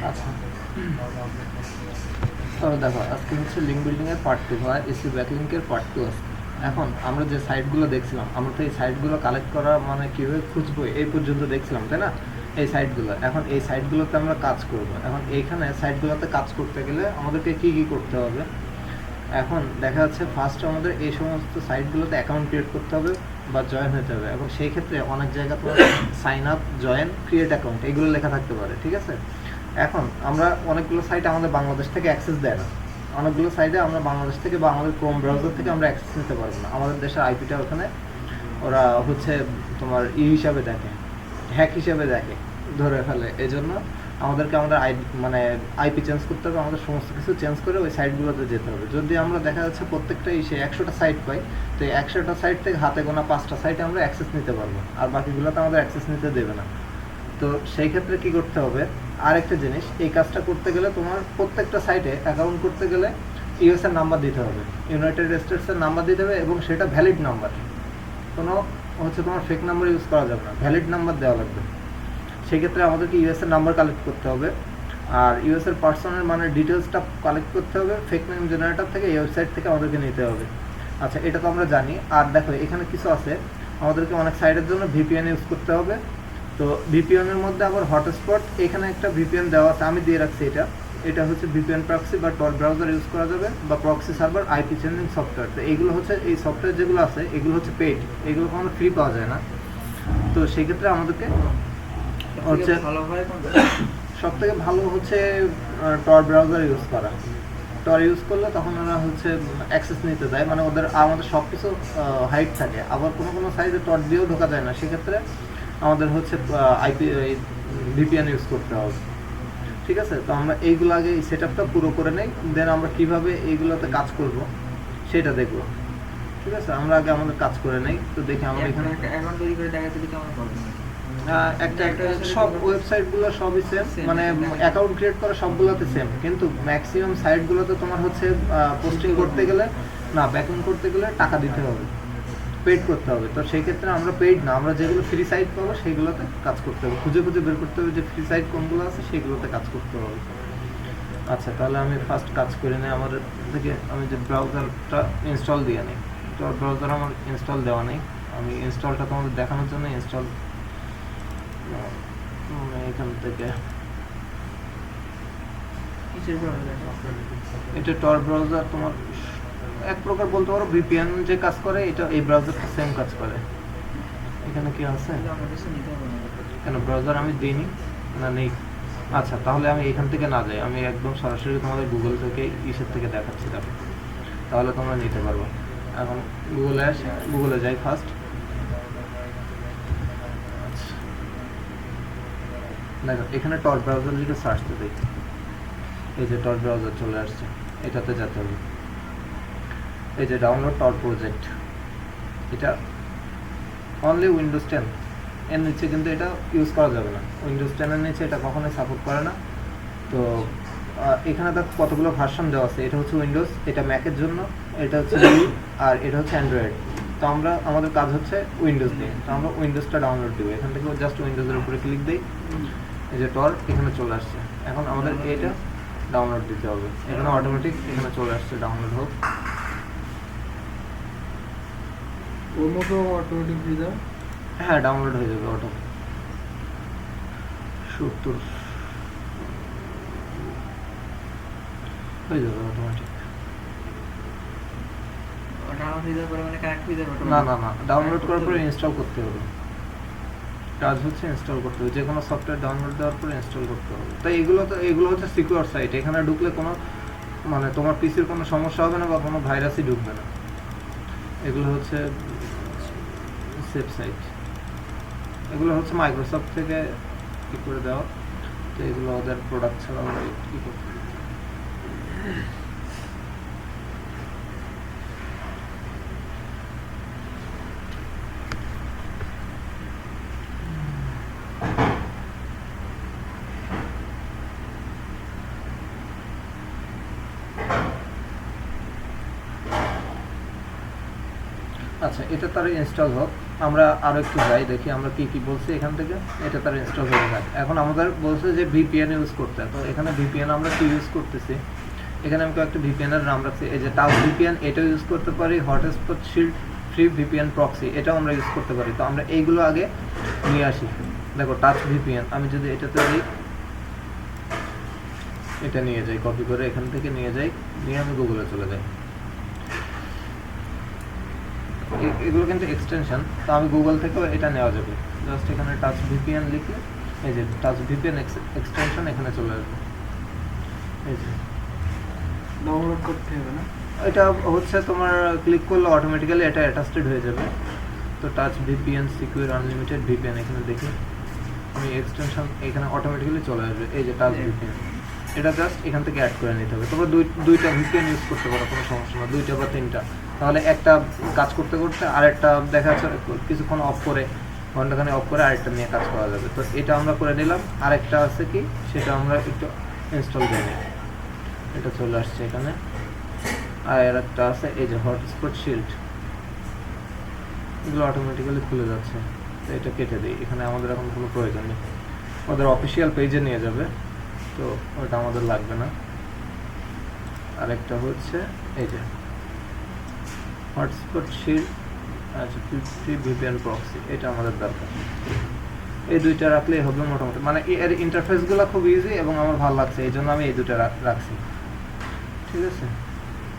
আচ্ছা, তাহলে দেখো আজকে হচ্ছে লিঙ্ক বিল্ডিং এর পার্ট 2 বা এসি ব্যাকলিংকের পার্ট 2 আছে। এখন আমরা যে সাইটগুলো দেখছিলাম, আমরা তো এই সাইটগুলো কালেক্ট করা মানে কীভাবে খুঁজবো এই পর্যন্ত দেখছিলাম, তাই না? এই সাইটগুলো, এখন এই সাইটগুলোতে আমরা কাজ করব। এখন এইখানে সাইটগুলোতে কাজ করতে গেলে আমাদেরকে কী কী করতে হবে? এখন দেখা যাচ্ছে ফার্স্টে আমাদের এই সমস্ত সাইটগুলোতে অ্যাকাউন্ট ক্রিয়েট করতে হবে বা জয়েন হতে হবে। এবং সেই ক্ষেত্রে অনেক জায়গা তোমার sign up, join, create account এগুলো লেখা থাকতে পারে, ঠিক আছে? এখন আমরা অনেকগুলো সাইট আমাদের বাংলাদেশ থেকে অ্যাক্সেস দেয় না, অনেকগুলো সাইটে আমরা বাংলাদেশ থেকে বা আমাদের ক্রোম ব্রাউজার থেকে আমরা অ্যাক্সেস নিতে পারবো না। আমাদের দেশের আইপিটা ওখানে ওরা হচ্ছে তোমার হিসাবে দেখে, হ্যাক হিসাবে দেখে, ধরে ফেলে। এই জন্য আমাদেরকে আমাদের মানে আইপি চেঞ্জ করতে হবে, আমাদের সমস্ত কিছু চেঞ্জ করে ওই সাইটগুলোতে যেতে হবে। যদি আমরা দেখা যাচ্ছে প্রত্যেকটা সে 100টা সাইট পাই, তো এই 100টা সাইট থেকে হাতে গোনা 5টা সাইটে আমরা অ্যাক্সেস নিতে পারবো, আর বাকিগুলোতে আমাদের অ্যাক্সেস নিতে দেবে না। তো সেই ক্ষেত্রে কি করতে হবে, আরেকটা জিনিস, এই কাজটা করতে গেলে তোমার প্রত্যেকটা সাইটে অ্যাকাউন্ট করতে গেলে ইউএস এর নাম্বার দিতে হবে, ইউনাইটেড স্টেটসের নাম্বার দিতে হবে, এবং সেটা ভ্যালিড নাম্বার, কোনো হচ্ছে তোমার ফেক নাম্বার ইউজ করা যাবে না, ভ্যালিড নাম্বার দেওয়া লাগবে। সেক্ষেত্রে আমাদেরকে ইউএস এর নাম্বার কালেক্ট করতে হবে, আর ইউএস এর পার্সনের মানে ডিটেলসটা কালেক্ট করতে হবে ফেক নেম জেনারেটর থেকে, এই ওয়েবসাইট থেকে আমাদেরকে নিতে হবে। আচ্ছা, এটা তো আমরা জানি। আর দেখো এখানে কিছু আছে, আমাদেরকে অনেক সাইটের জন্য ভিপিএন ইউজ করতে হবে। তো ভিপিএনের মধ্যে আবার হটস্পট, এখানে একটা ভিপিএন দেওয়া আছে, আমি দিয়ে রাখছি। এটা হচ্ছে ভিপিএন প্রক্সি বা টর ব্রাউজার ইউজ করা যাবে, বা proxy server, IP changing software. তো এইগুলো হচ্ছে, এই সফটওয়্যার যেগুলো আছে এগুলো হচ্ছে পেইড, এগুলো কোনো ফ্রি পাওয়া যায় না। তো সেই ক্ষেত্রে আমাদেরকে হচ্ছে সব থেকে ভালো হচ্ছে টর ব্রাউজার ইউজ করা। টর ইউজ করলে তখন ওরা হচ্ছে অ্যাক্সেস নিতে দেয়, মানে ওদের আমাদের সব কিছু হাইড থাকে। আবার কোনো কোনো সাইটে টর দিয়েও ঢোকা যায় না, সেক্ষেত্রে আমাদের হচ্ছে আইপি ভিপিএন ইউজ করতে হবে, ঠিক আছে? তো আমরা এইগুলো আগে এই সেট আপটা পুরো করে নেই, দেন আমরা কীভাবে এইগুলোতে কাজ করব সেটা দেখব, ঠিক আছে? আমরা আগে আমাদের কাজ করে নেই। তো দেখি আমরা এখানে অ্যাকাউন্ট তৈরি করে দেখা যাবে কেমন পাবো একটা সব ওয়েবসাইটগুলো সবই সেম, মানে অ্যাকাউন্ট ক্রিয়েট করা সবগুলোতে সেম, কিন্তু ম্যাক্সিমাম সাইটগুলোতে তোমার হচ্ছে পোস্টিং করতে গেলে না, ব্যাকলিং করতে গেলে টাকা দিতে হবে, পেইড করতে হবে। তো সেই ক্ষেত্রে আমরা পেইড না, আমরা যেগুলো ফ্রি সাইট পাবো সেইগুলোতে কাজ করতে হবে, খুঁজে খুঁজে বের করতে হবে যে ফ্রি সাইট কোনগুলো আছে, সেইগুলোতে কাজ করতে হবে। আচ্ছা, তাহলে আমি ফার্স্ট কাজ করে নিই। আমার থেকে আমি যে ব্রাউজারটা ইনস্টল দিয়ে নিই, তো ব্রাউজার আমার ইনস্টল দেওয়া নেই, আমি ইনস্টলটা তোমাদের দেখানোর জন্য ইনস্টল এখান থেকে এটা টর ব্রাউজার তোমার এক প্রকার বলতে পারো ভিপিএন যে কাজ করে, এটা এই ব্রাউজারটা সেম কাজ করে। এখানে কি আছে কেন ব্রাউজার আমি দিইনি না, নেই। আচ্ছা, তাহলে আমি এখান থেকে না যাই, আমি একদম সরাসরি তোমাদের গুগল থেকে ইসের থেকে দেখাচ্ছি, দেখো তাহলে তোমরা নিতে পারবো। এখন গুগলে আসি, গুগলে যাই ফার্স্ট। দেখো এখানে টর ব্রাউজার লিখে সার্চ দিতে, এই যে টর ব্রাউজার চলে আসছে, এটাতে যেতে হবে। এই যে ডাউনলোড টর প্রজেক্ট, এটা অনলি উইন্ডোজ 10 এর নিচে কিন্তু এটা ইউজ করা যাবে না, উইন্ডোজ 10 এর নিচে এটা কখনোই সাপোর্ট করে না। তো এখানে দেখো কতগুলো ভার্সন দেওয়া আছে, এটা হচ্ছে উইন্ডোজ, এটা ম্যাকের জন্য, এটা হচ্ছে আর এটা হচ্ছে অ্যান্ড্রয়েড। তো আমরা আমাদের কাজ হচ্ছে উইন্ডোজ দিয়ে, তো আমরা উইন্ডোজটা ডাউনলোড দিব। এখান থেকে জাস্ট উইন্ডোজের উপরে ক্লিক দিই, এই যে টর এখানে চলে আসছে। এখন আমাদের এটা ডাউনলোড দিতে হবে, এখানে অটোমেটিক এখানে চলে আসছে ডাউনলোড হোক। ওর মতো অটোমেটিক দিয়ে দাও, হ্যাঁ ডাউনলোড হয়ে যাবে অটো 70 হয়ে যাবে অটোমেটিক। ডাউনলোড হয়ে যাওয়ার পরে মানে কানেক্ট হয়ে যাবে? না না না, ডাউনলোড করার পরে ইনস্টল করতে হবে, কাজ হচ্ছে ইনস্টল করতে হবে, যে কোনো সফটওয়্যার ডাউনলোড দেওয়ার পরে ইনস্টল করতে হবে। তাই এগুলো হচ্ছে সিকিউর সাইট, এখানে ঢুকলে কোনো মানে তোমার পিসির কোনো সমস্যা হবে না বা কোনো ভাইরাসই ঢুকবে না, এগুলো হচ্ছে সেফ সাইট। এগুলো হচ্ছে মাইক্রোসফট থেকে কি করে দেওয়া, তো এগুলো ওদের প্রোডাক্ট ছাড়া আমরা কী করতে আচ্ছা, এটা তার ইনস্টল হোক। আমরা আরও একটু যাই, দেখি আমরা কি কি বলছি এখান থেকে। এটা তার ইনস্টল হয়ে যাক। এখন আমাদের বলছে যে ভিপিএন ইউজ করতে, তো এখানে ভিপিএন আমরা কি ইউজ করতেছি, এখানে আমি একটা ভিপিএনের নাম রাখছি, এই যে টাচ ভিপিএন, এটাও ইউজ করতে পারি। Hotspot shield free VPN proxy, এটাও আমরা ইউজ করতে পারি। তো আমরা এইগুলো আগে নিয়ে আসি। দেখো টাচ ভিপিএন, আমি যদি এটাতে দিই, এটা নিয়ে যাই, কপি করে এখান থেকে নিয়ে যাই, নিয়ে আমি গুগলে চলে যাই। এগুলো কিন্তু এক্সটেনশন, তো আমি গুগল থেকেও এটা নেওয়া যাবে। জাস্ট এখানে টাচ ভিপিএন লিখে, এই যে টাচ ভিপিএন এক্সটেনশন এখানে চলে আসবে। এই যে ডাউনলোড করতে হবে না? এটা হচ্ছে তোমার ক্লিক করলে অটোমেটিক্যালি এটা অ্যাটাচড হয়ে যাবে। তো touch VPN secure unlimited VPN, এখানে দেখি আমি এক্সটেনশন এখানে অটোমেটিক্যালি চলে আসবে। এই যে টাচ ভিপিএন, এটা জাস্ট এখান থেকে অ্যাড করে নিতে হবে। তোমরা দুইটা ভিপিএন ইউজ করতে পারো, কোনো সমস্যা না, দুইটা বা তিনটা। তাহলে একটা কাজ করতে করতে আরেকটা দেখা যাচ্ছে কিছুক্ষণ অফ করে, ঘন্টাখানে অফ করে আরেকটা নিয়ে কাজ করা যাবে। তো এটা আমরা করে নিলাম। আরেকটা আছে কি, সেটা আমরা একটু ইনস্টল দিয়ে নিই। এটা চলে আসছে এখানে। আর একটা আছে এই যে হটস্পট শিল্ড, এগুলো অটোমেটিক্যালি খুলে যাচ্ছে। তো এটা কেটে দিই, এখানে আমাদের এখন কোনো প্রয়োজন নেই। ওদের অফিসিয়াল পেজে নিয়ে যাবে, তো ওটা আমাদের লাগবে না। আরেকটা হচ্ছে এই যে হটস্পট শিল্ড, আচ্ছা ফ্রি ভিপিএন প্রক্সি, এটা আমাদের দরকার। এই দুইটা রাখলেই হবে মোটামুটি। মানে এর ইন্টারফেসগুলো খুব ইজি এবং আমার ভালো লাগছে, এই জন্য আমি এই দুটো রাখছি। ঠিক আছে,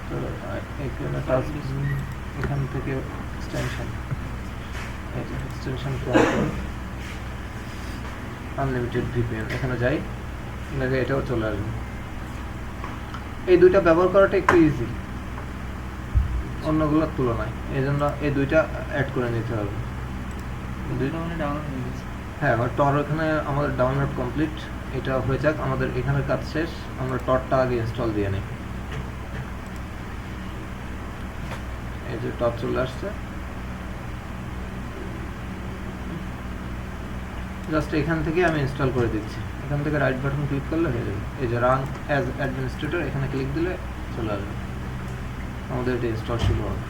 তো এখানে টাচ, এখান থেকে এক্সটেনশন, এই যে এক্সটেনশন আনলিমিটেড ভিপিএন, এখানে যাই, দেখে এটাও চলে আসবে। এই দুইটা ব্যবহার করাটা একটু ইজি অন্যগুলোর তুলনায়, এই জন্য এই দুইটা অ্যাড করে নিতে হবে। ডাউনলোড হয়ে গেছে। হ্যাঁ, আমার টর এখানে আমাদের ডাউনলোড কমপ্লিট। এটা হয়ে যাক, আমাদের এখানের কাজ শেষ। আমরা টরটা আগে ইনস্টল দিয়ে নিই। এই যে টর চলে আসছে, জাস্ট এখান থেকে আমি ইনস্টল করে দিচ্ছি। এখান থেকে রাইট বাটন ক্লিক করলে হয়ে যাবে। এই যে রান অ্যাজ অ্যাডমিনিস্ট্রেটর, এখানে ক্লিক দিলে চলে আসবে, আমাদের এটা ইনস্টল শুরু হবে।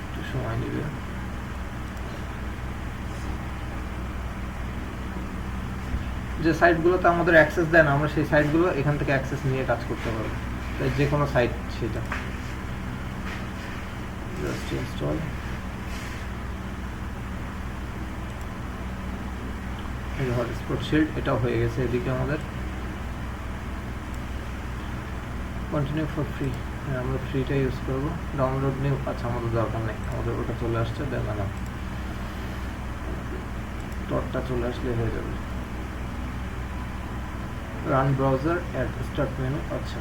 একটু সময় নেবে। যে সাইটগুলোতে আমাদের অ্যাক্সেস দেয় না, আমরা সেই সাইটগুলো এখান থেকে অ্যাক্সেস নিয়ে কাজ করতে পারবো। তাই যে কোনো সাইট সেটা জাস্ট ইনস্টল। এই হটস্পট শিল্ড, এটাও হয়ে গেছে এদিকে আমাদের। কন্টিনিউ ফর ফ্রি, হ্যাঁ আমরা ফ্রিটা ইউজ করবো। ডাউনলোড নিউ, আচ্ছা আমাদের দরকার নেই, আমাদের ওটা চলে আসছে। দেখা না, টরটা চলে আসলে হয়ে যাবে। Run browser at start menu, আচ্ছা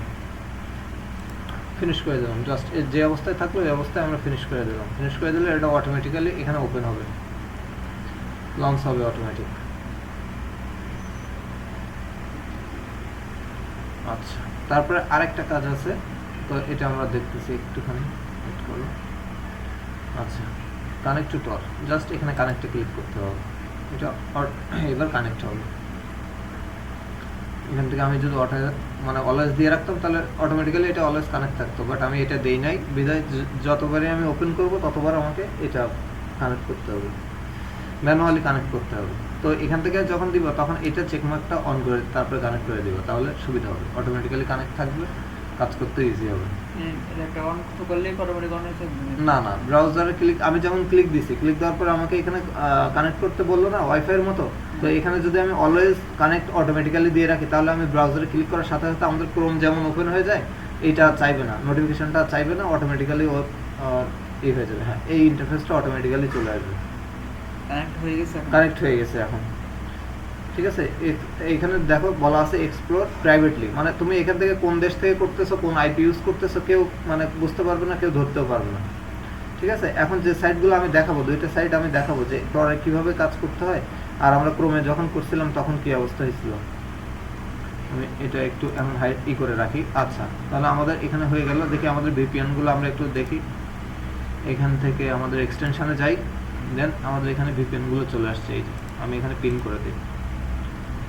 ফিনিশ করে দিলাম। জাস্ট যে অবস্থায় থাকলো এই অবস্থায় আমরা ফিনিশ করে দিলাম। ফিনিশ করে দিলে এটা অটোমেটিক্যালি এখানে ওপেন হবে, লঞ্চ হবে অটোমেটিক। আচ্ছা, তারপরে আরেকটা কাজ আছে, তো এটা আমরা দেখতেছি একটুখানি ওয়েট করো। আচ্ছা, কানেক্ট টু টর, জাস্ট এখানে কানেক্টে ক্লিক করতে হবে। এটা এবার কানেক্ট হবে। এখান থেকে আমি যদি মানে অলওয়েজ দিয়ে রাখতাম তাহলে অটোমেটিক্যালি এটা অলওয়েজ কানেক্ট থাকতো, বাট আমি এটা দেই নাই বিধায় যতবারই আমি ওপেন করব ততবার আমাকে এটা কানেক্ট করতে হবে, ম্যানুয়ালি কানেক্ট করতে হবে। তো এখান থেকে যখন দিব তখন এটা চেকমার্কটা অন করে তারপরে কানেক্ট করে দিব, তাহলে সুবিধা হবে, অটোমেটিক্যালি কানেক্ট থাকবে, কাজ করতে ইজি হবে। এটা অন করলেই অটোমেটিক অন হয়ে যাবে? না না, ব্রাউজারে ক্লিক, আমি যেমন ক্লিক দিছি, ক্লিক দেওয়ার পর আমাকে এখানে কানেক্ট করতে বললো না ওয়াইফাইয়ের মতো। তো এখানে যদি আমি অলওয়েজ কানেক্ট অটোমেটিক্যালি দিয়ে রাখি তাহলে আমি ব্রাউজারে ক্লিক করার সাথে সাথে আমাদের ক্রোম যেমন ওপেন হয়ে যায়, এইটা চাইবে না, নোটিফিকেশনটা চাইবে না, অটোমেটিক্যালি ও হয়ে যাবে। হ্যাঁ, এই ইন্টারফেসটা অটোমেটিক্যালি চলে আসবে। কানেক্ট হয়ে গেছে এখন, ঠিক আছে। এখানে দেখো বলা আছে এক্সপ্লোর প্রাইভেটলি, মানে তুমি এখান থেকে কোন দেশ থেকে করতেছো, কোন আইপি ইউজ করতেছো, কেউ মানে বুঝতে পারবে না, কেউ ধরতেও পারবে না, ঠিক আছে। এখন যে সাইটগুলো আমি দেখাবো, দুইটা সাইট আমি দেখাবো যে টরে কিভাবে কাজ করতে হয়, আর আমরা ক্রোমে যখন করছিলাম তখন কি অবস্থা হয়েছিল। আমি এটা একটু এখন হাই করে রাখি। আচ্ছা, তাহলে আমাদের এখানে হয়ে গেল। দেখি আমাদের ভিপিএনগুলো আমরা একটু দেখি। এখান থেকে আমাদের এক্সটেনশনে যাই, দেন আমাদের এখানে ভিপিএনগুলো চলে আসছে। এই যে আমি এখানে পিন করে দিই,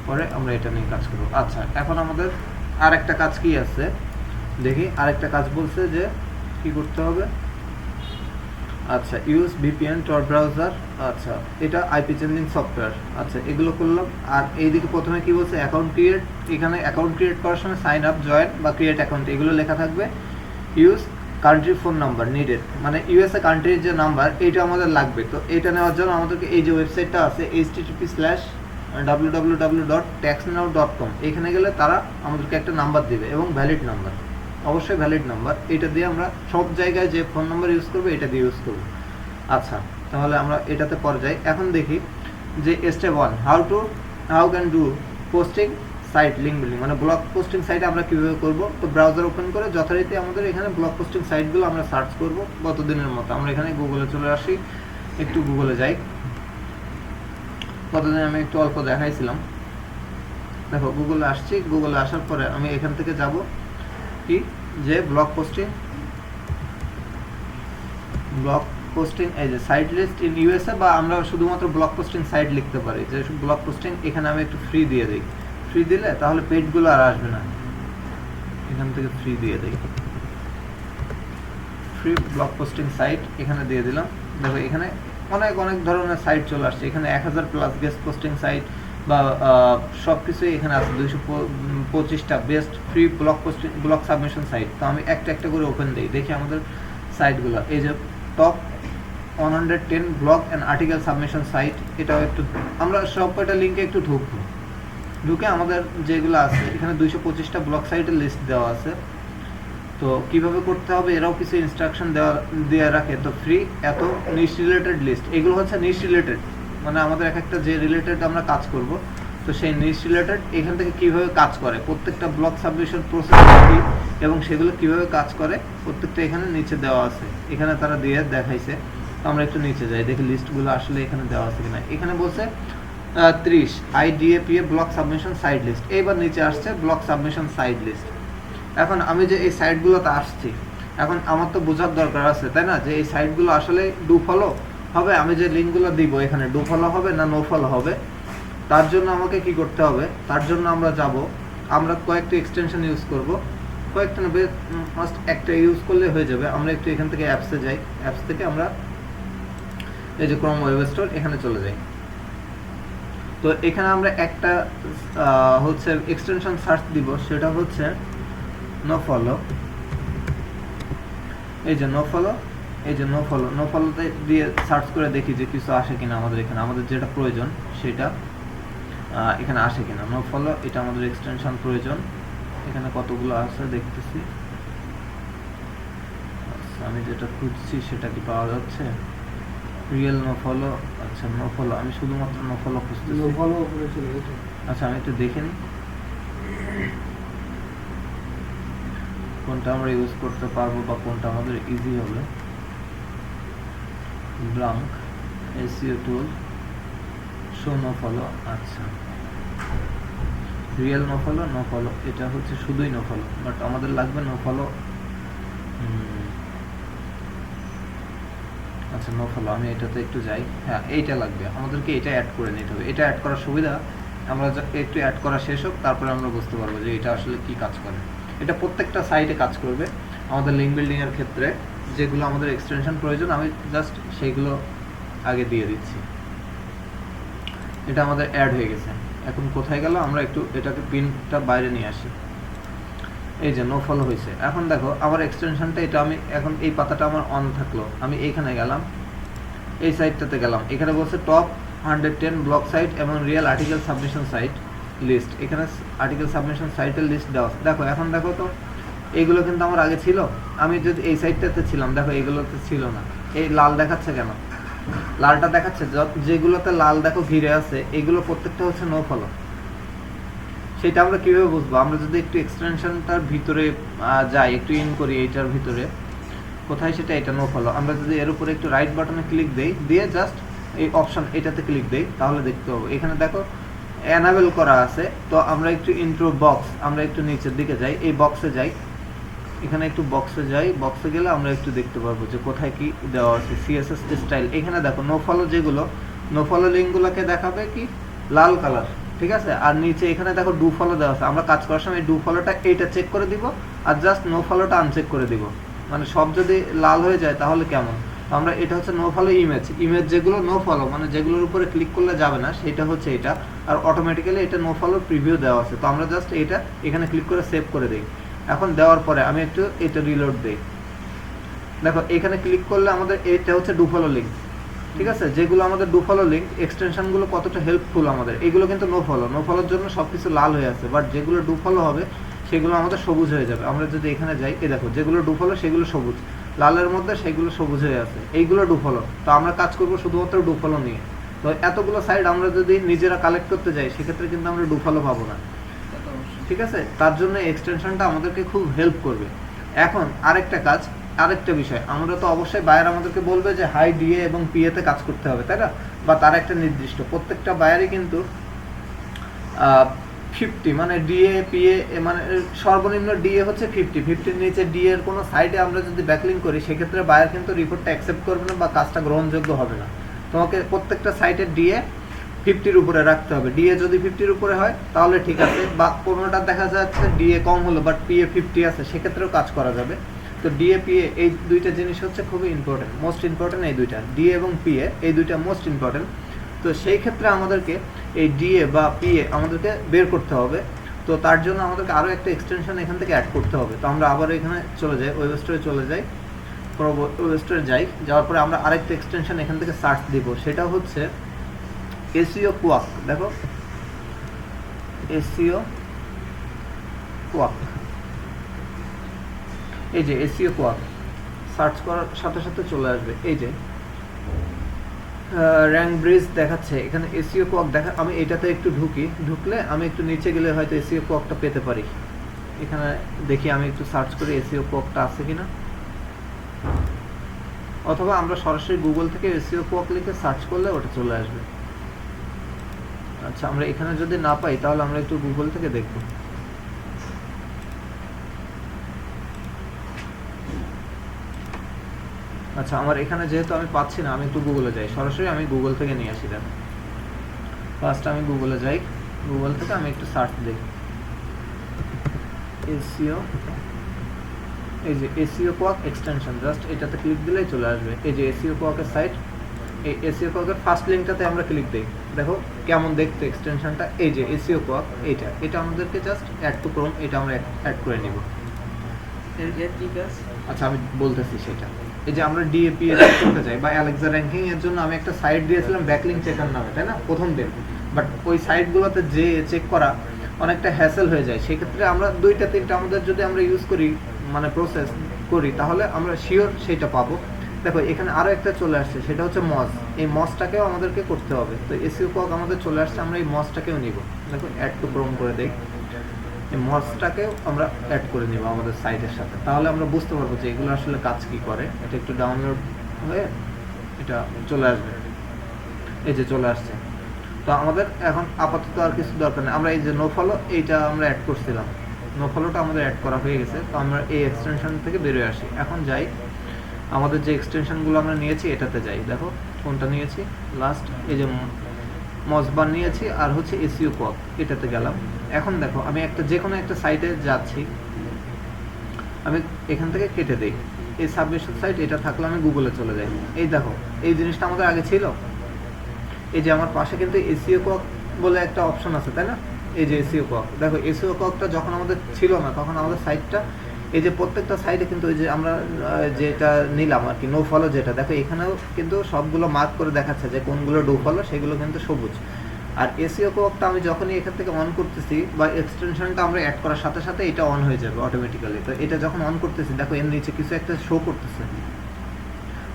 পরে আমরা এটা নিয়ে কাজ করবো। আচ্ছা, এখন আমাদের আর একটা কাজ কি আছে, দেখি আরেকটা কাজ বলছে যে কি করতে হবে। আচ্ছা, ইউজ ভিপিএন টর ব্রাউজার। আচ্ছা, এটা আইপি চেঞ্জিং সফটওয়্যার। আচ্ছা, এগুলো করলাম। আর এইদিকে প্রথমে কি বলছে, অ্যাকাউন্ট ক্রিয়েট। এখানে অ্যাকাউন্ট ক্রিয়েট করার সময় সাইন আপ, জয়েন বা ক্রিয়েট অ্যাকাউন্ট এগুলো লেখা থাকবে। Use country phone number needed, মানে ইউএসএ কান্ট্রির যে নাম্বার এইটা আমাদের লাগবে। তো এটা নেওয়ার জন্য আমাদেরকে এই যে ওয়েবসাইটটা আছে http://www.taxnow.com, এখানে গেলে তারা আমাদেরকে একটা নাম্বার দিবে এবং ভ্যালিড নাম্বার, অবশ্যই ভ্যালিড নাম্বার। এটা দিয়ে আমরা সব জায়গায় যে ফোন নাম্বার ইউজ করবো এটা দিয়ে ইউজ করবো। আচ্ছা, তাহলে আমরা এটাতে পরে যাই। এখন দেখি যে step 1, how can do posting site link building, মানে ব্লগ পোস্টিং সাইট আমরা কীভাবে করব। তো ব্রাউজার ওপেন করে যথারীতি আমাদের এখানে ব্লগ পোস্টিং সাইটগুলো আমরা সার্চ করব গতদিনের মতো। আমরা এখানে গুগলে চলে আসি, একটু গুগলে যাই। গতদিন আমি একটু অল্প দেখাইছিলাম। দেখো গুগলে আসছি, গুগলে আসার পরে আমি এখান থেকে যাব কি যে ব্লগ পোস্টিং এই যে সাইট লিস্ট ইন ইউএসএ, বা আমরা শুধুমাত্র ব্লগ পোস্টিং সাইট লিখতে পারি। যে ব্লগ পোস্টিং এখানে আমি একটু ফ্রি দিয়ে দিই। ফ্রি দিলে তাহলে পেজগুলো আর আসবে না, এখান থেকে ফ্রি দিয়ে দিই। ফ্রি ব্লগ পোস্টিং সাইট এখানে দিয়ে দিলাম। দেখো এখানে অনেক ধরনের সাইট চলে আসছে। এখানে 1000+ গেস্ট পোস্টিং সাইট বা সব কিছুই এখানে আছে। 225টা best free blog submission site. তো আমি একটা করে ওপেন দিই, দেখি আমাদের সাইটগুলো। এই যে top 110 blog and article submission site, এটাও একটু আমরা সবকটা লিঙ্কে একটু ঢুকে আমাদের যেগুলো আছে এখানে 225টা ব্লগ সাইটের লিস্ট দেওয়া আছে। তো কিভাবে করতে হবে এরাও কিছু ইনস্ট্রাকশন দেওয়া রাখে। তো ফ্রি এত নিশ রিলেটেড লিস্ট, এগুলো হচ্ছে নিশ রিলেটেড, মানে আমাদের একটা যে রিলেটেড আমরা কাজ করব, তো সেই নিশ রিলেটেড এখান থেকে কিভাবে কাজ করে, প্রত্যেকটা ব্লগ সাবমিশন প্রসেস কি এবং সেগুলো কিভাবে কাজ করে প্রত্যেকটা এখানে নিচে দেওয়া আছে। এখানে তারা দিয়ে দেখাইছে। তো আমরা একটু নিচে যাই, দেখি লিস্টগুলো আসলে এখানে দেওয়া আছে কিনা। এখানে বলছে 30 IDAPA blog submission site list. এইবার নিচে আসছে ব্লগ সাবমিশন সাইট লিস্ট। এখন আমি যে এই সাইটগুলোতে আসছি, এখন আমার তো বোঝার দরকার আছে, তাই না, যে এই সাইটগুলো আসলে ডু ফলো হবে। আমি যে লিঙ্কগুলো দিব এখানে ডু ফলো হবে না নো ফলো হবে, তার জন্য আমাকে কি করতে হবে। তার জন্য আমরা কয়েকটা এক্সটেনশন ইউজ করব। কয়েকটা না, ফার্স্ট একটা ইউজ করলে হয়ে যাবে। আমরা একটু এখান থেকে অ্যাপসে যাই। অ্যাপস থেকে আমরা এই যে ক্রোম ওয়েব স্টোর এখানে চলে যাই। তো এখানে আমরা একটা হচ্ছে এক্সটেনশন সার্চ দিব, সেটা হচ্ছে নো ফলো। এই যে নো ফলোতে দিয়ে সার্চ করে দেখি যে কিছু আসে কিনা আমাদের এখানে, আমাদের যেটা প্রয়োজন সেটা এখানে আসে কিনা। নো ফলো এটা আমাদের এক্সটেনশন প্রয়োজন। এখানে কতগুলো আছে দেখতেছি। আচ্ছা, আমি যেটা খুঁজছি সেটা কি পাওয়া যাচ্ছে? Real no follow. আচ্ছা, নো ফলো, আমি শুধুমাত্র নো ফলো খুঁজতেছি। আচ্ছা, আমি একটু দেখে নিই কোনটা আমরা ইউজ করতে পারবো বা কোনটা আমাদের ইজি হবে। ব্লাঙ্ক এসইও টুল, শো নো ফলো। আচ্ছা, রিয়েল নো ফলো, এটা হচ্ছে শুধুই নো ফলো, বাট আমাদের লাগবে নো ফলো। আচ্ছা, নো ফলো, আমি এটাতে একটু যাই। হ্যাঁ, এইটা লাগবে আমাদেরকে, এটা অ্যাড করে নিতে হবে। এটা অ্যাড করার সুবিধা, আমরা একটু অ্যাড করা শেষ হোক, তারপরে আমরা বুঝতে পারবো যে এটা আসলে কি কাজ করে। এটা প্রত্যেকটা সাইটে কাজ করবে। আমাদের লিঙ্ক বিল্ডিং এর ক্ষেত্রে যেগুলো আমাদের এক্সটেনশন প্রয়োজন, আমি জাস্ট সেইগুলো আগে দিয়ে দিচ্ছি। এটা আমাদের অ্যাড হয়ে গেছে। এখন কোথায় গেল, আমরা একটু এটাকে পিনটা বাইরে নিয়ে আসি। এই যে নো ফলো হয়েছে। এখন দেখো আমার এক্সটেনশনটা, এটা আমি এখন এই পাতাটা আমার অন থাকলো, আমি এইখানে গেলাম, এই সাইটটাতে গেলাম। এখানে বলছে টপ 110 ব্লগ সাইট এবং real article submission site list. এখানে আর্টিকেল সাবমিশন সাইটের লিস্ট দেওয়া আছে। দেখো এখন দেখো তো, এইগুলো কিন্তু আমার আগে ছিল। আমি যদি এই সাইটটাতে ছিলাম, দেখো এইগুলোতে ছিল না। এই লাল দেখাচ্ছে কেন? লালটা দেখাচ্ছে যেগুলোতে লাল দেখো ঘিরে আছে, এগুলো প্রত্যেকটা হচ্ছে নো ফলো। সেটা আমরা কিভাবে বুঝবো? আমরা যদি একটু এক্সটেনশনটার ভিতরে যাই, একটু ইন করি এইটার ভিতরে, কোথায় সেটা, এটা নো ফলো। আমরা যদি এর উপরে একটু রাইট বাটনে ক্লিক দেই, দিয়ে জাস্ট এই অপশন এটাতে ক্লিক দেই, তাহলে দেখতে পাবো এখানে দেখো এনাবেল করা আছে। তো আমরা একটু ইন্ট্রো বক্স, আমরা একটু নিচের দিকে যাই, এই বক্সে যাই, এখানে একটু বক্সে যাই। বক্সে গেলে আমরা একটু দেখতে পারবো যে কোথায় কি দেওয়া আছে। সিএসএস স্টাইল, এখানে দেখো নো ফলো, যেগুলো নো ফলো লিঙ্কগুলোকে দেখাবে কি লাল কালার, ঠিক আছে। আর নিচে এখানে দেখো ডু ফলো দেওয়া আছে, আমরা কাজ করার সময় ডু ফলোটা এইটা চেক করে দিব আর জাস্ট নো ফলোটা আনচেক করে দিব। মানে সব যদি লাল হয়ে যায় তাহলে কেমন, আমরা এটা হচ্ছে নো ফলো ইমেজ যেগুলো নো ফলো মানে যেগুলোর উপরে ক্লিক করলে যাবে না সেটা হচ্ছে এটা, আর অটোমেটিক্যালি এটা নো ফলো প্রিভিউ দেওয়া আছে। তো আমরা জাস্ট এটা এখানে ক্লিক করে সেভ করে দিই। এখন দেওয়ার পরে আমি একটু এটা রিলোড দিই। দেখো এখানে ক্লিক করলে আমাদের এটা হচ্ছে ডু ফলো লিঙ্ক, ঠিক আছে। যেগুলো আমাদের ডু ফলো লিঙ্ক এক্সটেনশনগুলো কতটা হেল্পফুল আমাদের, এগুলো কিন্তু নো ফলোর জন্য সবকিছু লাল হয়ে আছে, বাট যেগুলো ডু ফলো হবে সেগুলো আমাদের সবুজ হয়ে যাবে। আমরা যদি এখানে যাই, এই দেখো যেগুলো ডু ফলো সেগুলো সবুজ, লালের মধ্যে সেগুলো সবুজ হয়ে আছে, এইগুলো ডু ফলো। তো আমরা কাজ করবো শুধুমাত্র ডু ফলো নিয়ে। তো এতগুলো সাইড আমরা যদি নিজেরা কালেক্ট করতে যাই সেক্ষেত্রে কিন্তু আমরা ডু ফলো পাবো না, ঠিক আছে। তার জন্য এক্সটেনশনটা আমাদেরকে খুব হেল্প করবে। এখন আরেকটা বিষয়, আমরা তো অবশ্যই বায়ার আমাদেরকে বলবে যে হাই ডিএ এবং পিএ তে কাজ করতে হবে, তাই না? বা তার একটা নির্দিষ্ট প্রত্যেকটা বায়ারই কিন্তু 50 মানে ডিএ পিএ মানে সর্বনিম্ন ডিএ হচ্ছে 50 নিচে ডিএ এর কোনো সাইডে আমরা যদি ব্যাকলিঙ্ক করি সেক্ষেত্রে বায়ার কিন্তু রিপোর্টটা অ্যাকসেপ্ট করবে না বা কাজটা গ্রহণযোগ্য হবে না। তোমাকে প্রত্যেকটা সাইটের ডিএ 50-র উপরে রাখতে হবে। ডিএ যদি 50-র উপরে হয় তাহলে ঠিক আছে, বা কোনোটা দেখা যাচ্ছে ডিএ কম হলো বাট পিএ 50 আছে, সেক্ষেত্রেও কাজ করা যাবে। তো ডিএ পিএ এই দুইটা জিনিস হচ্ছে খুবই ইম্পর্টেন্ট, মোস্ট ইম্পর্টেন্ট এই দুইটা, ডিএ এবং পিএ এই দুইটা মোস্ট ইম্পর্টেন্ট। তো সেই ক্ষেত্রে আমাদেরকে এই ডিএ বা পিএ আমাদেরকে বের করতে হবে। তো তার জন্য আমাদেরকে আরও একটা এক্সটেনশন এখান থেকে অ্যাড করতে হবে। তো আমরা আবার এখানে চলে যাই, ওয়েব স্টোরে চলে যাই, ওয়েব স্টোরে যাওয়ার পরে আমরা আরেকটা এক্সটেনশন এখান থেকে সার্চ দিব, সেটা হচ্ছে এসইও কোয়াক। দেখো এসইও কোয়াক, এই যে এসইও কোয়াক সার্চ করার সাথে সাথে চলে আসবে। এই যে র্যাঙ্ক ব্রিজ দেখাচ্ছে এখানে এসইও কোয়াক দেখা। আমি এটাতে একটু ঢুকলে আমি একটু নিচে গেলে হয়তো এসইও কোয়াকটা পেতে পারি। এখানে দেখি আমি একটু সার্চ করি এসইও কোয়াকটা আছে কিনা, অথবা আমরা সরাসরি গুগল থেকে এসইও কোয়াক লিখে সার্চ করলে ওটা চলে আসবে। আচ্ছা, আমরা এখানে যদি না পাই তাহলে আমরা একটু গুগল থেকে দেখব। আচ্ছা, আমার এখানে যেহেতু আমি পাচ্ছি না, আমি একটু গুগলে যাই, সরাসরি আমি গুগল থেকে নিয়ে আসি। দেখো ফার্স্ট আমি গুগলে যাই, গুগল থেকে আমি একটু সার্চ দিই এসইও, এই যে এসইও কোয়াক এক্সটেনশন, জাস্ট এটাতে ক্লিক দিলেই চলে আসবে। এই যে এসইও কোয়াকের সাইট, এই এসইও কোয়াকের ফার্স্ট লিঙ্কটাতে আমরা ক্লিক দিই। দেখো কেমন দেখতে এক্সটেনশনটা, এই যে এসইও কোয়াক, এটা আমাদেরকে জাস্ট অ্যাড টু ক্রোম, এটা আমরা অ্যাড করে নিব। আচ্ছা, আমি বলতেছি সেটা। এই যে আমরা ডিএপি এর করতে যাই বা অ্যালেক্সা র‍্যাঙ্কিং এর জন্য আমি একটা সাইট দিয়েছিলাম ব্যাকলিঙ্ক চেকার নামে, তাই না, প্রথম দিন। বাট ওই সাইটগুলোতে যে চেক করা অনেকটা হ্যাসেল হয়ে যায়। সেক্ষেত্রে আমরা 2-3টা আমাদের যদি আমরা ইউজ করি মানে প্রসেস করি তাহলে আমরা শিওর সেটা পাবো। দেখো এখানে আরও একটা চলে আসছে, সেটা হচ্ছে মজ। এই মজটাকেও আমাদেরকে করতে হবে। তো এসইও কোয়াক আমাদের চলে আসছে, আমরা এই মজটাকেও নিব। দেখো অ্যাড টু ক্রোম করে দেই, এই মজটাকেও আমরা অ্যাড করে নিব আমাদের সাইটের সাথে। তাহলে আমরা বুঝতে পারবো যে এগুলো আসলে কাজ কি করে। এটা একটু ডাউনলোড হয়ে এটা চলে আসবে, এই যে চলে আসছে। তো আমাদের এখন আপাতত আর কিছু দরকার নেই। আমরা এই যে নো ফলো এইটা আমরা অ্যাড করছিলাম, নো ফলোটা আমাদের অ্যাড করা হয়ে গেছে। তো আমরা এই এক্সটেনশন থেকে বেরোয় আসি। এখন যাই আমাদের যে এক্সটেনশনগুলো আমরা নিয়েছি এটাতে যাই। দেখো কোনটা নিয়েছি লাস্ট, এই যে মজবার নিয়েছি আর হচ্ছে এসইও কোয়াক, এটাতে গেলাম। এখন দেখো আমি যে কোনো একটা সাইটে যাচ্ছি, আমি এখান থেকে কেটে দিই এই সাবমিশন সাইট, এটা থাকলে আমি গুগলে চলে যাই। এই দেখো এই জিনিসটা আমাদের আগে ছিল, এই যে আমার পাশে কিন্তু এসইও কোয়াক বলে একটা অপশন আছে, তাই না? এই যে এসইও কোয়াক, দেখো এসইও কোয়াকটা যখন আমাদের ছিল না তখন আমাদের সাইটটা, এই যে প্রত্যেকটা সাইটে কিন্তু ওই যে আমরা যেটা নিলাম আর কি নো ফলো, যেটা দেখো এখানেও কিন্তু সবগুলো মার্ক করে দেখাচ্ছে যে কোনগুলো ডো ফলো, সেগুলো কিন্তু সবুজ। আর এসইও কোয়াকটা আমি যখনই এখান থেকে অন করতেছি বা এক্সটেনশনটা আমরা অ্যাড করার সাথে সাথে এটা অন হয়ে যাবে অটোমেটিক্যালি। তো এটা যখন অন করতেছি দেখো এর নিচে কিছু একটা শো করতেছে,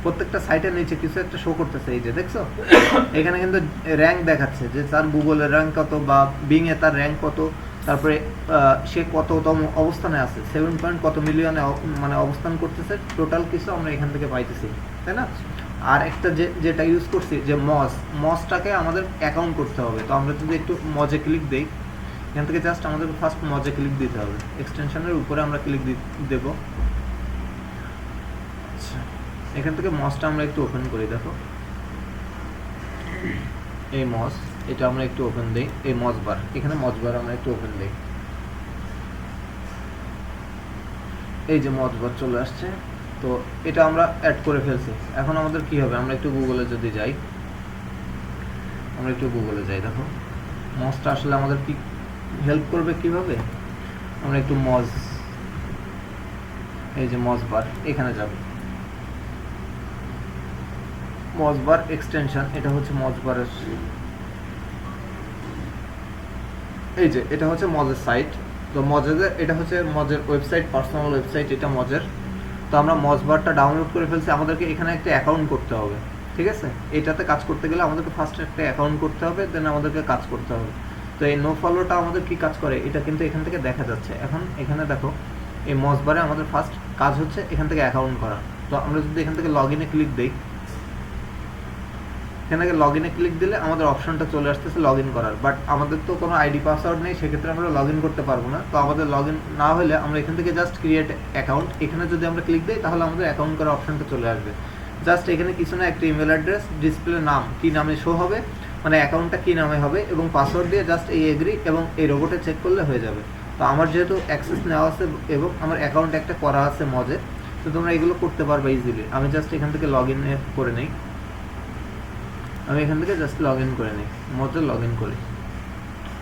প্রত্যেকটা সাইটের নিচে কিছু একটা শো করতেছে। এই যে দেখছো এখানে কিন্তু র্যাঙ্ক দেখাচ্ছে যে তার গুগলের র্যাঙ্ক কত বা বিং এ তার র্যাঙ্ক কত, তারপরে সে কততম অবস্থানে আছে, 7 পয়েন্ট কত মিলিয়নে মানে অবস্থান করতেছে, টোটাল কিছু আমরা এখান থেকে পাইতেছি, তাই না? আর একটা যেটা ইউজ করছি যে মজটাকে আমাদের অ্যাকাউন্ট করতে হবে। তো আমরা যদি একটু মজে ক্লিক দেই, এখান থেকে জাস্ট আমাদের ফার্স্ট মজে ক্লিক দিতে হবে, এক্সটেনশনের উপরে আমরা ক্লিক দেব। আচ্ছা, এখান থেকে মজটা আমরা একটু ওপেন করি। দেখো এই মজ এটা আমরা একটু ওপেন দেই, এই মজবার, এখানে মজবার আমরা একটু ওপেন দেই। এই যে মজবার চলে আসছে, তো এটা আমরা অ্যাড করে ফেলছি। এখন আমাদের কি হবে, আমরা একটু গুগলে যদি যাই, আমরা একটু গুগলে যাই, দেখো মজটা আসলে আমাদের কি হেল্প করবে কিভাবে। আমরা একটু মজ, এই যে মজবার, এখানে যাব, মজবার এক্সটেনশন, এটা হচ্ছে মজবারের, এই যে এটা হচ্ছে মজের সাইট। তো মজের, এটা হচ্ছে মজের ওয়েবসাইট, পার্সোনাল ওয়েবসাইট এটা মজের। তো আমরা মজবারটা ডাউনলোড করে ফেলছি, আমাদেরকে এখানে একটা অ্যাকাউন্ট করতে হবে, ঠিক আছে। এটাতে কাজ করতে গেলে আমাদেরকে ফার্স্ট একটা অ্যাকাউন্ট করতে হবে, দেন আমাদেরকে কাজ করতে হবে। তো এই নো ফলোটা আমাদের কি কাজ করে এটা কিন্তু এখান থেকে দেখা যাচ্ছে। এখন এখানে দেখো এই মজবারে আমাদের ফার্স্ট কাজ হচ্ছে এখান থেকে অ্যাকাউন্ট করা। তো আমরা যদি এখান থেকে লগ ইনে ক্লিক দিই, এখান থেকে লগ ইনে ক্লিক দিলে আমাদের অপশনটা চলে আসতেছে লগ ইন করার, বাট আমাদের তো কোনো আইডি পাসওয়ার্ড নেই, সেক্ষেত্রে আমরা লগ ইন করতে পারবো না। তো আমাদের লগ ইন না হলে আমরা এখান থেকে জাস্ট ক্রিয়েট অ্যাকাউন্ট, এখানে যদি আমরা ক্লিক দিই তাহলে আমাদের অ্যাকাউন্ট করার অপশনটা চলে আসবে। জাস্ট এখানে কিছু না, একটা ইমেল অ্যাড্রেস, ডিসপ্লে নাম কি নামে শো হবে, মানে অ্যাকাউন্টটা কি নামে হবে, এবং পাসওয়ার্ড দিয়ে জাস্ট এই এগ্রি এবং এই রোবটে চেক করলে হয়ে যাবে। তো আমার যেহেতু অ্যাক্সেস নেওয়া আছে এবং আমার অ্যাকাউন্ট একটা করা আছে মজে, তো তোমরা এগুলো করতে পারবে ইজিলি। আমি জাস্ট এখান থেকে লগ ইন করে নিই, আমি এখান থেকে জাস্ট লগ ইন করে নিই, মজে লগ ইন করি।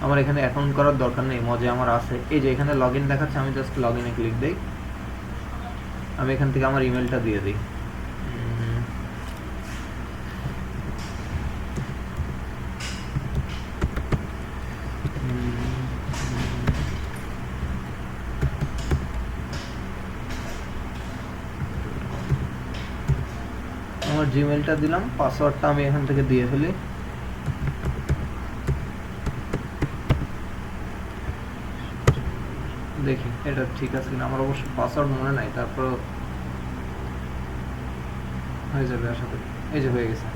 আমার এখানে অ্যাকাউন্ট করার দরকার নেই, মজে আমার আছে। এই যে এখানে লগ ইন দেখাচ্ছে, আমি জাস্ট লগ ইনে ক্লিক দিই, আমি এখান থেকে আমার ইমেলটা দিয়ে দিই। আমার জিমেলটা দিলাম, পাসওয়ার্ডটা আমি এখান থেকে দিয়ে ফেলি। দেখি এটা ঠিক আছে কিনা, আমার অবশ্য পাসওয়ার্ড মনে নাই, তারপর হয়ে যাবে আশা করি। এই যে হয়ে গেছে,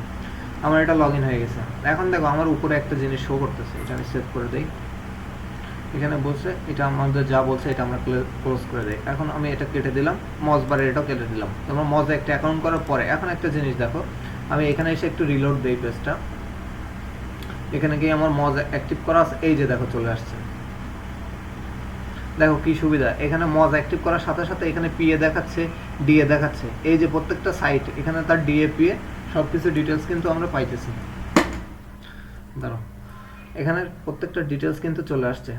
আমার এটা লগ ইন হয়ে গেছে। এখন দেখো আমার উপরে একটা জিনিস শো করতেছে, এটা আমি সেভ করে দিই। এখানে বলছে এটা আমাদের যা বলছে এটা আমরা ক্লোজ করে দিই। এখন আমি এটা কেটে দিলাম, মজবারে এটাও কেটে দিলাম। তোমরা মজে একটা অ্যাকাউন্ট করার পরে এখন একটা জিনিস দেখো, আমি এখানে এসে একটু রিলোড দিই পেজটা, এখানে গিয়ে আমার মজ অ্যাক্টিভ করা আছে, এই যে দেখো চলে আসছে। দেখো কি সুবিধা, এখানে মজ অ্যাক্টিভ করার সাথে সাথে এখানে পিএ দেখাচ্ছে, ডিএ দেখাচ্ছে। এই যে প্রত্যেকটা সাইট এখানে তার ডিএ পিএ সব কিছু ডিটেলস কিন্তু আমরা পাইতেছি। দাঁড়াও, এখানে প্রত্যেকটা ডিটেলস কিন্তু চলে আসছে,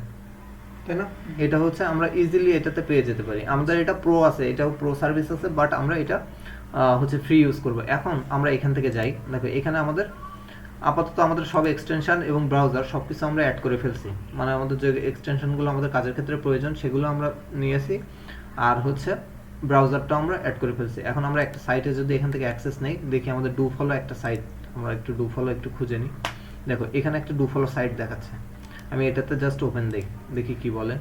তাই না। এটা হচ্ছে আমরা ইজিলি এটাতে পেয়ে যেতে পারি। আমাদের এটা প্রো আছে, এটাও প্রো সার্ভিস আছে, বাট আমরা এটা হচ্ছে ফ্রি ইউজ করব। এখন আমরা এখান থেকে যাই, দেখো এখানে আমাদের আপাতত আমাদের সব এক্সটেনশন এবং ব্রাউজার সব কিছু আমরা অ্যাড করে ফেলছি, মানে আমাদের যে এক্সটেনশনগুলো আমাদের কাজের ক্ষেত্রে প্রয়োজন সেগুলো আমরা নিয়েছি, আর হচ্ছে ব্রাউজারটা আমরা অ্যাড করে ফেলছি। এখন আমরা একটা সাইটে যদি এখান থেকে অ্যাক্সেস নেই, দেখি আমাদের ডু ফলো একটা সাইট, আমরা একটু ডু ফলো একটু খুঁজে নিই। দেখো এখানে একটা ডু ফলো সাইট দেখাচ্ছে, আমি এটাতে জাস্ট ওপেন দিই, দেখি কি বলে।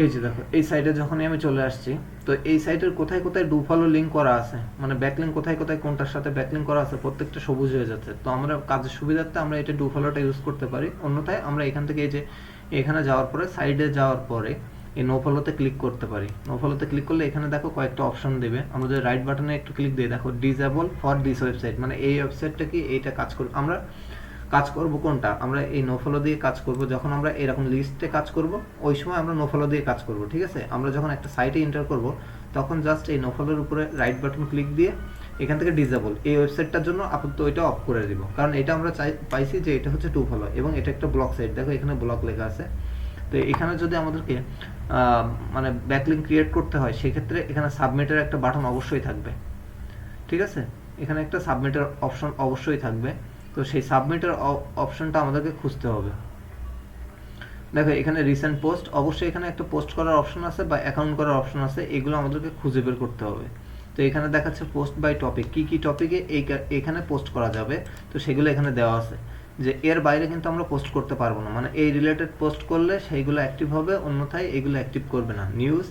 এই যে দেখো এই সাইটে যখনই আমি চলে আসছি, তো এই সাইটের কোথায় কোথায় ডু ফলো লিঙ্ক করা আছে, মানে ব্যাকলিঙ্ক কোথায় কোথায় কোনটার সাথে ব্যাকলিঙ্ক করা আছে প্রত্যেকটা সবুজ হয়ে যাচ্ছে। তো আমরা কাজের সুবিধার্থে আমরা এটা ডু ফলোটা ইউজ করতে পারি। অন্যথায় আমরা এখান থেকে এই যে এখানে যাওয়ার পরে সাইডে যাওয়ার পরে এই নো ফলোতে ক্লিক করতে পারি। নো ফলোতে ক্লিক করলে এখানে দেখো কয়েকটা অপশন দেবে, আমরা যদি রাইট বাটনে একটু ক্লিক দিই, দেখো ডিসেবল ফর দিস ওয়েবসাইট, মানে এই ওয়েবসাইটটা কি এইটা কাজ করবে। আমরা কাজ করব কোনটা, আমরা এই নো ফলো দিয়ে কাজ করব যখন আমরা এরকম লিস্টে কাজ করব, ওই সময় আমরা নো ফলো দিয়ে কাজ করব, ঠিক আছে। আমরা যখন একটা সাইটে এন্টার করব তখন জাস্ট এই নো ফলোর উপরে রাইট বাটন ক্লিক দিয়ে এখান থেকে ডিসেবল এই ওয়েবসাইটটার জন্য আপাতত এটা অফ করে দিব, কারণ এটা আমরা পাইছি যে এটা হচ্ছে টু ফলো এবং এটা একটা ব্লক সাইট। দেখো এখানে ব্লক লেখা আছে। তো এখানে যদি আমাদেরকে মানে ব্যাকলিঙ্ক ক্রিয়েট করতে হয়, সেক্ষেত্রে এখানে সাবমিটের একটা বাটন অবশ্যই থাকবে, ঠিক আছে। এখানে একটা সাবমিটের অপশন অবশ্যই থাকবে, তো সেই সাবমিটের অপশনটা আমাদেরকে খুঁজতে হবে। দেখো এখানে রিসেন্ট পোস্ট, অবশ্যই এখানে একটা পোস্ট করার অপশন আছে বা অ্যাকাউন্ট করার অপশন আছে, এগুলো আমাদেরকে খুঁজে বের করতে হবে। তো এখানে দেখাচ্ছে পোস্ট বাই টপিক, কি কি টপিকে এখানে পোস্ট করা যাবে, তো সেগুলো এখানে দেওয়া আছে। যে এর বাইরে কিন্তু আমরা পোস্ট করতে পারবো না, মানে এই রিলেটেড পোস্ট করলে সেইগুলো অ্যাক্টিভ হবে, অন্যথায় এগুলো অ্যাক্টিভ করবে না। নিউজ,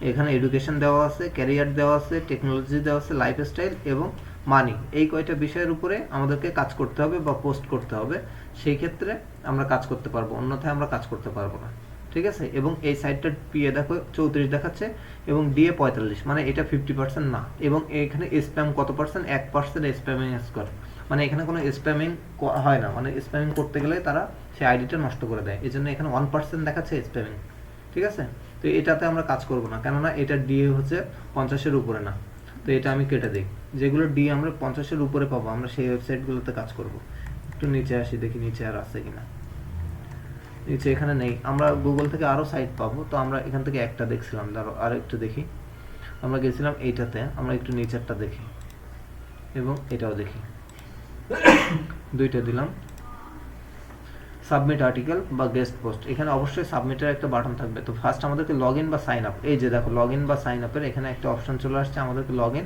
এখানে এডুকেশন দেওয়া আছে, ক্যারিয়ার দেওয়া আছে, টেকনোলজি দেওয়া আছে, লাইফস্টাইল এবং মানি, এই কয়টা বিষয়ের উপরে আমাদেরকে কাজ করতে হবে বা পোস্ট করতে হবে, সেই ক্ষেত্রে আমরা কাজ করতে পারবো, অন্যথায় আমরা কাজ করতে পারবো না, ঠিক আছে। এবং এই সাইটটার পিএ দেখো 34 দেখাচ্ছে এবং ডিএ 45, মানে এটা 50% না। এবং এখানে স্প্যাম কত পার্সেন্ট, 1% স্প্যামিং স্কোর, মানে এখানে কোনো স্প্যামিং হয় না, মানে স্প্যামিং করতে গেলে তারা সেই আইডিটা নষ্ট করে দেয়, এই জন্য এখানে 1% দেখাচ্ছে স্প্যামিং। ঠিক আছে, তো এটাতে আমরা কাজ করব না, কেননা এটা ডিএ হচ্ছে 50-এর উপরে না, তো এটা আমি কেটে দিই। যেগুলো ডি আমরা 50-এর উপরে পাবো আমরা সেই ওয়েবসাইটগুলোতে কাজ করব। একটু নিচে আসি, দেখি নিচে আর আছে কিনা। নিচে এখানে নেই, আমরা গুগল থেকে আরও সাইট পাবো, তো আমরা এখান থেকে একটা দেখছিলাম, ধরো আর একটু দেখি। আমরা গেছিলাম এইটাতে, আমরা একটু নিচেরটা দেখি এবং এটাও দেখি, দুইটা দিলাম। সাবমিট আর্টিকেল বা গেস্ট পোস্ট, এখানে অবশ্যই সাবমিটের একটা বাটন থাকবে। তো ফার্স্ট আমাদেরকে লগ ইন বা সাইন আপ, এই যে দেখো লগ ইন বা সাইন আপের এখানে একটা অপশন চলে আসছে, আমাদেরকে লগ ইন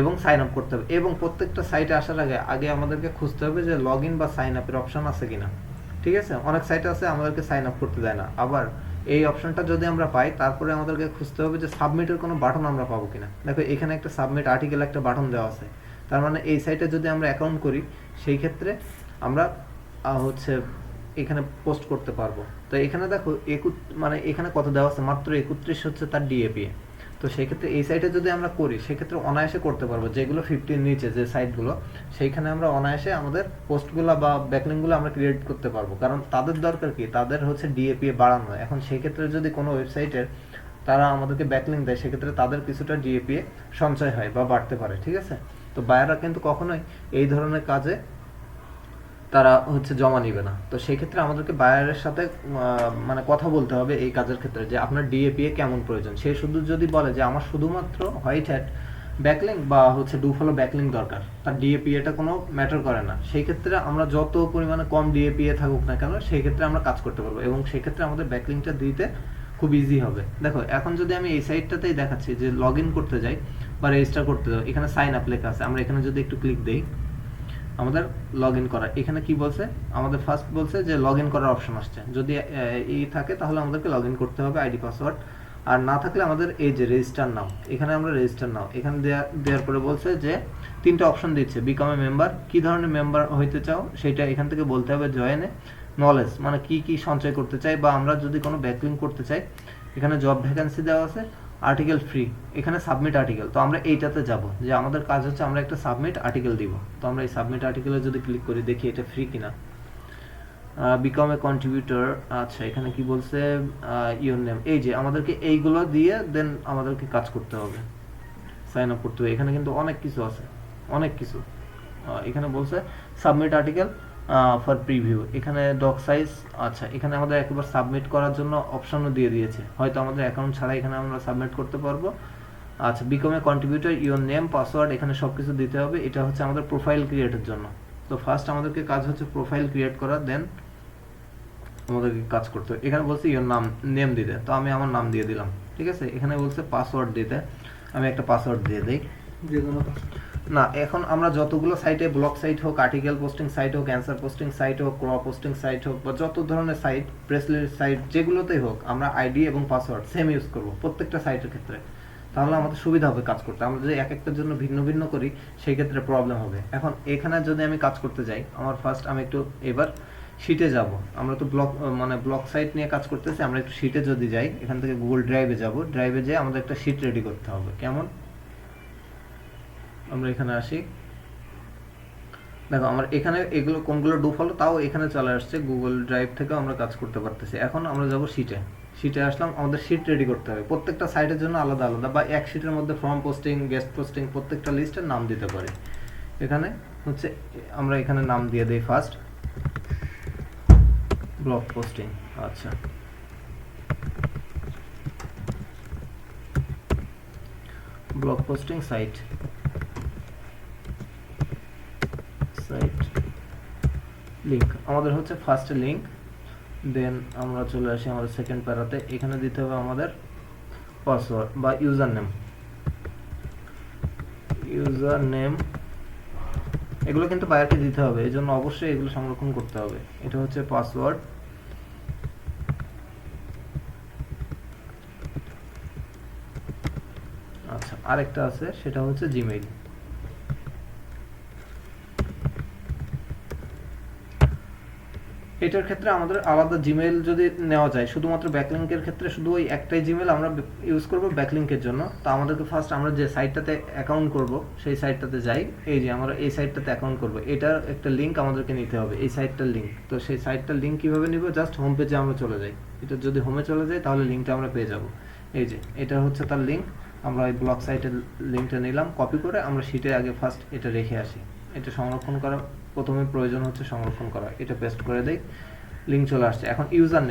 এবং সাইন আপ করতে হবে। এবং প্রত্যেকটা সাইটে আসার আগে আমাদেরকে খুঁজতে হবে যে লগ ইন বা সাইন আপের অপশন আছে কিনা। ঠিক আছে, অনেক সাইট আছে আমাদেরকে সাইন আপ করতে দেয় না, আবার এই অপশনটা যদি আমরা পাই তারপরে আমাদেরকে খুঁজতে হবে যে সাবমিটের কোনো বাটন আমরা পাবো কিনা। দেখো এখানে একটা সাবমিট আর্টিকেল একটা বাটন দেওয়া আছে, তার মানে এই সাইটে যদি আমরা অ্যাকাউন্ট করি সেই ক্ষেত্রে আমরা হচ্ছে এখানে পোস্ট করতে পারবো। তো এখানে দেখো মানে এখানে কত দেওয়া আছে, মাত্র 31 হচ্ছে তার ডিএপিএ। তো সেক্ষেত্রে এই সাইটে যদি আমরা করি সেক্ষেত্রে অনায়াসে করতে পারবো, যেগুলো 50 নিচে যে সাইটগুলো সেইখানে আমরা অনায়াসে আমাদের পোস্টগুলো বা ব্যাকলিংগুলো আমরা ক্রিয়েট করতে পারবো। কারণ তাদের দরকার কি, তাদের হচ্ছে ডিএপিএ বাড়ানো। এখন সেই ক্ষেত্রে যদি কোনো ওয়েবসাইটের তারা আমাদেরকে ব্যাকলিং দেয় সেক্ষেত্রে তাদের কিছুটা ডিএপিএ সঞ্চয় হয় বা বাড়তে পারে। ঠিক আছে, তো বায়াররা কিন্তু কখনোই এই ধরনের কাজে তারা হচ্ছে জমা নিবে না। তো সেই ক্ষেত্রে আমাদেরকে বায়ারের সাথে মানে কথা বলতে হবে এই কাজের ক্ষেত্রে যে আপনার ডিএপিএ কেমন প্রয়োজন। সে শুধু যদি বলে যে আমার শুধুমাত্র হোয়াইট হ্যাট ব্যাকলিং বা হচ্ছে ডু ফলো ব্যাকলিং দরকার, তার ডিএপিএটা কোনো ম্যাটার করে না, সেই ক্ষেত্রে আমরা যত পরিমাণে কম ডিএপিএ থাকুক না কেন সেই ক্ষেত্রে আমরা কাজ করতে পারবো এবং সেই ক্ষেত্রে আমাদের ব্যাকলিংটা দিতে খুব ইজি হবে। দেখো এখন যদি আমি এই সাইটটাতেই দেখাচ্ছি যে লগ ইন করতে যাই বা রেজিস্টার করতে যাই, এখানে সাইন আপ লেখা আছে, আমরা এখানে যদি একটু ক্লিক দিই আমাদের লগ ইন করা, এখানে কি বলছে আমাদের ফার্স্ট বলছে যে লগ ইন করার অপশন আসছে। যদি এই থাকে তাহলে আমাদেরকে লগ ইন করতে হবে আইডি পাসওয়ার্ড, আর না থাকলে আমাদের এই যে রেজিস্টার নাও, এখানে আমরা রেজিস্টার নাও এখানে দেওয়ার পরে বলছে যে 3টা অপশন দিচ্ছে, বিকাম এ মেম্বার, কি ধরনের মেম্বার হইতে চাও সেটা এখান থেকে বলতে হবে, জয়েন এ, নলেজ মানে কি কি সঞ্চয় করতে চাই, বা আমরা যদি কোনো ব্যাকলিং করতে চাই এখানে জব ভ্যাকেন্সি দেওয়া আছে, আর্টিকেল ফ্রি, এখানে সাবমিট আর্টিকেল। তো আমরা এইটাতে যাব যে আমাদের কাজ হচ্ছে আমরা একটা সাবমিট আর্টিকেল দিব। তো আমরা এই সাবমিট আর্টিকেলে যদি ক্লিক করি দেখি এটা ফ্রি কিনা। বিকাম এ কন্ট্রিবিউটর, আচ্ছা এখানে কি বলছে ইউর নেম, এই যে আমাদেরকে এইগুলো দিয়ে দেন আমাদেরকে কাজ করতে হবে, সাইন আপ করতে হবে। এখানে কিন্তু অনেক কিছু আছে, অনেক কিছু। এখানে বলছে সাবমিট আর্টিকেল ফর প্রিভিউ, এখানে ডক সাইজ, আচ্ছা এখানে আমাদের একবার সাবমিট করার জন্য অপশনও দিয়ে দিয়েছে, হয়তো আমাদের অ্যাকাউন্ট ছাড়া এখানে আমরা সাবমিট করতে পারবো। আচ্ছা BCom A contributor, your name, password, এখানে সব কিছু দিতে হবে। এটা হচ্ছে আমাদের প্রোফাইল ক্রিয়েটের জন্য। তো ফার্স্ট আমাদেরকে কাজ হচ্ছে প্রোফাইল ক্রিয়েট করা, দেন আমাদেরকে কাজ করতে হবে। এখানে বলছে ইউর নাম, নেম দিতে, তো আমি আমার নাম দিয়ে দিলাম। ঠিক আছে, এখানে বলছে পাসওয়ার্ড দিতে, আমি একটা পাসওয়ার্ড দিয়ে দিই, যে কোনো না এখন আমরা যতগুলো সাইটে, ব্লগ সাইট হোক, আর্টিকেল পোস্টিং সাইট হোক, অ্যান্সার পোস্টিং সাইট হোক, ক্র পোস্টিং সাইট হোক, বা যত ধরনের সাইট, প্রেস রিলিজ সাইট যেগুলোতেই হোক, আমরা আইডি এবং পাসওয়ার্ড সেম ইউজ করব প্রত্যেকটা সাইটের ক্ষেত্রে। তাহলে আমাদের সুবিধা হবে কাজ করতে। আমরা যদি এক একটার জন্য ভিন্ন ভিন্ন করি সেই ক্ষেত্রে প্রবলেম হবে। এখন এখানে যদি আমি কাজ করতে যাই, আমার ফার্স্ট আমি একটু এবার শিটে যাব, আমরা তো ব্লগ সাইট নিয়ে কাজ করতেছি, আমরা একটু শিটে যদি যাই, এখান থেকে গুগল ড্রাইভে যাব, ড্রাইভে যেয়ে আমাদের একটা শিট রেডি করতে হবে। কেমন, আমরা এখানে আসি, দেখো আমার এখানে এগুলো কোনগুলো ডু ফলো তাও এখানে চলে আসছে, গুগল ড্রাইভ থেকেও আমরা কাজ করতে পারতেছি। এখন আমরা যাব শিটে, শিটে আসলাম, আমাদের শিট রেডি করতে হবে প্রত্যেকটা সাইটের জন্য আলাদা আলাদা, বা এক শিটের মধ্যে ফর্ম পোস্টিং, গেস্ট পোস্টিং প্রত্যেকটা লিস্টের নাম দিতে পারি। এখানে হচ্ছে আমরা এখানে নাম দিয়ে দিই ফার্স্ট ব্লগ পোস্টিং, আচ্ছা ব্লগ পোস্টিং সাইট, লিঙ্ক আমাদের হচ্ছে ফার্স্ট লিঙ্ক, দেন আমরা চলে আসি আমাদের সেকেন্ড প্যারাতে, এখানে দিতে হবে আমাদের পাসওয়ার্ড বা ইউজার নেম, এগুলো কিন্তু বায়ারকে দিতে হবে, এই জন্য অবশ্যই এগুলো সংরক্ষণ করতে হবে। এটা হচ্ছে পাসওয়ার্ড, আচ্ছা আরেকটা আছে সেটা হচ্ছে জিমেইল। এটার ক্ষেত্রে আমাদের আলাদা জিমেইল যদি নেওয়া যায়, শুধুমাত্র ব্যাকলিংকের ক্ষেত্রে শুধু ওই একটাই জিমেইল আমরা ইউজ করব ব্যাকলিংকের জন্য। তো আমাদেরকে ফার্স্ট আমরা যে সাইটটাতে অ্যাকাউন্ট করব সেই সাইটটাতে যাই, এই যে আমরা এই সাইটটাতে অ্যাকাউন্ট করব, এটার একটা লিঙ্ক আমাদেরকে নিতে হবে, এই সাইটটার লিঙ্ক। তো সেই সাইটটার লিঙ্ক কীভাবে নিব, জাস্ট হোম পেজে আমরা চলে যাই, এটা যদি হোমে চলে যাই তাহলে লিঙ্কটা আমরা পেয়ে যাব। এই যে এটা হচ্ছে তার লিঙ্ক, আমরা এই ব্লগ সাইটের লিঙ্কটা নিলাম, কপি করে আমরা শিটে আগে ফার্স্ট এটা রেখে আসি। এটা সংরক্ষণ করা প্রথমে প্রয়োজন হচ্ছে সংরক্ষণ করা, এটা পেস্ট করে দেই, লিঙ্ক চলে আসছে। এখন ইউজার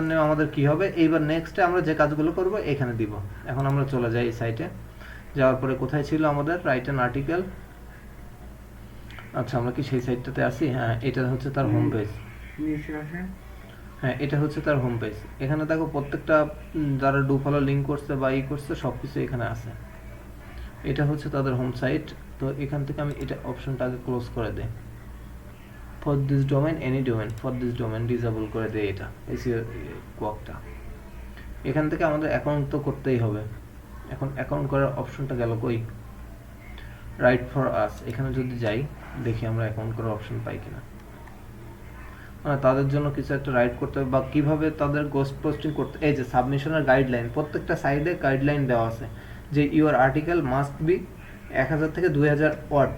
নেম আমাদের কি হবে, এইবার নেক্সটে আমরা যে কাজগুলো করব এখানে দিব। এখন আমরা চলে যাই এই সাইটে, যাওয়ার পরে কোথায় ছিল আমাদের রাইট অ্যান আর্টিকেল। আচ্ছা আমরা কি সেই সাইটটাতে আসি? হ্যাঁ, এটা হচ্ছে তার হোম পেজ। হ্যাঁ, এটা হচ্ছে তার হোম পেজ। এখানে দেখো প্রত্যেকটা যারা ডু ফলো লিঙ্ক করছে বা করছে সব কিছু এখানে আছে। এটা হচ্ছে তাদের হোম সাইট। তো এখান থেকে আমি এটা অপশনটা আগে ক্লোজ করে দেই, for this domain any domain, for this domain disable করে দেই এটা এসইও কোয়াকটা। এখান থেকে আমাদের অ্যাকাউন্ট তো করতেই হবে। এখন অ্যাকাউন্ট করার অপশনটা গেল কই, রাইট ফর আস, এখানে যদি যাই দেখি আমরা অ্যাকাউন্ট করার অপশন পাই কিনা। মানে তাদের জন্য কিছু একটা রাইট করতে হবে বা কিভাবে তাদের গোস্ট পোস্টিং করতে। এই যে সাবমিশনের গাইডলাইন, প্রত্যেকটা সাইডে গাইডলাইন দেওয়া আছে যে ইউর আর্টিকেল মাস্ট বি 1000 থেকে 2000 ওয়ার্ড,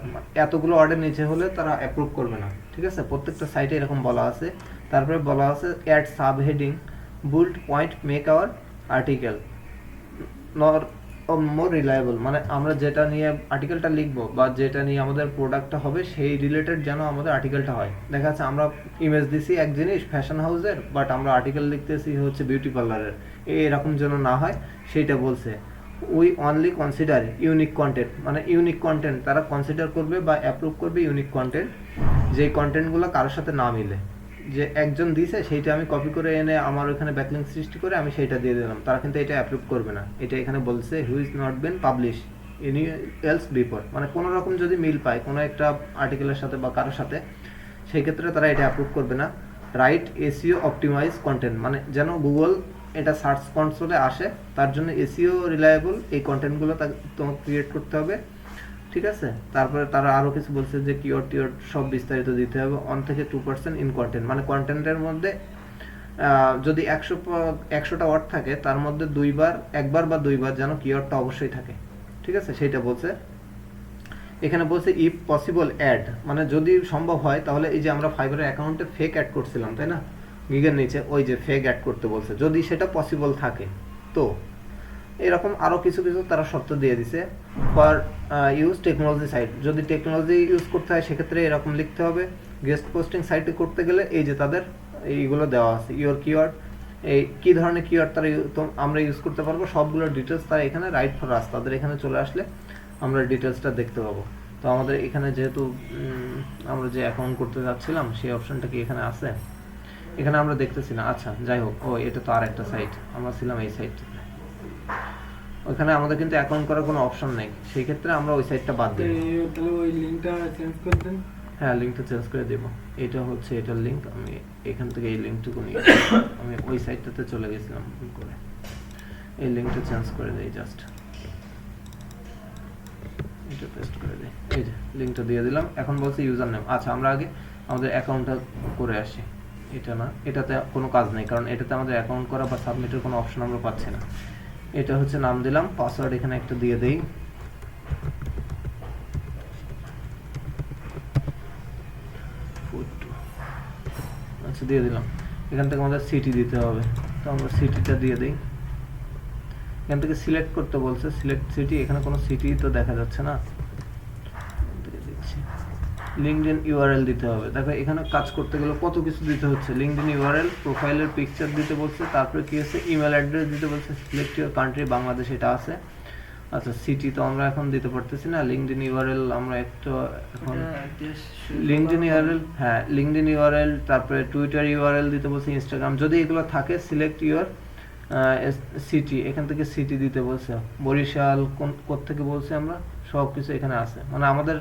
এতগুলো ওয়ার্ডের নিচে হলে তারা অ্যাপ্রুভ করবে না। ঠিক আছে, প্রত্যেকটা সাইটে এরকম বলা আছে। তারপরে বলা আছে add sub heading bullet point make our article nor more reliable, মানে আমরা যেটা নিয়ে আর্টিকেলটা লিখবো বা যেটা নিয়ে আমাদের প্রোডাক্টটা হবে সেই রিলেটেড যেন আমাদের আর্টিকেলটা হয়। দেখা যাচ্ছে আমরা ইমেজ দিছি এক জিনিস ফ্যাশন হাউসের, বাট আমরা আর্টিকেল লিখতেছি হচ্ছে বিউটি পার্লারের, এরকম যেন না হয় সেইটা বলছে। We only consider unique content, মানে ইউনিক কন্টেন্ট তারা কনসিডার করবে বা অ্যাপ্রুভ করবে ইউনিক কন্টেন্ট, যেই কন্টেন্টগুলো কারোর সাথে না মিলে। যে একজন দিছে সেইটা আমি কপি করে এনে আমার ওখানে ব্যাকলিঙ্ক সৃষ্টি করে আমি সেইটা দিয়ে দিলাম, তারা কিন্তু এটা অ্যাপ্রুভ করবে না। এটা এখানে বলছে which not been publish any else before, মানে কোনো রকম যদি মিল পায় কোনো একটা আর্টিকেলের সাথে বা কারোর সাথে, সেই ক্ষেত্রে তারা এটা অ্যাপ্রুভ করবে না। রাইট এসইও অপটিমাইজ কন্টেন্ট, মানে যেন গুগল এটা সার্চ কনসোলে আসে তার জন্য এসইও রিলায়েবল এই কন্টেন্টগুলো তোমাকে ক্রিয়েট করতে হবে। ঠিক আছে, তারপরে তারা আরও কিছু বলছে যে কিওয়ার্ড টিওয়ার্ড সব বিস্তারিত দিতে হবে। 1 থেকে 2% ইন কন্টেন্ট, মানে কন্টেন্টের মধ্যে যদি 100টা ওয়ার্ড থাকে তার মধ্যে একবার বা দুইবার যেন কিওয়ার্ডটা অবশ্যই থাকে। ঠিক আছে, সেইটা বলছে। এখানে বলছে ইফ পসিবল অ্যাড, মানে যদি সম্ভব হয় তাহলে এই যে আমরা ফাইবারের অ্যাকাউন্টে ফেক অ্যাড করছিলাম তাই না, গিগের নিচে ওই যে ফেক অ্যাড করতে বলছে, যদি সেটা পসিবল থাকে। তো এরকম আরও কিছু কিছু তারা শর্ত দিয়ে দিছে। ফর ইউজ টেকনোলজি সাইট, যদি টেকনোলজি ইউজ করতে হয় সেক্ষেত্রে এরকম লিখতে হবে। গেস্ট পোস্টিং সাইটে করতে গেলে এই যে তাদের এইগুলো দেওয়া আছে, ইওর কিওয়ার্ড, এই কী ধরনের কিওয়ার্ড তারা আমরা ইউজ করতে পারবো সবগুলোর ডিটেলস তারা এখানে রাইট ফর আস, তাদের এখানে চলে আসলে আমরা ডিটেলসটা দেখতে পাবো। তো আমাদের এখানে যেহেতু আমরা যে অ্যাকাউন্ট করতে যাচ্ছিলাম সেই অপশনটা কি এখানে আছে, এখানে আমরা দেখতেছি না। আচ্ছা যাই হোক, ও এটা তো আর একটা সাইট, আমরা ছিলাম এই সাইটটাতে, ওইখানে আমাদের কিন্তু অ্যাকাউন্ট করার কোনো অপশন নেই, সেই ক্ষেত্রে আমরা ওই সাইটটা বাদ দিই। তাহলে ওই লিংকটা চেঞ্জ করে দেন। হ্যাঁ, লিঙ্কটা চেঞ্জ করে দেব। এটা হচ্ছে এটার লিঙ্ক, আমি এখান থেকে এই লিঙ্কটুকু নিয়ে আমি ওই সাইটটাতে চলে গেছিলাম ভুল করে, এই লিঙ্কটা চেঞ্জ করে দেই, জাস্ট এটা পেস্ট করে দেই। এই যে লিঙ্কটা দিয়ে দিলাম। এখন বলছে ইউজার নেম। আচ্ছা আমরা আগে আমাদের অ্যাকাউন্টটা করে আসি। এটা না, এটাতে কোনো কাজ নেই, কারণ এটাতে আমাদের অ্যাকাউন্ট করা বা সাবমিটের কোনো অপশন আমরা পাচ্ছি না। এটা হচ্ছে নাম দিলাম, পাসওয়ার্ড এখানে একটা দিয়ে দেই। আচ্ছা দিয়ে দিলাম। এখান থেকে আমাদের সিটি দিতে হবে, তো আমরা সিটিটা দিয়ে দিই। এখান থেকে সিলেক্ট করতে বলছে, সিলেক্ট সিটি, এখানে কোনো সিটি তো দেখা যাচ্ছে না, লিঙ্কডইন ইউআরএল দিতে হবে। দেখো এখানে কাজ করতে গেলে কত কিছু দিতে হচ্ছে। লিঙ্কডইন ইউআরএল, প্রোফাইলের পিকচার দিতে বলছে, তারপরে কি আছে ইমেল অ্যাড্রেস দিতে বলছে, সিলেক্ট ইউর কান্ট্রি, বাংলাদেশ এটা আছে। আচ্ছা সিটি তো আমরা এখন দিতে পারতেছি না। লিঙ্কডইন ইউআরএল আমরা একটু এখন লিঙ্কডইন ইউআরএল, হ্যাঁ লিঙ্কডইন ইউআরএল, তারপরে টুইটার ইউআরএল দিতে বলছে, ইনস্টাগ্রাম, যদি এগুলো থাকে সিলেক্ট ইউর সিটি, এখান থেকে সিটি দিতে বলছে, বরিশাল কোন থেকে বলছে, আমরা সব কিছু এখানে আছে, মানে আমাদের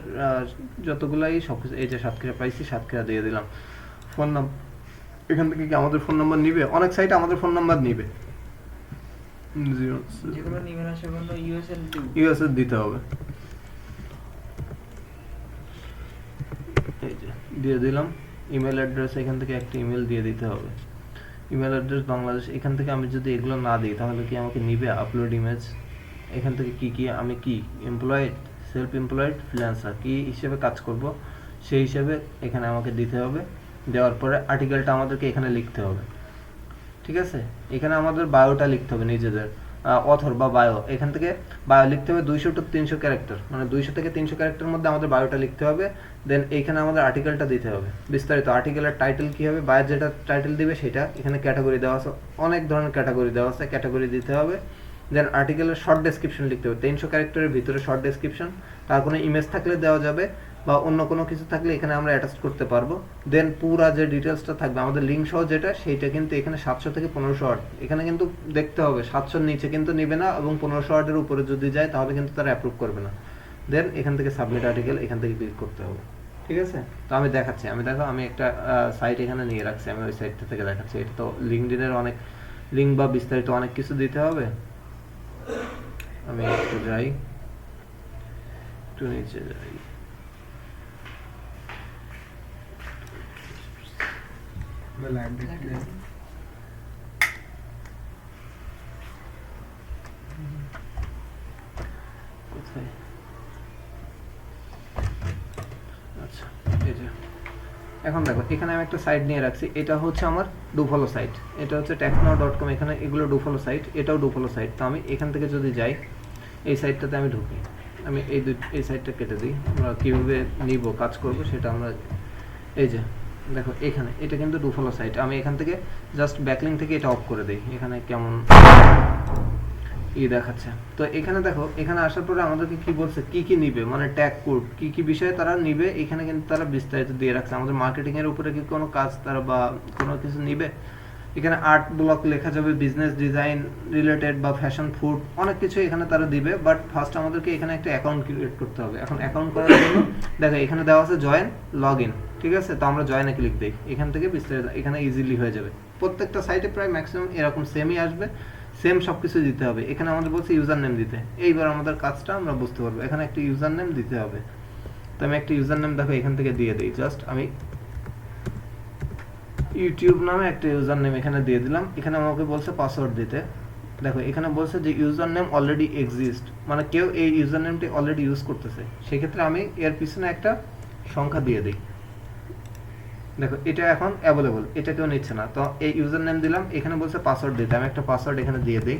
যতগুলাই সব কিছু। এই যে সাতক্ষীরা পাইছি, সাতক্ষীরা দিয়ে দিলাম। ফোন নাম্বার, এখান থেকে কি আমাদের ফোন নাম্বার নিবে? অনেক সাইটে আমাদের ফোন নাম্বার নিবে, যেগুলো নিবে না সেগুলো ইউএসএ দিতে হবে। এই যে দিয়ে দিলাম। ইমেল অ্যাড্রেস এখান থেকে একটা ইমেল দিয়ে দিতে হবে। Email address Bangladesh. এখান থেকে আমি যদি এগুলো না দিই তাহলে কি আমাকে নিবে? আপলোড ইমেজ, এখান থেকে কি আমি কি এমপ্লয়েড, সেলফ এমপ্লয়েড, ফ্রিল্যান্সার কি হিসেবে কাজ করব সেই হিসেবে এখানে আমাকে দিতে হবে। দেওয়ার পরে আর্টিকেলটা আমাদেরকে এখানে লিখতে হবে, ঠিক আছে? এখানে আমাদের বায়োটা লিখতে হবে, নিজেদের অথর বা বায়ো। এখান থেকে বায়ো লিখতে হবে 200 to 300 ক্যারেক্টার, মানে 200 থেকে 300 ক্যারেক্টারের মধ্যে আমাদের বায়োটা লিখতে হবে। দেন এইখানে আমাদের আর্টিকেলটা দিতে হবে, বিস্তারিত আর্টিকেলের টাইটেল কি হবে, বায়োর যেটা টাইটেল দিবে সেটা। এখানে ক্যাটাগরি দেওয়া আছে, অনেক ধরনের ক্যাটাগরি দেওয়া আছে, ক্যাটাগরি দিতে হবে। দেন আর্টিকেলের শর্ট ডেসক্রিপশন লিখতে হবে, 300 ক্যারেক্টারের ভিতরে শর্ট ডেসক্রিপশন। তার কোনো ইমেজ থাকলে দেওয়া যাবে বা অন্য কোনো কিছু থাকলে এখানে আমরা অ্যাটাচ করতে পারবো। দেন পুরা যে ডিটেলসটা থাকবে আমাদের লিঙ্ক সহ যেটা, সেইটা কিন্তু এখানে 700 থেকে 1500 ওয়ার্ড। এখানে কিন্তু দেখতে হবে 700-র নিচে কিন্তু নেবে না, এবং 1500 ওয়ার্ডের উপরে যদি যায় তাহলে কিন্তু তারা অ্যাপ্রুভ করবে না। দেন এখান থেকে সাবমিট আর্টিকেল, এখান থেকে ক্লিক করতে হবে, ঠিক আছে? তো আমি দেখাচ্ছি, আমি একটা সাইট এখানে নিয়ে রাখছি, আমি ওই সাইটটা থেকে দেখাচ্ছি। এটা তো লিঙ্কডইনের অনেক লিঙ্ক বা বিস্তারিত অনেক কিছু দিতে হবে। আমি একটু যাই, একটু নিচে যাই। কোথায়? আচ্ছা, এই যে এখন দেখো এখানে আমি একটা সাইট নিয়ে রাখছি, এটা হচ্ছে আমার ডুফলো সাইট, এটা হচ্ছে techno.com। এখানে এগুলো ডুফলো সাইট, এটাও ডুফলো সাইট। তো আমি এখান থেকে যদি যাই, এই সাইটটাতে আমি ঢুকি, আমি এই সাইটটা কেটে দিই। আমরা কীভাবে নিব, কাজ করব সেটা আমরা, এই যে দেখো এখানে এটা কিন্তু ডুফলো সাইট। আমি এখান থেকে জাস্ট ব্যাকলিং থেকে এটা অফ করে দিই, এখানে কেমন দেখাচ্ছে। তো এখানে দেখো, এখানে আসার পরে আমাদেরকে কি বলছে, কি কি নিবে, মানে ট্যাগ কোড কি কি বিষয়ে তারা নিবে, এখানে কিন্তু তারা বিস্তারিত দিয়ে রাখছে। আমাদের মার্কেটিং এর উপরে কি কোনো কাজ তারা বা কোনো কিছু নিবে, এখানে আর্ট ব্লক লেখা যাবে, বিজনেস ডিজাইন রিলেটেড বা ফ্যাশন ফুড, অনেক কিছু এখানে তারা দিবে। বাট ফার্স্ট আমাদেরকে এখানে একটা অ্যাকাউন্ট ক্রিয়েট করতে হবে। এখন অ্যাকাউন্ট করার জন্য দেখো এখানে দেওয়া আছে জয়েন লগ ইন, ঠিক আছে? তো আমরা জয়েনে ক্লিক দিই, এখান থেকে বিস্তারিত এখানে ইজিলি হয়ে যাবে। প্রত্যেকটা সাইটে প্রায় ম্যাক্সিমাম এরকম সেমই আসবে, সেম সব কিছু দিতে হবে। এখানে আমাদের বলছে ইউজার নেম দিতে, এইবার আমাদের কাজটা আমরা বুঝতে পারবো। এখানে একটা ইউজার নেম দিতে হবে, তো আমি একটা ইউজার নেম দেখো এখান থেকে দিয়ে দিই। জাস্ট আমি ইউটিউব নামে একটা ইউজার নেম এখানে দিয়ে দিলাম। এখানে আমাকে বলছে পাসওয়ার্ড দিতে। দেখো এখানে বলছে যে ইউজার নেম অলরেডি এক্সিস্ট, মানে কেউ এই ইউজার নেমটি অলরেডি ইউজ করতেছে। সেক্ষেত্রে আমি এর পিছনে একটা সংখ্যা দিয়ে দিই। দেখো এটা এখন অ্যাভেলেবল, এটা কেউ নিচ্ছে না। তো এই ইউজার নেম দিলাম, এখানে বলছে পাসওয়ার্ড দিতে, আমি একটা পাসওয়ার্ড এখানে দিয়ে দিই।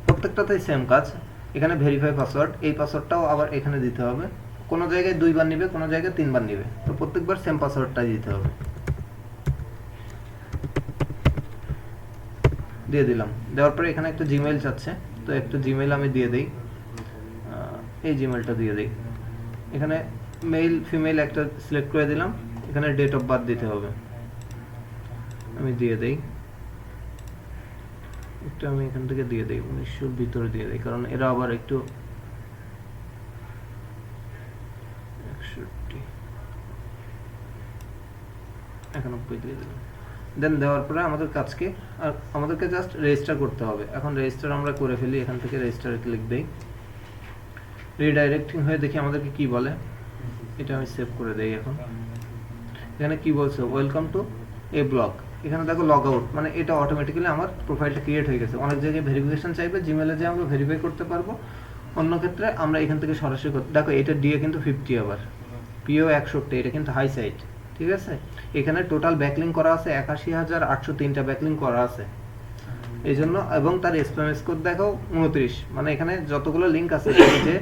প্রত্যেকটাতেই সেম কাজ। এখানে ভেরিফাই পাসওয়ার্ড, এই পাসওয়ার্ডটাও আবার এখানে দিতে হবে। কোনো জায়গায় 2 বার নিবে, কোনো জায়গায় 3 বার নিবে, তো প্রত্যেকবার সেম পাসওয়ার্ডটাই দিতে হবে। দিয়ে দিলাম, দেওয়ার পরে এখানে একটা জিমেইল চাচ্ছে, তো একটা জিমেইল আমি দিয়ে দিই। এই জিমেইলটা দিয়ে দিই। এখানে মেল ফিমেল একটা সিলেক্ট করে দিলাম। এখানে ডেট অফ বার্থ দিতে হবে, আমি দিয়ে দেই। একটা আমি এখান থেকে দিয়ে দেই 1900 ভিতরে দিয়ে দেই, কারণ এরা আবার একটু 61 দিয়ে দিলাম। দেন দেওয়ার পরে আমাদের কাজকে আর আমাদেরকে জাস্ট রেজিস্টার করতে হবে। এখন রেজিস্টার আমরা করে ফেলি, এখান থেকে রেজিস্টারে ক্লিক দেই। রিডাইরেক্টিং হয়ে দেখি আমাদেরকে কি বলে, এটা আমি সেভ করে দেই। এখন এখানে কি বলছে, ওয়েলকাম টু এ ব্লগ। এখানে দেখো লগ আউট, মানে এটা অটোমেটিক্যালি আমার প্রোফাইলটা ক্রিয়েট হয়ে গেছে। অনেক জায়গায় ভেরিফিকেশন চাইবে, জিমেলে যে আমরা ভেরিফাই করতে পারবো, অন্য ক্ষেত্রে আমরা এখান থেকে সরাসরি দেখো এটা ডিএ কিন্তু 50, আবার পিও 61, এটা কিন্তু হাই সাইট, ঠিক আছে? এখানে টোটাল ব্যাকলিং করা আছে 81,803টা ব্যাকলিং করা আছে এই জন্য, এবং তার স্প্যাম স্কোর দেখো 29, মানে এখানে যতগুলো লিঙ্ক আছে যে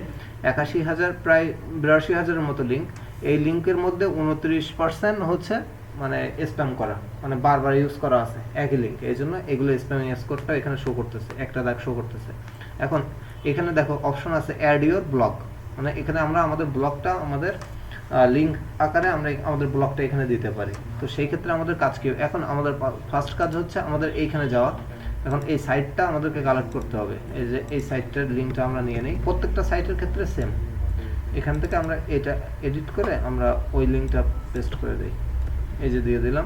81,000 প্রায় 82,000-এর মতো লিঙ্ক, এই লিঙ্কের মধ্যে 29% হচ্ছে মানে স্প্যাম করা, মানে বারবার ইউজ করা আছে একই লিঙ্ক। এই জন্য এগুলো স্প্যামিং স্কোরটা এখানে শো করতেছে, একটা দাগ শো করতেছে। এখন এখানে দেখো অপশন আছে অ্যাড ইউর ব্লগ, মানে এখানে আমরা আমাদের ব্লগটা আমাদের লিঙ্ক আকারে আমরা আমাদের ব্লগটা এখানে দিতে পারি। তো সেই ক্ষেত্রে আমাদের কাজ কি, এখন আমাদের ফার্স্ট কাজ হচ্ছে আমাদের এইখানে যাওয়া। এখন এই সাইটটা আমাদেরকে কালেক্ট করতে হবে। এই যে এই সাইটটার লিঙ্কটা আমরা নিয়ে নিই, প্রত্যেকটা সাইটের ক্ষেত্রে সেম। এখান থেকে আমরা এটা এডিট করে আমরা ওই লিঙ্কটা পেস্ট করে দিই, এই যে দিয়ে দিলাম।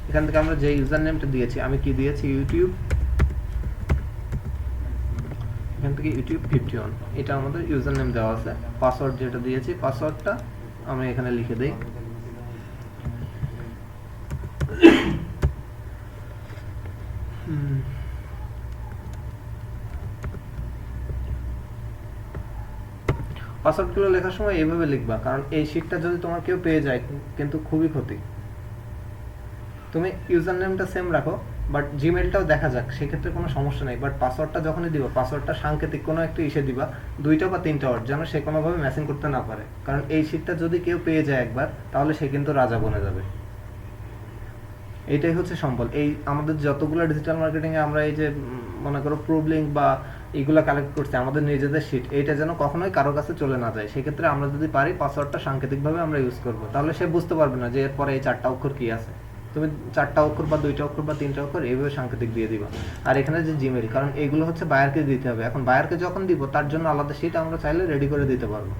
এখান থেকে আমরা যে ইউজার নেমটা দিয়েছি, আমি কি দিয়েছি, ইউটিউব, এখান থেকে ইউটিউব 51, এটা আমাদের ইউজার নেম দেওয়া আছে। পাসওয়ার্ড যেটা দিয়েছি, পাসওয়ার্ডটা আমি এখানে লিখে দেই পাসওয়ার্ডগুলো লেখার সময় এইভাবে লিখবা, কারণ এই শিটটা যদি তোমার কেউ পেয়ে যায় কিন্তু খুবই ক্ষতি। তুমি ইউজার নেমটা সেম রাখো, বাট জিমেলটাও দেখা যাক, সেক্ষেত্রে কোনো সমস্যা নেই। বাট পাসওয়ার্ডটা যখনই দিবা, পাসওয়ার্ডটা সাংকেতিক কোনো একটা ইসে দিবা, 2টা বা 3টা ওয়ার্ড, যেন সে কোনোভাবে ম্যাচিং করতে না পারে। কারণ এই শিটটা যদি কেউ পেয়ে যায় একবার, তাহলে সে কিন্তু রাজা বনে যাবে। এইটাই হচ্ছে সম্বল। এই আমাদের যতগুলো ডিজিটাল মার্কেটিং এ আমরা এই যে মনে করো প্রুফ লিংক বা এগুলা কালেক্ট করছি, আমাদের নিজেদের শিট, এইটা যেন কখনোই কারো কাছে চলে না যায়। সেক্ষেত্রে আমরা যদি পারি পাসওয়ার্ডটা সাংকেতিকভাবে আমরা ইউজ করব, তাহলে সে বুঝতে পারবে না যে এরপরে এই 4টা অক্ষর কি আছে। তুমি 4টা অক্ষর বা 2টা অক্ষর বা 3টা অক্ষর এইভাবে সাংকেতিক দিয়ে দিবা। আর এখানে যে জিমেইল, কারণ এইগুলো হচ্ছে বায়ারকে দিতে হবে। এখন বায়ারকে যখন দিব, তার জন্য আলাদা শিট আমরা চাইলে রেডি করে দিতে পারবো,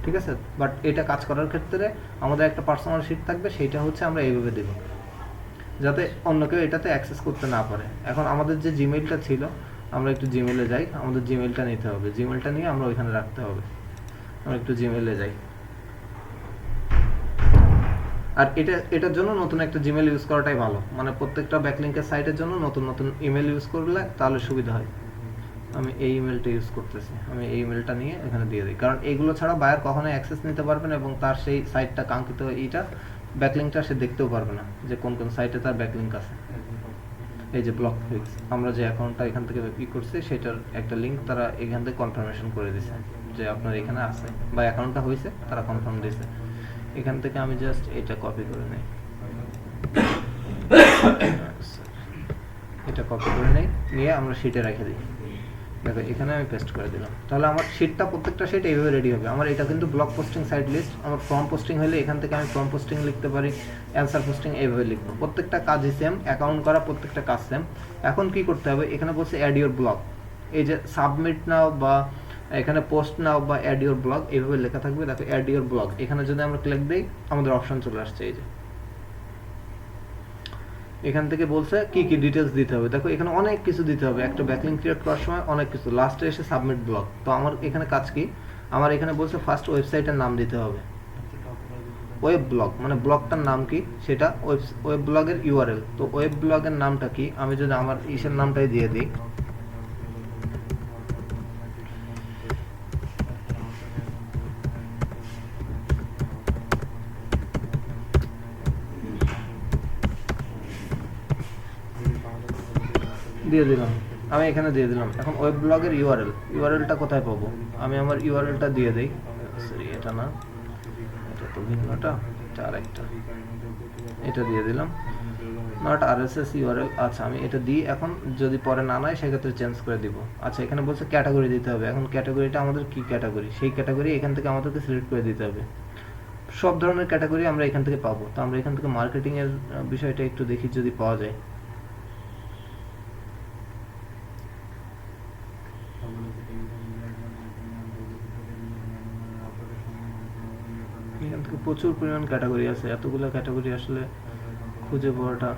ঠিক আছে। বাট এটা কাজ করার ক্ষেত্রে আমাদের একটা পার্সোনাল শিট থাকবে, সেইটা হচ্ছে আমরা এইভাবে দিব, যাতে অন্য কেউ এটাতে অ্যাক্সেস করতে না পারে। এখন আমাদের যে জিমেইলটা ছিল, আমরা একটু জিমেইলে যাই, আমাদের জিমেইলটা নিতে হবে, জিমেইলটা নিয়ে আমরা ওইখানে রাখতে হবে। আমরা একটু জিমেইলে যাই, আর এটার জন্য নতুন একটা জিমেইল ইউজ করাটাই ভালো। মানে প্রত্যেকটা ব্যাকলিংকের সাইটের জন্য নতুন নতুন ইমেল ইউজ করলে তাহলে সুবিধা হয়। আমি এই ইমেলটা ইউজ করতেছি, আমি এই ইমেলটা নিয়ে এখানে দিয়ে দিই, কারণ এইগুলো ছাড়া বায়ার কখনোই অ্যাক্সেস নিতে পারবে না, এবং তার সেই সাইটটা কাঙ্ক্ষিত এইটা ব্যাকলিংকটা সে দেখতেও পারবে না যে কোন কোন সাইটে তার ব্যাকলিংক আছে। এই যে ব্লক ফিক্স, আমরা যে অ্যাকাউন্টটা এখান থেকে ই করছি, সেটার একটা লিংক তারা এখান থেকে কনফার্মেশন করে দিছে যে আপনার এখানে আছে বা অ্যাকাউন্টটা হয়েছে, তারা কনফার্ম দিয়েছে। এখান থেকে আমি জাস্ট এটা কপি করে নেই, এটা কপি করে নেই, নিয়ে আমরা শিটে রেখে দিই। দেখো এখানে আমি পেস্ট করে দিলাম, তাহলে আমার শিটটা প্রত্যেকটা শিট এইভাবে রেডি হবে। আমার এটা কিন্তু ব্লগ পোস্টিং সাইট লিস্ট। আমার ফর্ম পোস্টিং হলে এখান থেকে আমি ফর্ম পোস্টিং লিখতে পারি, অ্যান্সার পোস্টিং এইভাবে লিখবো। প্রত্যেকটা কাজই সেম, অ্যাকাউন্ট করা প্রত্যেকটা কাজ সেম। এখন কি করতে হবে, এখানে বলছে অ্যাড ইউর ব্লগ, এই যে সাবমিট নাও বা এখানে পোস্ট নাও বা অ্যাড ইউর ব্লগ এইভাবে লেখা থাকবে। দেখো অ্যাড ইউর ব্লগ, এখানে যদি আমরা ক্লিক দিই, আমাদের অপশন চলে আসছে। এই যে এখান থেকে বলছে কি কি ডিটেলস দিতে হবে। দেখো এখানে অনেক কিছু দিতে হবে, একটা ব্যাকলিংক ক্রিয়েট করার সময় অনেক কিছু। লাস্টে এসে সাবমিট ব্লগ। তো আমার এখানে কাজ কি, আমার এখানে বলছে ফার্স্ট ওয়েবসাইটের নাম দিতে হবে, ওয়েব ব্লগ, মানে ব্লগটার নাম কি সেটা, ওয়েব ব্লগের ইউআরএল। তো ওয়েব ব্লগের নামটা কি, আমি যদি আমার ইসের নামটাই দিয়ে দিই, দিয়ে দিলাম, আমি এখানে দিয়ে দিলাম। এখন ওয়েব ব্লগের ইউআরএলটা কোথায় পাবো, আমি আমার ইউআরএলটা দিয়ে দেই। সরি এটা না, এটা তো ভিন্নটা, এটা আরেকটা, এটা দিয়ে দিলাম, নট আরএসএস ইউআরএল। আচ্ছা আমি এটা দিই, এখন যদি পরে না নেয় সেক্ষেত্রে চেঞ্জ করে দিব। আচ্ছা এখানে বলছে ক্যাটাগরি দিতে হবে। এখন ক্যাটাগরিটা আমাদের কি ক্যাটাগরি, সেই ক্যাটাগরি এখান থেকে আমাদেরকে সিলেক্ট করে দিতে হবে। সব ধরনের ক্যাটাগরি আমরা এখান থেকে পাবো। তো আমরা এখান থেকে মার্কেটিং এর বিষয়টা একটু দেখি যদি পাওয়া যায়। এখান থেকে প্রচুর পরিমাণ ক্যাটাগরি আছে, এতগুলো ক্যাটাগরি আসলে খুঁজে পাওয়াটা।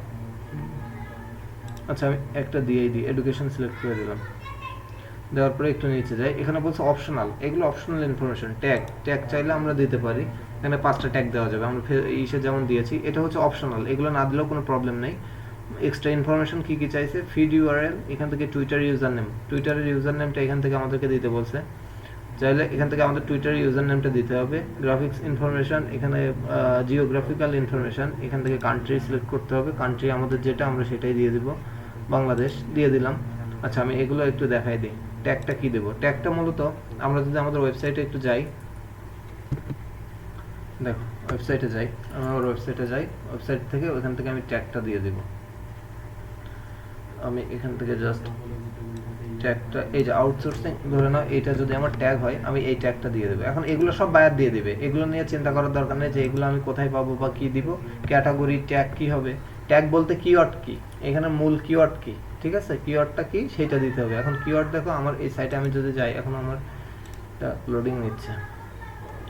আচ্ছা আমি একটা দিয়েই দিই, এডুকেশন সিলেক্ট করে দিলাম। দেওয়ার পরে একটু নিচে যাই, এখানে বলছে অপশনাল, এগুলো অপশনাল ইনফরমেশন। ট্যাগ চাইলে আমরা দিতে পারি, এখানে 5টা ট্যাগ দেওয়া যাবে। আমরা ইসে যেমন দিয়েছি, এটা হচ্ছে অপশনাল, এগুলো না দিলেও কোনো প্রবলেম নেই। এক্সট্রা ইনফরমেশন কি কি চাইছে, ফিড ইউআরএল, এখান থেকে টুইটার ইউজার নেম, টুইটারের ইউজার নেমটা এখান থেকে আমাদেরকে দিতে বলছে। চাইলে এখান থেকে আমাদের টুইটার ইউজার নেমটা দিতে হবে। গ্রাফিক্স ইনফরমেশন, এখানে জিওগ্রাফিক্যাল ইনফরমেশন, এখান থেকে কান্ট্রি সিলেক্ট করতে হবে। কান্ট্রি আমাদের যেটা আমরা সেটাই দিয়ে দিব, বাংলাদেশ দিয়ে দিলাম। আচ্ছা আমি এগুলো একটু দেখাই দিই, ট্যাগটা কি দেবো। ট্যাগটা মূলত আমরা যদি আমাদের ওয়েবসাইটে একটু যাই, দেখো ওয়েবসাইটে যাই, আমার ওয়েবসাইটে যাই, ওয়েবসাইট থেকে ওইখান থেকে আমি ট্যাগটা দিয়ে দিব। আমি এখান থেকে জাস্ট ট্যাগটা, এই যে আউটসোর্সিং ধরে নাও, এটা যদি আমার ট্যাগ হয় আমি এই ট্যাগটা দিয়ে দেবো। এখন এগুলো সব বায়ার দিয়ে দিবে, এগুলো নিয়ে চিন্তা করার দরকার নেই যে এগুলো আমি কোথায় পাবো বা কি দিব। ক্যাটাগরি ট্যাগ কি হবে, ট্যাগ বলতে কিওয়ার্ড কি, এখানে মূল কিওয়ার্ড কি, ঠিক আছে, কিওয়ার্ডটা কি সেটা দিতে হবে। এখন কিওয়ার্ড দেখো আমার এই সাইটে আমি যদি যাই, এখন আমার এটা লোডিং নিচ্ছে,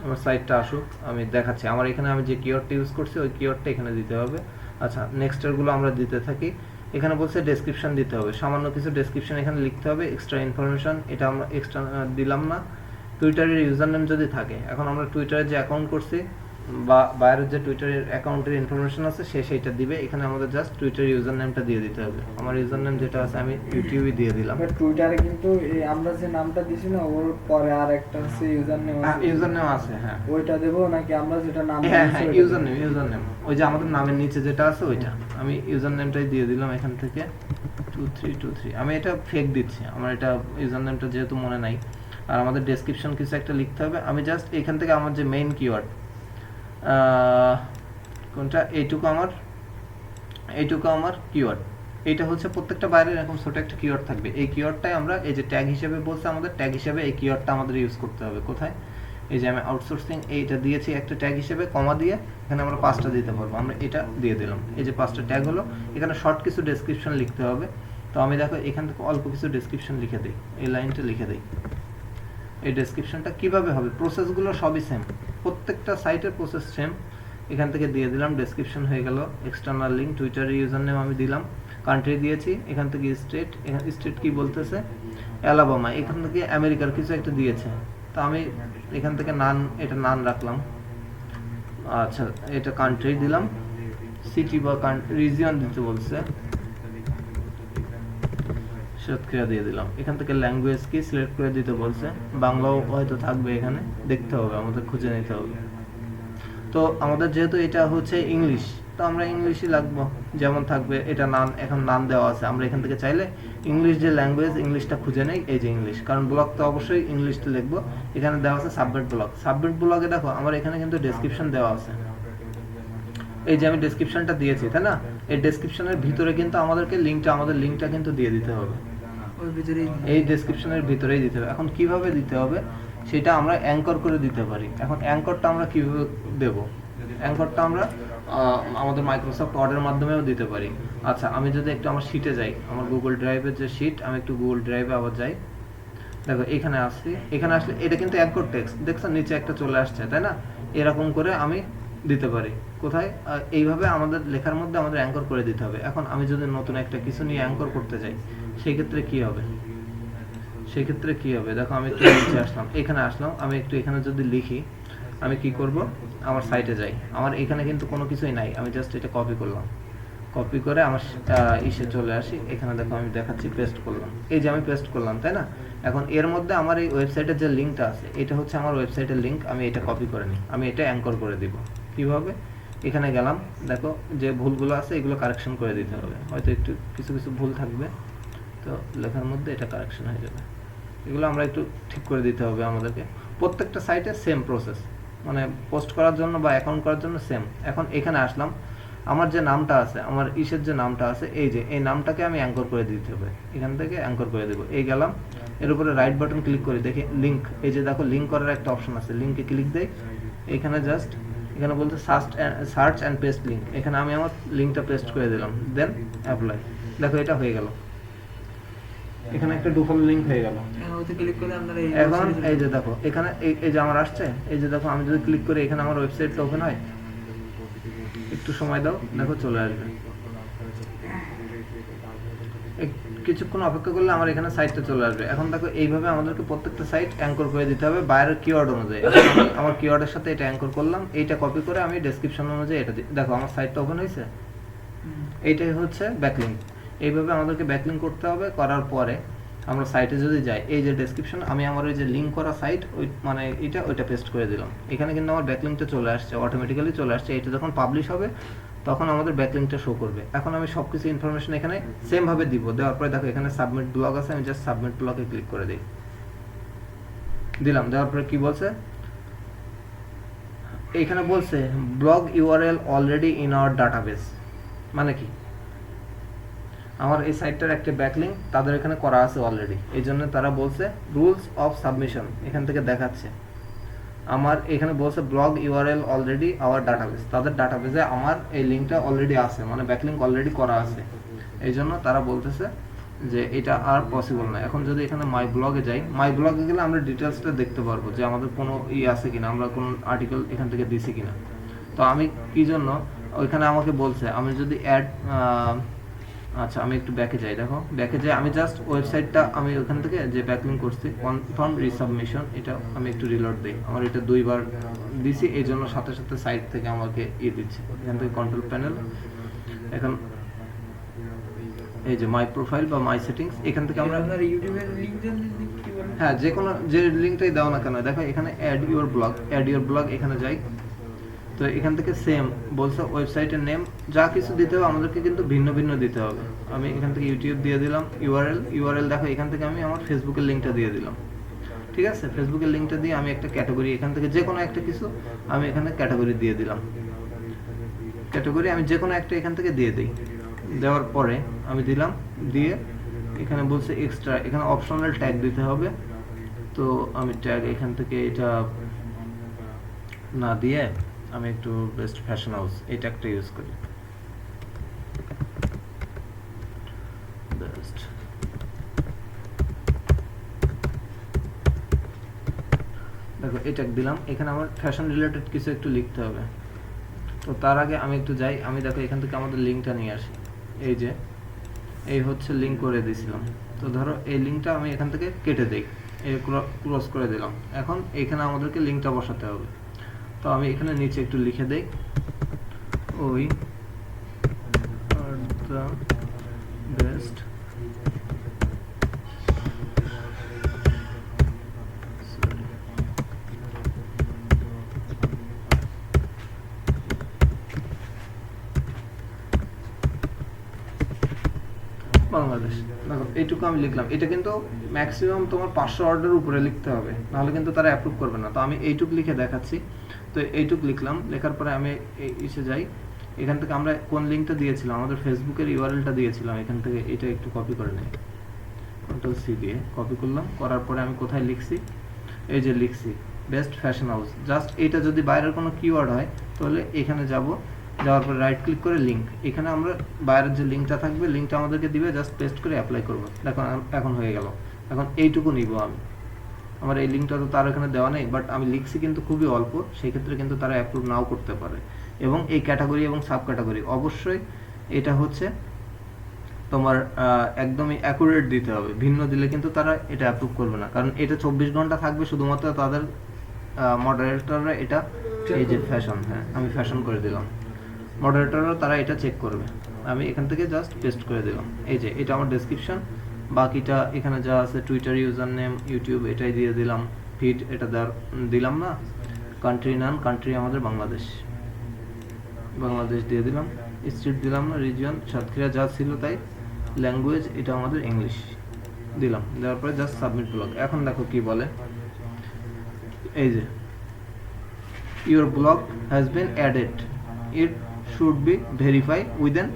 আমার সাইটটা আসুক, আমি দেখাচ্ছি। আমার এখানে আমি যে কিওয়ার্ডটা ইউজ করছি ওই কিওয়ার্ডটা এখানে দিতে হবে। আচ্ছা নেক্সটেরগুলো আমরা দিতে থাকি। এখানে বলছে ডেসক্রিপশন দিতে হবে, সামান্য কিছু ডেসক্রিপশন এখানে লিখতে হবে। এক্সট্রা ইনফরমেশন এটা আমরা এক্সট্রা দিলাম না। টুইটারের ইউজার নেম যদি থাকে, এখন আমরা টুইটারে যে অ্যাকাউন্ট করছি বা বাইরের যে টুইটারের অ্যাকাউন্টের ইনফরমেশন আছে সেইটা দিবে। এখানে আমাদের জাস্ট টুইটার ইউজার নেমটা দিয়ে দিতে হবে। আমার ইউজার নেম যেটা আছে আমি ইউটিউবে দিয়ে দিলাম। টুইটারে কিন্তু এই আমরা যে নামটা দিছি না ওর পরে আর একটা আছে ইউজার নেম আছে। ইউজার নেম আছে, হ্যাঁ। ওইটা দেবো নাকি আমরা যেটা নাম হ্যাঁ হ্যাঁ, ইউজার নেম ওই যে আমাদের নামের নিচে যেটা আছে ওইটা। আমি ইউজার নেমটাই দিয়ে দিলাম এখান থেকে 2323। আমি এটা ফেক দিচ্ছি, আমার এটা ইউজার নেমটা যেহেতু মনে নাই। আর আমাদের ডেসক্রিপশন কিছু একটা লিখতে হবে। আমি জাস্ট এখান থেকে আমার যে মেইন কিওয়ার্ড কোনটা, এইটুকু আমার কিওয়ার্ড। এইটা হচ্ছে প্রত্যেকটা বাইরের এরকম ছোট একটা কিওয়ার্ড থাকবে। এই কিওয়ার্ডটাই আমরা এই যে ট্যাগ হিসেবে বলছে, আমাদের ট্যাগ হিসেবে এই কিওয়ার্ডটা আমাদের ইউজ করতে হবে। কোথায়, এই যে আমি আউটসোর্সিং এইটা দিয়েছি একটা ট্যাগ হিসেবে, কমা দিয়ে এখানে আমরা 5টা দিতে পারবো। আমরা এটা দিয়ে দিলাম, এই যে 5টা ট্যাগ হলো। এখানে শর্ট কিছু ডেসক্রিপশন লিখতে হবে। তো আমি দেখো এখান থেকে অল্প কিছু ডেসক্রিপশন লিখে দিই, এই লাইনটা লিখে দিই। এই ডেসক্রিপশনটা কিভাবে হবে, প্রসেসগুলো সবই সেম, প্রত্যেকটা সাইটের প্রসেস সেম। এখান থেকে দিয়ে দিলাম, ডেসক্রিপশন হয়ে গেল। এক্সটার্নাল লিঙ্ক, টুইটারের ইউজার নেম আমি দিলাম, কান্ট্রি দিয়েছি। এখান থেকে স্টেট, এখানে স্টেট কি বলতেছে, অ্যালাবামা। এখান থেকে আমেরিকার কিছু একটা দিয়েছে, তো আমি এখান থেকে এটা নান রাখলাম। আচ্ছা, এটা কান্ট্রি দিলাম, সিটি বা রিজিয়ন দিতে বলছে, সাতক্ষীরা দিয়ে দিলাম। এখান থেকে ল্যাঙ্গুয়েজ কি সিলেক্ট করে দিতে বলছে, বাংলাও হয়তো থাকবে, এখানে দেখতে হবে, আমাদের খুঁজে নিতে হবে। তো আমাদের যেহেতু এটা হচ্ছে ইংলিশ, তো আমরা ইংলিশই লাগবো, যেমন থাকবে এটা নান। এখন নান দেওয়া আছে, আমরা এখান থেকে চাইলে ইংলিশ যে ল্যাঙ্গুয়েজ, ইংলিশটা খুঁজে নেই। এই যে ইংলিশ, কারণ ব্লগ তো অবশ্যই ইংলিশটা লিখবো। এখানে দেওয়া আছে সাবমিট ব্লগে দেখো আমার এখানে কিন্তু ডেসক্রিপশন দেওয়া আছে। এই যে আমি ডেসক্রিপশনটা দিয়েছি, তাই না? এই ডেসক্রিপশনের ভিতরে কিন্তু আমাদের লিঙ্কটা কিন্তু দিয়ে দিতে হবে, এই ডেসক্রিপশনের ভিতরেই দিতে হবে। এখন কিভাবে দিতে হবে সেটা আমরা অ্যাঙ্কর করে দিতে পারি। এখন অ্যাঙ্করটা আমরা কিভাবে দেব, অ্যাঙ্করটা আমরা আমাদের মাইক্রোসফট ওয়ার্ডের মাধ্যমেও দিতে পারি। আচ্ছা, আমি যদি একটু আমার শিটে যাই, আমার গুগল ড্রাইভের যে শিট, আমি একটু গুগল ড্রাইভে আবার যাই। দেখো এখানে আসছি, এখানে আসলে এটা কিন্তু অ্যাঙ্কর টেক্সট, দেখছো নিচে একটা চলে আসছে, তাই না? এরকম করে আমি দিতে পারি। কোথায়, এইভাবে আমাদের লেখার মধ্যে আমাদের অ্যাঙ্কর করে দিতে হবে। এখন আমি যদি নতুন একটা কিছু নিয়ে অ্যাঙ্কর করতে যাই, সেই ক্ষেত্রে কি হবে, দেখো আমি একটু নিচে আসলাম, এখানে আসলাম। আমি একটু এখানে যদি লিখি, আমি কি করব, আমার সাইটে যাই, আমার এখানে কিন্তু কোনো কিছুই নাই। আমি জাস্ট এটা কপি করলাম, কপি করে আমার ইসে চলে আসি। এখানে দেখো আমি দেখাচ্ছি, পেস্ট করলাম। এই যে আমি পেস্ট করলাম, তাই না? এখন এর মধ্যে আমার এই ওয়েবসাইটের যে লিঙ্কটা আছে, এটা হচ্ছে আমার ওয়েবসাইটের লিঙ্ক। আমি এটা কপি করে নিই, আমি এটা অ্যাঙ্কর করে দিব। কিভাবে, এখানে গেলাম, দেখো যে ভুলগুলো আছে এগুলো কারেকশন করে দিতে হবে। হয়তো একটু কিছু ভুল থাকবে, তো লেখার মধ্যে এটা কারেকশন হয়ে যাবে। এগুলো আমরা একটু ঠিক করে দিতে হবে আমাদেরকে। প্রত্যেকটা সাইটে সেম প্রসেস, মানে পোস্ট করার জন্য বা অ্যাকাউন্ট করার জন্য সেম। এখন এখানে আসলাম, আমার যে নামটা আছে, আমার ইসের যে নামটা আছে, এই যে এই নামটাকে আমি অ্যাঙ্কর করে দিতে হবে। এখান থেকে অ্যাঙ্কর করে দেবো। এই গেলাম, এর উপরে রাইট বাটন ক্লিক করি, দেখি লিঙ্ক। এই যে দেখো লিঙ্ক করার একটা অপশন আছে, লিঙ্কে ক্লিক দেই। এখানে জাস্ট এখানে বলতে সার্চ অ্যান্ড পেস্ট লিঙ্ক, এখানে আমি আমার লিঙ্কটা পেস্ট করে দিলাম, দেন অ্যাপ্লাই। দেখো এটা হয়ে গেল, এখানে একটা ডুফল লিংক হয়ে গেল। এখন এই যে দেখো এখানে এই যে আমার আসছে, এই যে দেখো আমি যদি ক্লিক করি, এখানে আমার ওয়েবসাইটটা ওপেন হয়। একটু সময় দাও, দেখো চলে আসবে। কিছুক্ষণ অপেক্ষা করলে আমার এখানে সাইটটা চলে আসবে। এখন দেখো এইভাবে আমাদেরকে প্রত্যেকটা সাইট অ্যাঙ্কর করে দিতে হবে বাইরের কিওয়ার্ড অনুযায়ী। আমি আমার কিওয়ার্ডের সাথে এটা অ্যাঙ্কর করলাম, এইটা কপি করে আমি ডেসক্রিপশন অনুযায়ী এটা দেখো আমার সাইটটা ওপেন হয়েছে। এইটাই হচ্ছে ব্যাকলিঙ্ক। এইভাবে আমাদেরকে ব্যাকলিঙ্ক করতে হবে। করার পরে আমরা সাইটে যদি যাই, এই যে ডেসক্রিপশন, আমি আমার ওই যে লিঙ্ক করা সাইট, ওই মানে ওইটা পেস্ট করে দিলাম। এখানে কিন্তু আমার ব্যাকলিঙ্কটা চলে আসছে, অটোমেটিক্যালি চলে আসছে। এটা যখন পাবলিশ হবে তখন আমাদের ব্যাকলিঙ্কটা শো করবে। এখন আমি সবকিছু ইনফরমেশন এখানে সেম ভাবে দিব। দেওয়ার পরে দেখো এখানে সাবমিট ব্লগ আছে, আমি জাস্ট সাবমিট ব্লগে ক্লিক করে দিলাম। দেওয়ার পরে কি বলছে, এখানে বলছে blog URL already in our database. মানে কি, আমার এই সাইটটার একটা ব্যাকলিঙ্ক তাদের এখানে করা আছে অলরেডি, এই জন্য তারা বলছে রুলস অফ সাবমিশন। এখান থেকে দেখাচ্ছে আমার এখানে বলছে blog URL already our database, তাদের ডাটাবেসে আমার এই লিঙ্কটা অলরেডি আছে, মানে ব্যাকলিঙ্ক অলরেডি করা আছে। এই জন্য তারা বলতেছে যে এটা আর পসিবল না। এখন যদি এখানে মাই ব্লগে যাই, মাই ব্লগে গেলে আমরা ডিটেলসটা দেখতে পারবো যে আমাদের কোনো আছে কিনা, আমরা কোনো আর্টিকেল এখান থেকে দিছি কিনা। তো আমি কি জন্য ওইখানে আমাকে বলছে আমি যদি অ্যাড আচ্ছা আমি একটু ব্যাকে যাই, দেখো ব্যাকে যাই, আমি জাস্ট ওয়েবসাইটটা আমি ওখান থেকে যে ব্যাকলিঙ্ক করছি কনফার্ম রিসাবমিশন, এটা আমি একটু রিলোড দিই, আমার এটা 2বার দিছি, এই জন্য সাথে সাথে সাইট থেকে আমাকে দিচ্ছে, এখান থেকে কন্ট্রোল প্যানেল, এখন এই যে মাই প্রোফাইল বা মাই সেটিংস, এখান থেকে আমরা আপনার ইউটিউবের লিংক দেন কি বলেন? হ্যাঁ যে কোনো যে লিঙ্কটাই দাও না কেন, দেখো এখানে অ্যাড ইউর ব্লগ, এখানে যাই, তো এখান থেকে সেম বলছে ওয়েবসাইটের নেম, যা কিছু দিতে হবে আমাদেরকে কিন্তু ভিন্ন ভিন্ন দিতে হবে। আমি এখান থেকে ইউটিউব দিয়ে দিলাম, ইউআরএল দেখো এখান থেকে আমি আমার ফেসবুকের লিঙ্কটা দিয়ে দিলাম, ঠিক আছে, ফেসবুকের লিঙ্কটা দিয়ে আমি একটা ক্যাটাগরি, এখান থেকে যে কোনো একটা কিছু আমি এখানে ক্যাটাগরি দিয়ে দিলাম, ক্যাটাগরি আমি যে কোনো একটা এখান থেকে দিয়ে দিই, দেওয়ার পরে আমি দিলাম, দিয়ে এখানে বলছে এক্সট্রা, এখানে অপশনাল ট্যাগ দিতে হবে, তো আমি ট্যাগ এখান থেকে এটা না দিয়ে আমি একটু বেস্ট ফ্যাশন হাউস এই ট্যাগটা ইউজ করি, বেস্ট, দেখো এই ট্যাগ দিলাম, এখানে আমার ফ্যাশন রিলেটেড কিছু একটু লিখতে হবে, তো তার আগে আমি একটু যাই, আমি দেখো এখান থেকে আমাদের লিঙ্কটা নিয়ে আসি, এই যে এই হচ্ছে লিঙ্ক করে দিয়েছিলাম, তো ধরো এই লিঙ্কটা আমি এখান থেকে কেটে দিই, এই ক্লোজ করে দিলাম, এখন এখানে আমাদেরকে লিঙ্কটা বসাতে হবে, তো আমি এখানে নিচে একটু লিখে দেই, ওই আর দ্য বেস্ট বাংলাদেশ, দেখো এইটুকু আমি লিখলাম, এটা কিন্তু ম্যাক্সিমাম তোমার 500 ওয়ার্ডের উপরে লিখতে হবে, নাহলে কিন্তু তারা অ্যাপ্রুভ করবে না, তো আমি এইটুক লিখে দেখাচ্ছি, তো এইটুক লিখলাম, লেখার পরে আমি এসে যাই, এখান থেকে আমরা কোন লিঙ্কটা দিয়েছিলাম, আমাদের ফেসবুকের ইউআরএলটা দিয়েছিলাম, এখান থেকে এটা একটু কপি করে নিই, কন্ট্রোল সি দিয়ে কপি করলাম, করার পরে আমি কোথায় লিখছি, এই যে লিখছি বেস্ট ফ্যাশন হাউস, জাস্ট এটা যদি বাইরের কোনো কিওয়ার্ড হয় তাহলে এখানে যাব, যাওয়ার পর রাইট ক্লিক করে লিঙ্ক, এখানে আমরা বাইরের যে লিঙ্কটা থাকবে লিঙ্কটা আমাদেরকে দিবে, জাস্ট পেস্ট করে অ্যাপ্লাই করবো, দেখো এখন হয়ে গেল, এখন এইটুকু নিব আমি, আমার এই লিঙ্কটা তো তার এখানে দেওয়া নেই, বাট আমি লিখছি কিন্তু খুবই অল্প, সেই ক্ষেত্রে কিন্তু তারা অ্যাপ্রুভ নাও করতে পারে, এবং এই ক্যাটাগরি এবং সাব ক্যাটাগরি অবশ্যই এটা হচ্ছে তোমার একদমই অ্যাকুরেট দিতে হবে, ভিন্ন দিলে কিন্তু তারা এটা অ্যাপ্রুভ করবে না, কারণ এটা 24 ঘন্টা থাকবে শুধুমাত্র তাদের মডারেটররা এটা, এই যে ফ্যাশন, হ্যাঁ আমি ফ্যাশন করে দিলাম, মডারেটররা তারা এটা চেক করবে, আমি এখান থেকে জাস্ট পেস্ট করে দিলাম, এই যে এটা আমার ডেসক্রিপশন, বাকিটা এখানে যা আছে টুইটার ইউজার নেম, ইউটিউব এটাই দিয়ে দিলাম, ফিড এটা দিলাম না, কান্ট্রি নাম, কান্ট্রি আমাদের বাংলাদেশ, বাংলাদেশ দিয়ে দিলাম, স্টেট দিলাম না, রিজিয়ন সাতক্ষীরা যা ছিল তাই, ল্যাঙ্গুয়েজ এটা আমাদের ইংলিশ দিলাম, দেওয়ার পরে জাস্ট সাবমিট ব্লগ, এখন দেখো কি বলে, এই যে your blog has been added, it should be verified within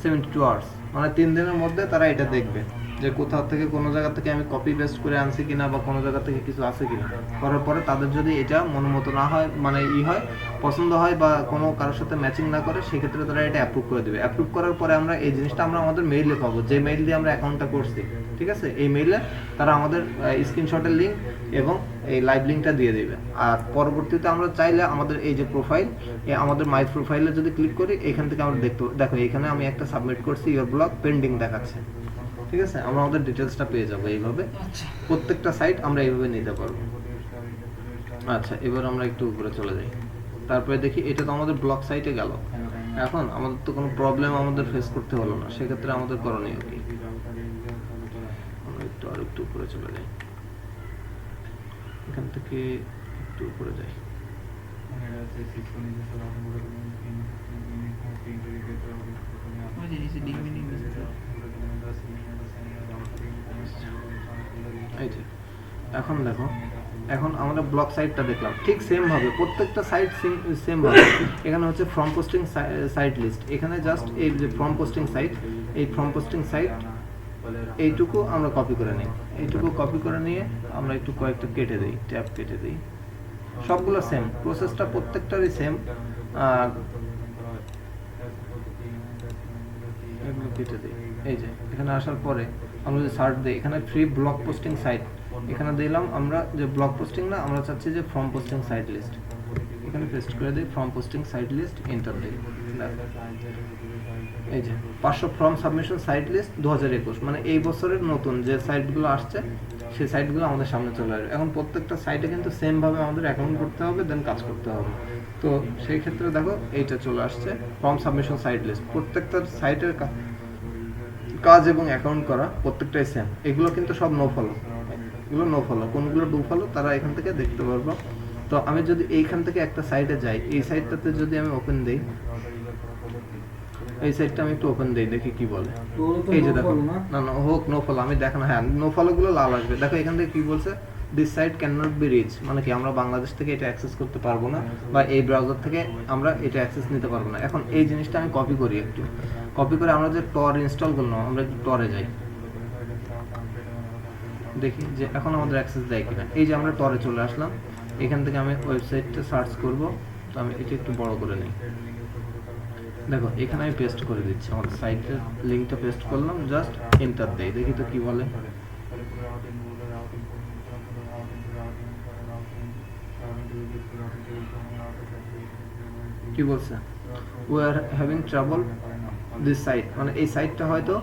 72 hours, মানে 3 দিনের মধ্যে তারা এটা দেখবে যে কোথাও থেকে কোনো জায়গা থেকে আমি কপি পেস্ট করে আনছি কিনা, বা কোনো জায়গা থেকে কিছু আছে কিনা, করার পরে তাদের যদি এটা মনোমতো না হয়, মানে হয় পছন্দ হয় বা কোনো কারোর সাথে ম্যাচিং না করে, সেক্ষেত্রে তারা এটা অ্যাপ্রুভ করে দেবে, অ্যাপ্রুভ করার পরে আমরা এই জিনিসটা আমরা আমাদের মেইলে পাবো, যে মেইল দিয়ে আমরা অ্যাকাউন্টটা করছি, ঠিক আছে, এই মেইলে তারা আমাদের স্ক্রিনশটের লিঙ্ক এবং এই লাইভ লিঙ্কটা দিয়ে দেবে, আর পরবর্তীতে আমরা চাইলে আমাদের এই যে প্রোফাইল, আমাদের মাই প্রোফাইলে যদি ক্লিক করি, এখান থেকে আমরা দেখো এখানে আমি একটা সাবমিট করছি, ইওর ব্লগ পেন্ডিং দেখাচ্ছে, ঠিক আছে, আমরা আমাদের ডিটেলসটা পেয়ে যাবো এইভাবে, প্রত্যেকটা সাইট আমরা এইভাবে নিতে পারবো। আচ্ছা এবার আমরা একটু উপরে চলে যাই, তারপরে দেখি এটা তো আমাদের ব্লগ সাইটে গেল, এখন আমাদের তো কোনো প্রবলেম আমাদের ফেস করতে হলো না, সেক্ষেত্রে আমাদের করণীয় কি, আমরা একটু আর একটু উপরে চলে যাই, এখান থেকে একটু উপরে যাই, এই যে এখন দেখো, এখন আমরা ব্লগ সাইটটা দেখলাম, ঠিক সেম ভাবে প্রত্যেকটা সাইট সেম ভাবে, এখানে হচ্ছে ফ্রম পোস্টিং সাইট লিস্ট, এখানে জাস্ট এই যে ফ্রম পোস্টিং সাইট, এই ফ্রম পোস্টিং সাইট এইটুকু আমরা কপি করে নিই, এইটুকু কপি করে নিয়ে আমরা একটু কয়েকটা কেটে দিই, ট্যাব কেটে দিই, সবগুলো সেম প্রসেসটা, প্রত্যেকটারই সেম, এগুলো কেটে দিই, এই যে এখানে আসার পরে আমরা যদি সার্চ দিই, এখানে ফ্রি ব্লগ পোস্টিং সাইট, এখানে দিলাম আমরা যে ব্লগ পোস্টিং না, আমরা চাচ্ছি যে ফ্রম পোস্টিং সাইট লিস্ট, এখানে পেস্ট করে দিই forum posting site list, enter দিই, এই যে 500 ফর্ম সাবমিশন সাইট লিস্ট 2021, মানে এই বছরের নতুন যে সাইটগুলো আসছে সেই সাইটগুলো আমাদের সামনে চলে আসবে। এখন প্রত্যেকটা সাইটে কিন্তু সেম ভাবে আমাদের অ্যাকাউন্ট করতে হবে, দেন কাজ করতে হবে। তো সেই ক্ষেত্রে দেখো এইটা চলে আসছে ফর্ম সাবমিশন সাইট লিস্ট। প্রত্যেকটা সাইটের কাজ এবং অ্যাকাউন্ট করা প্রত্যেকটাই সেম। এগুলো কিন্তু সব নো ফলো, এগুলো নো ফলো। কোনগুলো ডু ফলো তারা এখান থেকে দেখতে পারবো। তো আমি যদি এইখান থেকে একটা সাইটে যাই, এই সাইটটাতে যদি আমি ওপেন দিই, এই সাইটটা আমি একটু ওপেন দিই, দেখি কি বলে। এই যে দেখো, না না হোক নো ফলো, আমি দেখো না, হ্যাঁ নো ফলো গুলো লাল আসবে। দেখো এখান থেকে কি বলছে, this site can not be reach, মানে কি আমরা বাংলাদেশ থেকে এটা অ্যাক্সেস করতে পারবো না, বা এই ব্রাউজার থেকে আমরা এটা অ্যাক্সেস নিতে পারবো না। এখন এই জিনিসটা আমি কপি করি, একটু কপি করে আমরা যে টর ইনস্টল করলাম, আমরা একটু টরে যাই, দেখি যে এখন আমাদের অ্যাক্সেস দেয় কিনা। এই যে আমরা টরে চলে আসলাম, এখান থেকে আমি ওয়েবসাইটটা সার্চ করব। তো আমি এটা একটু বড় করে নিই। দেখো এখানে আমি পেস্ট করে দিচ্ছি, আমাদের সাইটের লিঙ্কটা পেস্ট করলাম, জাস্ট এন্টার দেই, দেখি তো কি বলে। কি বলছে, we are having trouble this site, মানে এই সাইটটা হয়তো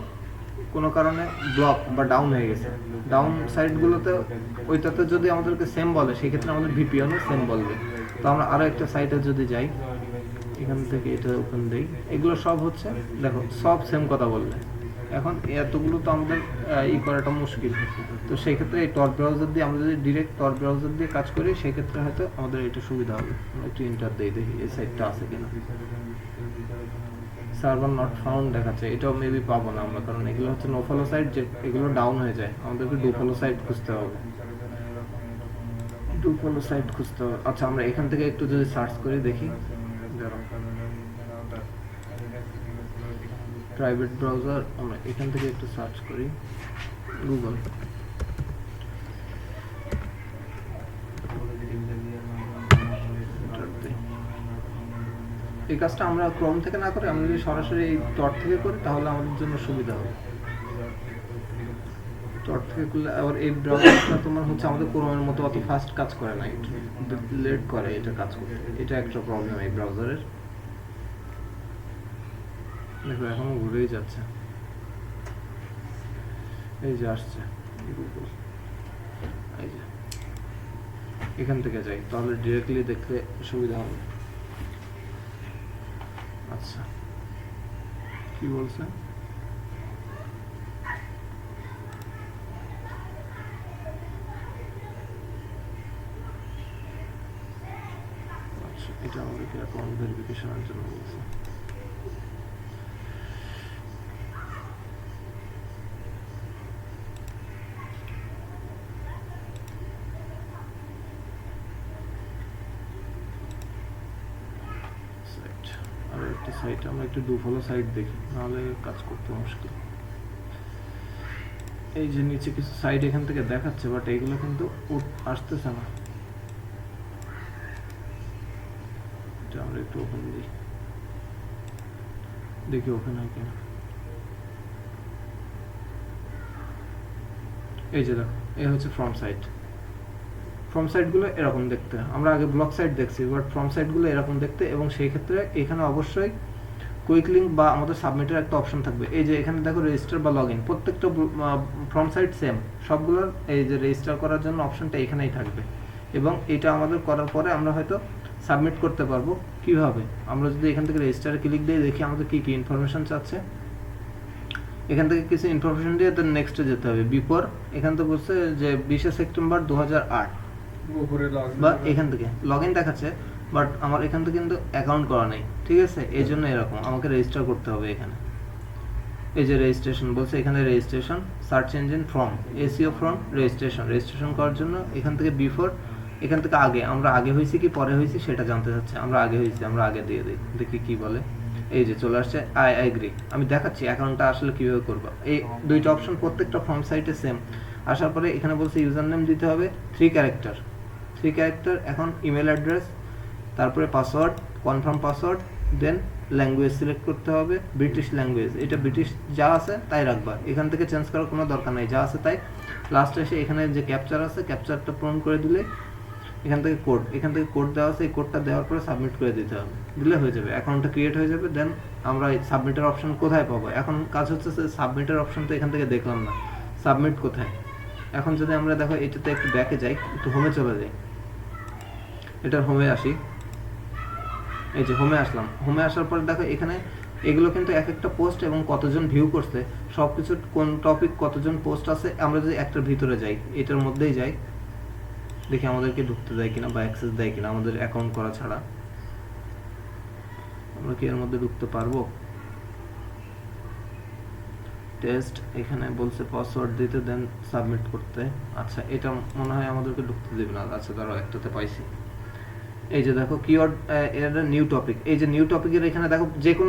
কোনো কারণে ব্লক বা ডাউন হয়ে গেছে। ডাউন সাইটগুলোতে ওইটাতে যদি আমাদেরকে সেম বলে, সেক্ষেত্রে আমাদের ভিপিএনও সেম বলবে। তো আমরা আরও একটা সাইটে যদি যাই, এখান থেকে এটা ওপেন দেই, এগুলো সব হচ্ছে দেখো সব সেম কথা বললে। এখন এতগুলো তো আমাদের করাটা মুশকিল। তো সেই ক্ষেত্রে এই টর ব্রাউজার দিয়ে আমরা যদি ডিরেক্ট টর ব্রাউজার দিয়ে কাজ করি, সেই ক্ষেত্রে হয়তো আমাদের এটা সুবিধা হবে। একটু এন্টার দেই, দেখি এই সাইটটা আছে কিনা। সার্ভার নট ফাউন্ড দেখাচ্ছে, এটাও মেবি পাবো না আমরা, কারণ এগুলো হচ্ছে নো ফলো সাইট, যে এগুলো ডাউন হয়ে যায়। আমাদেরকে ডু ফলো সাইট খুঁজতে হবে, ডু ফলো সাইট খুঁজতে হবে। আচ্ছা আমরা এখান থেকে একটু যদি সার্চ করি, দেখি প্রাইভেট ব্রাউজার, আমরা এখান থেকে একটু সার্চ করি গুগল। এই কাজটা আমরা ক্রোম থেকে না করে আমরা যদি সরাসরি এই টর থেকে করি, তাহলে আমাদের জন্য সুবিধা হবে। টর থেকে করলে আবার এই ব্রাউজারটা তোমার হচ্ছে আমাদের ক্রোমের মতো অত ফাস্ট কাজ করে না, একটু লেট করে এটা কাজ করতে। এটা একটা প্রবলেম এই ব্রাউজারের। দেখো এখনো ঘুরেই যাচ্ছে, এই যে আসছে গুগল, এই যে এখান থেকে যাই, তাহলে ডিরেক্টলি দেখতে সুবিধা হবে। আচ্ছা কি বলছে, আচ্ছা এটা আমাদেরকে অ্যাকাউন্ট ভেরিফিকেশনের জন্য বলছে। আর একটা সাইট, আমরা একটু ডু ফলো সাইট দেখি, নাহলে কাজ করতে মুশকিল। এই যে নিচে কিছু সাইট এখান থেকে দেখাচ্ছে, বাট এইগুলো কিন্তু আসতেছে না। এটা আমরা একটু ওপেন দিই, দেখি ওপেন হয় কিনা। এই যে দেখো, এই হচ্ছে ফ্রম সাইট। ফ্রম সাইটগুলো এরকম দেখতে, আমরা আগে ব্লক সাইট দেখছি, বাট ফ্রম সাইটগুলো এরকম দেখতে। এবং সেই ক্ষেত্রে এখানে অবশ্যই কুইক লিঙ্ক বা আমাদের সাবমিটের একটা অপশন থাকবে। এই যে এখানে দেখো রেজিস্টার বা লগ ইন, প্রত্যেকটা ফ্রম সাইট সেম সবগুলোর। এই যে রেজিস্টার করার জন্য অপশনটা এখানেই থাকবে, এবং এটা আমাদের করার পরে আমরা হয়তো সাবমিট করতে পারবো। কিভাবে, আমরা যদি এখান থেকে রেজিস্টারে ক্লিক দিয়ে দেখি আমাদের কি কি ইনফরমেশন চাচ্ছে। এখান থেকে কিছু ইনফরমেশন দিয়ে তার নেক্সটে যেতে হবে। বিফোর এখান থেকে বলছে যে 20 সেপ্টেম্বর 2008, বা এখান থেকে লগ ইন দেখাচ্ছে, বাট আমার এখান থেকে কিন্তু অ্যাকাউন্ট করা নেই, ঠিক আছে? এই জন্য এরকম আমাকে রেজিস্টার করতে হবে এখানে। এই যে রেজিস্ট্রেশন বলছে, এখানে registration search engine form SEO form registration করার জন্য এখান থেকে বিফোর, এখান থেকে আগে, আমরা আগে হয়েছি কি পরে হয়েছি সেটা জানতে চাচ্ছে। আমরা আগে হয়েছি, আমরা আগে দিয়ে দিই, দেখি কি বলে। এই যে চলে আসছে আই এগ্রি, আমি দেখাচ্ছি অ্যাকাউন্টটা আসলে কিভাবে করবো। এই দুইটা অপশন প্রত্যেকটা ফর্ম সাইটে সেম। আসার পরে এখানে বলছে ইউজার নেম দিতে হবে 3 ক্যারেক্টার। এখন ইমেল অ্যাড্রেস, তারপরে পাসওয়ার্ড, কনফার্ম পাসওয়ার্ড, দেন ল্যাঙ্গুয়েজ সিলেক্ট করতে হবে, ব্রিটিশ ল্যাঙ্গুয়েজ। এটা ব্রিটিশ যা আছে তাই রাখবা, এখান থেকে চেঞ্জ করার কোনো দরকার নেই, যা আছে তাই। লাস্টে এসে এখানে যে ক্যাপচার আছে, ক্যাপচারটা পূরণ করে দিলে এখান থেকে কোড দেওয়া আছে, এই কোডটা দেওয়ার পরে সাবমিট করে দিতে হবে, দিলে হয়ে যাবে, অ্যাকাউন্টটা ক্রিয়েট হয়ে যাবে। দেন আমরা এই সাবমিটের অপশন কোথায় পাবো? এখন কাজ হচ্ছে সাবমিটের অপশন তো এখান থেকে দেখলাম না, সাবমিট কোথায়? এখন যদি আমরা দেখো এটাতে একটু ব্যাকে যাই, একটু হোমে চলে যাই, এটার হোমে আসি, এই যে হোমে আসলাম। হোমে আসার পর দেখো এখানে এগুলো কিন্তু এক একটা পোস্ট এবং কতজন ভিউ করছে সব কিছু, কোন টপিক কতজন পোস্ট আছে। আমরা যদি একটার ভিতরে যাই, এটার মধ্যেই যাই, দেখি আমাদেরকে ঢুকতে দেয় কিনা বা অ্যাক্সেস দেয় কিনা আমাদের অ্যাকাউন্ট করা ছাড়া। আমরা কি এর মধ্যে ঢুকতে পারবো? টেস্ট, এখানে বলছে পাসওয়ার্ড দিতে, দেন সাবমিট করতে। আচ্ছা, এটা মনে হয় আমাদেরকে ঢুকতে দেবে না। আচ্ছা ধরো একটাতে পাইছি, এই যে দেখো কিওয়ার্ড এর নিউ টপিক, এই যে নিউ টপিকের এখানে দেখো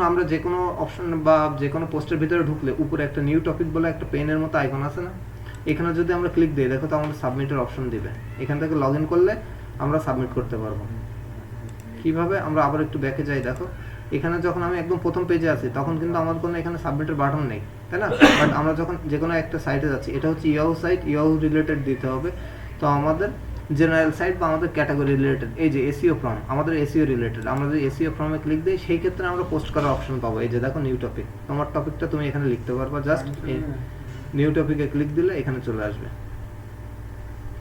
আমরা যে কোনো অপশন বা যে কোনো পোস্টের ভিতরে ঢুকলে উপরে একটা নিউ টপিক বলে একটা পেনের মতো আইকন আছে না, এখানে যদি আমরা ক্লিক দিই দেখো তো আমাদের সাবমিটের অপশন দিবে। এখান থেকে লগ ইন করলে আমরা সাবমিট করতে পারবো। কিভাবে? আমরা আবার একটু ব্যাকে যাই, দেখো এখানে যখন আমি একদম প্রথম পেজে আছি তখন কিন্তু আমার কোনো এখানে সাবমিটের বাটন নেই, তাই না? বাট আমরা যখন যে কোনো একটা সাইটে যাচ্ছি, এটা হচ্ছে ইয়াহু সাইট, ইয়াহু রিলেটেড দিতে হবে। তো আমাদের জেনারেল সাইট বা আমাদের ক্যাটাগরি রিলেটেড, এই যে এসইও ফর্ম, আমাদের এসইও রিলেটেড, আমরা যদি এসইও ফর্মে ক্লিক দিই সেই ক্ষেত্রে আমরা পোস্ট করার অপশন পাবো। এই যে দেখো নিউ টপিক, তোমার টপিকটা তুমি এখানে লিখতে পারবা, জাস্ট নিউ টপিকে ক্লিক দিলে এখানে চলে আসবে।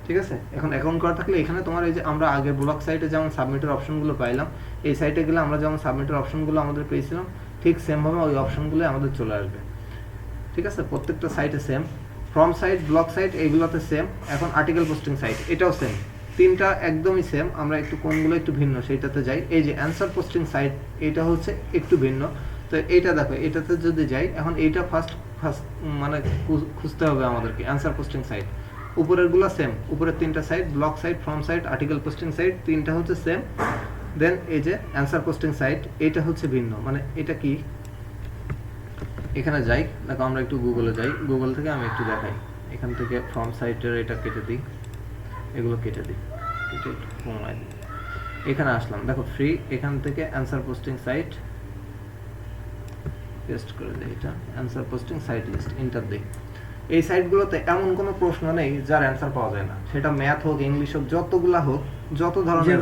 ঠিক আছে, এখন অ্যাকাউন্ট করা থাকলে এখানে তোমার এই যে আমরা আগে ব্লগ সাইটে যেমন সাবমিটের অপশনগুলো পাইলাম, এই সাইটে গেলে আমরা যেমন সাবমিটের অপশনগুলো আমাদের পেয়েছিলাম ঠিক সেমভাবে ওই অপশনগুলো আমাদের চলে আসবে। ঠিক আছে, প্রত্যেকটা সাইটে same, form site, blog site এইগুলোতে সেম। এখন আর্টিকেল পোস্টিং সাইট, এটাও সেম, তিনটা একদমই সেম। আমরা একটু কোনগুলো একটু ভিন্ন সেইটাতে যাই। এই যে অ্যান্সার পোস্টিং সাইট, এটা হচ্ছে একটু ভিন্ন। তো এইটা দেখো, এটাতে যদি যাই, এখন এইটা ফার্স্ট মানে খুঁজতে হবে আমাদেরকে অ্যান্সার পোস্টিং সাইট। উপরেরগুলো সেম, উপরের তিনটা site, blog site, form site, article posting site, তিনটা হচ্ছে সেম। দেন এই যে অ্যান্সার পোস্টিং সাইট, এটা হচ্ছে ভিন্ন। মানে এটা কি, এখানে যাই, দেখো আমরা একটু গুগলে যাই, গুগল থেকে আমি একটু দেখাই। এখান থেকে ফর্ম সাইটের এটা কেটে দিই, এগুলো কেটে দিই, কেটে একটু কমাই দিই। এখানে আসলাম, দেখো ফ্রি, এখান থেকে অ্যান্সার পোস্টিং সাইট পেস্ট করে দিই, এটা answer posting site list, enter দিই। এই সাইটগুলোতে এমন কোনো প্রশ্ন নেই যার অ্যান্সার পাওয়া যায় না, সেটা ম্যাথ হোক, ইংলিশ হোক, যতগুলা হোক, যত ধরনের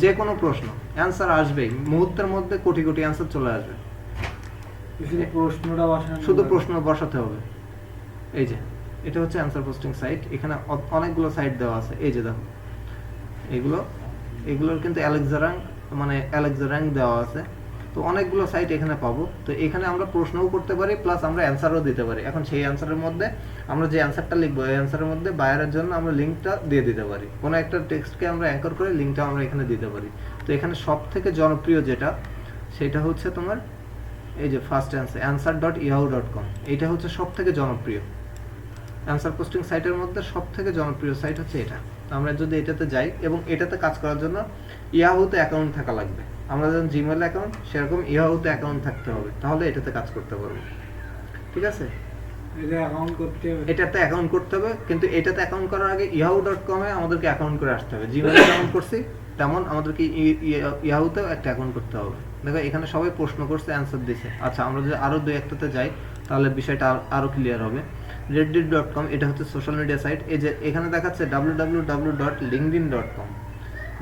যে কোনো প্রশ্ন অ্যান্সার আসবেই, মুহূর্তের মধ্যে কোটি কোটি অ্যান্সার চলে আসবে। শুধু প্রশ্ন বসাতে হবে। এই যে এটা হচ্ছে অ্যান্সার পোস্টিং সাইট, এখানে অনেকগুলো সাইট দেওয়া আছে। এই যে দেখো এগুলোর কিন্তু অ্যালেক্সা র্যাঙ্ক দেওয়া আছে। তো অনেকগুলো সাইট এখানে পাবো। তো এখানে আমরা প্রশ্নও করতে পারি, প্লাস আমরা অ্যান্সারও দিতে পারি। এখন সেই অ্যান্সারের মধ্যে আমরা যে অ্যান্সারটা লিখবো, এই অ্যান্সারের মধ্যে বায়ারের জন্য আমরা লিঙ্কটা দিয়ে দিতে পারি। কোনো একটা টেক্সটকে আমরা অ্যাঙ্কর করে লিঙ্কটা আমরা এখানে দিতে পারি। তো এখানে সব থেকে জনপ্রিয় যেটা, সেটা হচ্ছে তোমার এই যে ফার্স্ট answer.yahoo.com, এটা হচ্ছে সব থেকে জনপ্রিয় অ্যান্সার পোস্টিং সাইটের মধ্যে। সব থেকে জনপ্রিয় সাইট হচ্ছে এটা। আমরা যদি এটাতে যাই, এবং এটাতে কাজ করার জন্য ইয়াহুতে অ্যাকাউন্ট থাকা লাগবে। আমরা যেমন জিমেল অ্যাকাউন্ট, সেরকম ইয়াহুতে অ্যাকাউন্ট থাকতে হবে, তাহলে এটাতে কাজ করতে পারবো। ঠিক আছে, এটাতে অ্যাকাউন্ট করতে হবে, কিন্তু এটাতে অ্যাকাউন্ট করার আগে yahoo.com এ আমাদেরকে অ্যাকাউন্ট করে আসতে হবে। জিমেলে অ্যাকাউন্ট করছি তেমন আমাদেরকে ইয়াহুতেও একটা অ্যাকাউন্ট করতে হবে। দেখো এখানে সবাই প্রশ্ন করছে, অ্যান্সার দিছে। আচ্ছা, আমরা যদি আরো দুই একটাতে যাই তাহলে বিষয়টা আরো ক্লিয়ার হবে। reddit.com, এটা হচ্ছে সোশ্যাল মিডিয়া সাইট। এই যে এখানে দেখাচ্ছে www.linkedin.com,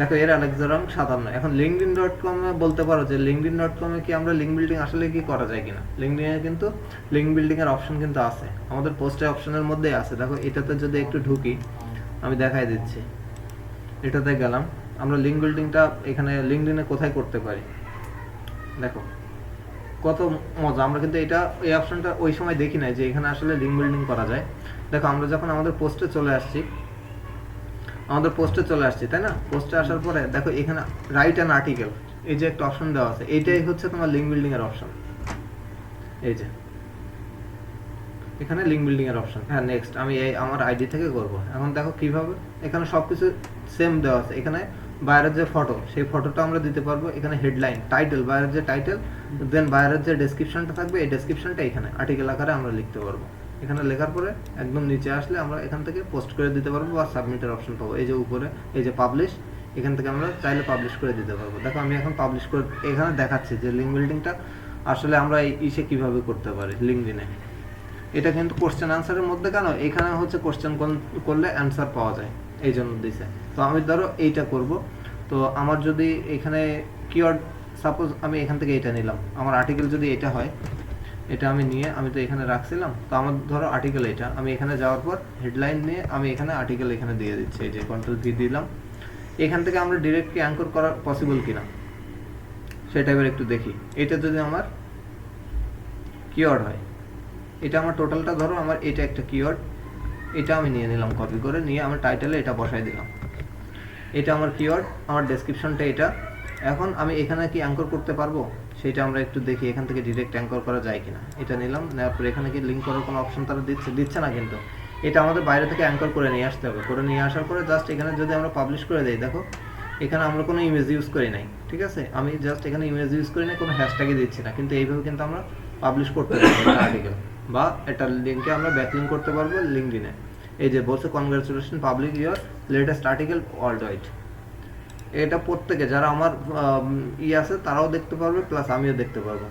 দেখো এর অ্যালেক্সা র্যাঙ্ক 57। এখন linkedin.com বলতে পারো যে linkedin.com এ কি আমরা লিঙ্ক বিল্ডিং আসলে কি করা যায় কিনা। লিঙ্কডিন এ কিন্তু লিঙ্ক বিল্ডিং এর অপশন কিন্তু আছে, আমাদের পোস্টের অপশনের মধ্যেই আছে। দেখো এটাতে যদি একটু ঢুকি, আমি দেখাই দিচ্ছি। এটাতে গেলাম, আমরা লিঙ্ক বিল্ডিংটা এখানে লিঙ্কডিনে কোথায় করতে পারি, দেখো কত মজা। আমরা কিন্তু এই অপশনটা ওই সময় দেখি না যে এখানে আসলে লিঙ্ক বিল্ডিং করা যায়। দেখো আমরা যখন আমাদের পোস্টে চলে আসছি, তাই না? পোস্টে আসার পরে দেখো এখানে রাইট অ্যান আর্টিকেল, এই যে একটা অপশন দেওয়া আছে, এইটাই হচ্ছে তোমার লিঙ্ক বিল্ডিং এর অপশন। এই যে এখানে লিঙ্ক বিল্ডিং এর অপশন। হ্যাঁ, নেক্সট আমি আমার আইডি থেকে করব। এখন দেখো কিভাবে, এখানে সবকিছু সেম দেওয়া আছে। এখানে বাইরের যে ফটো, সেই ফটোটা আমরা দিতে পারবো। এখানে হেডলাইন, টাইটেল, বাইরের যে টাইটেল, দেন বাইরের যে ডেসক্রিপশনটা থাকবে, এই ডেসক্রিপশনটা এখানে আর্টিকেল আকারে আমরা লিখতে পারবো। এখানে লেখার পরে একদম নিচে আসলে আমরা এখান থেকে পোস্ট করে দিতে পারবো বা সাবমিটের অপশন পাবো। এই যে উপরে এই যে পাবলিশ, এখান থেকে আমরা চাইলে পাবলিশ করে দিতে পারবো। দেখো আমি এখন পাবলিশ করে এখানে দেখাচ্ছি যে লিঙ্ক বিল্ডিংটা আসলে আমরা ইসে কিভাবে করতে পারি লিঙ্কডিনে। এটা কিন্তু কোশ্চেন আনসারের মধ্যে কেন, এখানে হচ্ছে কোশ্চেন করলে অ্যান্সার পাওয়া যায়। এই জন্য দিছে। তো আমি ধরো এইটা করব, তো আমার যদি এখানে কিওয়ার্ড, সাপোজ আমি এখান থেকে এটা নিলাম, আমার আর্টিকেল যদি এটা হয়, এটা আমি নিয়ে আমি তো এখানে রাখছিলাম, তো আমার ধরো আর্টিকেল এটা, আমি এখানে যাওয়ার পর হেডলাইন নিয়ে আমি এখানে আর্টিকেল এখানে দিয়ে দিচ্ছি, এই যে কন্ট্রোল ভি দিলাম। এখান থেকে আমরা ডিরেক্ট কি অ্যাঙ্কর করা পসিবল কিনা সেটা এবার একটু দেখি। এটা যদি আমার কিওয়ার্ড হয়, এটা আমার টোটালটা ধরো আমার এটা একটা কিওয়ার্ড, এটা আমি নিয়ে নিলাম কপি করে, নিয়ে আমার টাইটেলে এটা বসাই দিলাম, এটা আমার কিওয়ার্ড, আমার ডেসক্রিপশনটা এটা। এখন আমি এখানে কি অ্যাঙ্কর করতে পারবো সেটা আমরা একটু দেখি, এখান থেকে ডিরেক্ট অ্যাঙ্কর করা যায় কিনা। এটা নিলাম, নেওয়ার পরে এখানে কি লিঙ্ক করার কোনো অপশন তারা দিচ্ছে না, কিন্তু এটা আমাদের বাইরে থেকে অ্যাঙ্কর করে নিয়ে আসতে হবে। করে নিয়ে আসার পরে জাস্ট এখানে যদি আমরা পাবলিশ করে দিই, দেখো এখানে আমরা কোনো ইমেজ ইউজ করি নাই, ঠিক আছে, আমি জাস্ট এখানে ইমেজ ইউজ করি না, কোনো হ্যাশট্যাগই দিচ্ছি না, কিন্তু এইভাবে কিন্তু আমরা পাবলিশ করতে পারবো একটা আর্টিকেল, বা একটা লিঙ্কে আমরা ব্যাকলিঙ্ক করতে পারবো লিঙ্কডিনে। এই যে বলছে congratulation public your latest article world wide, এটা প্রত্যেকে যারা আমার আছে তারাও দেখতে পারবে, প্লাস আমিও দেখতে পারবো।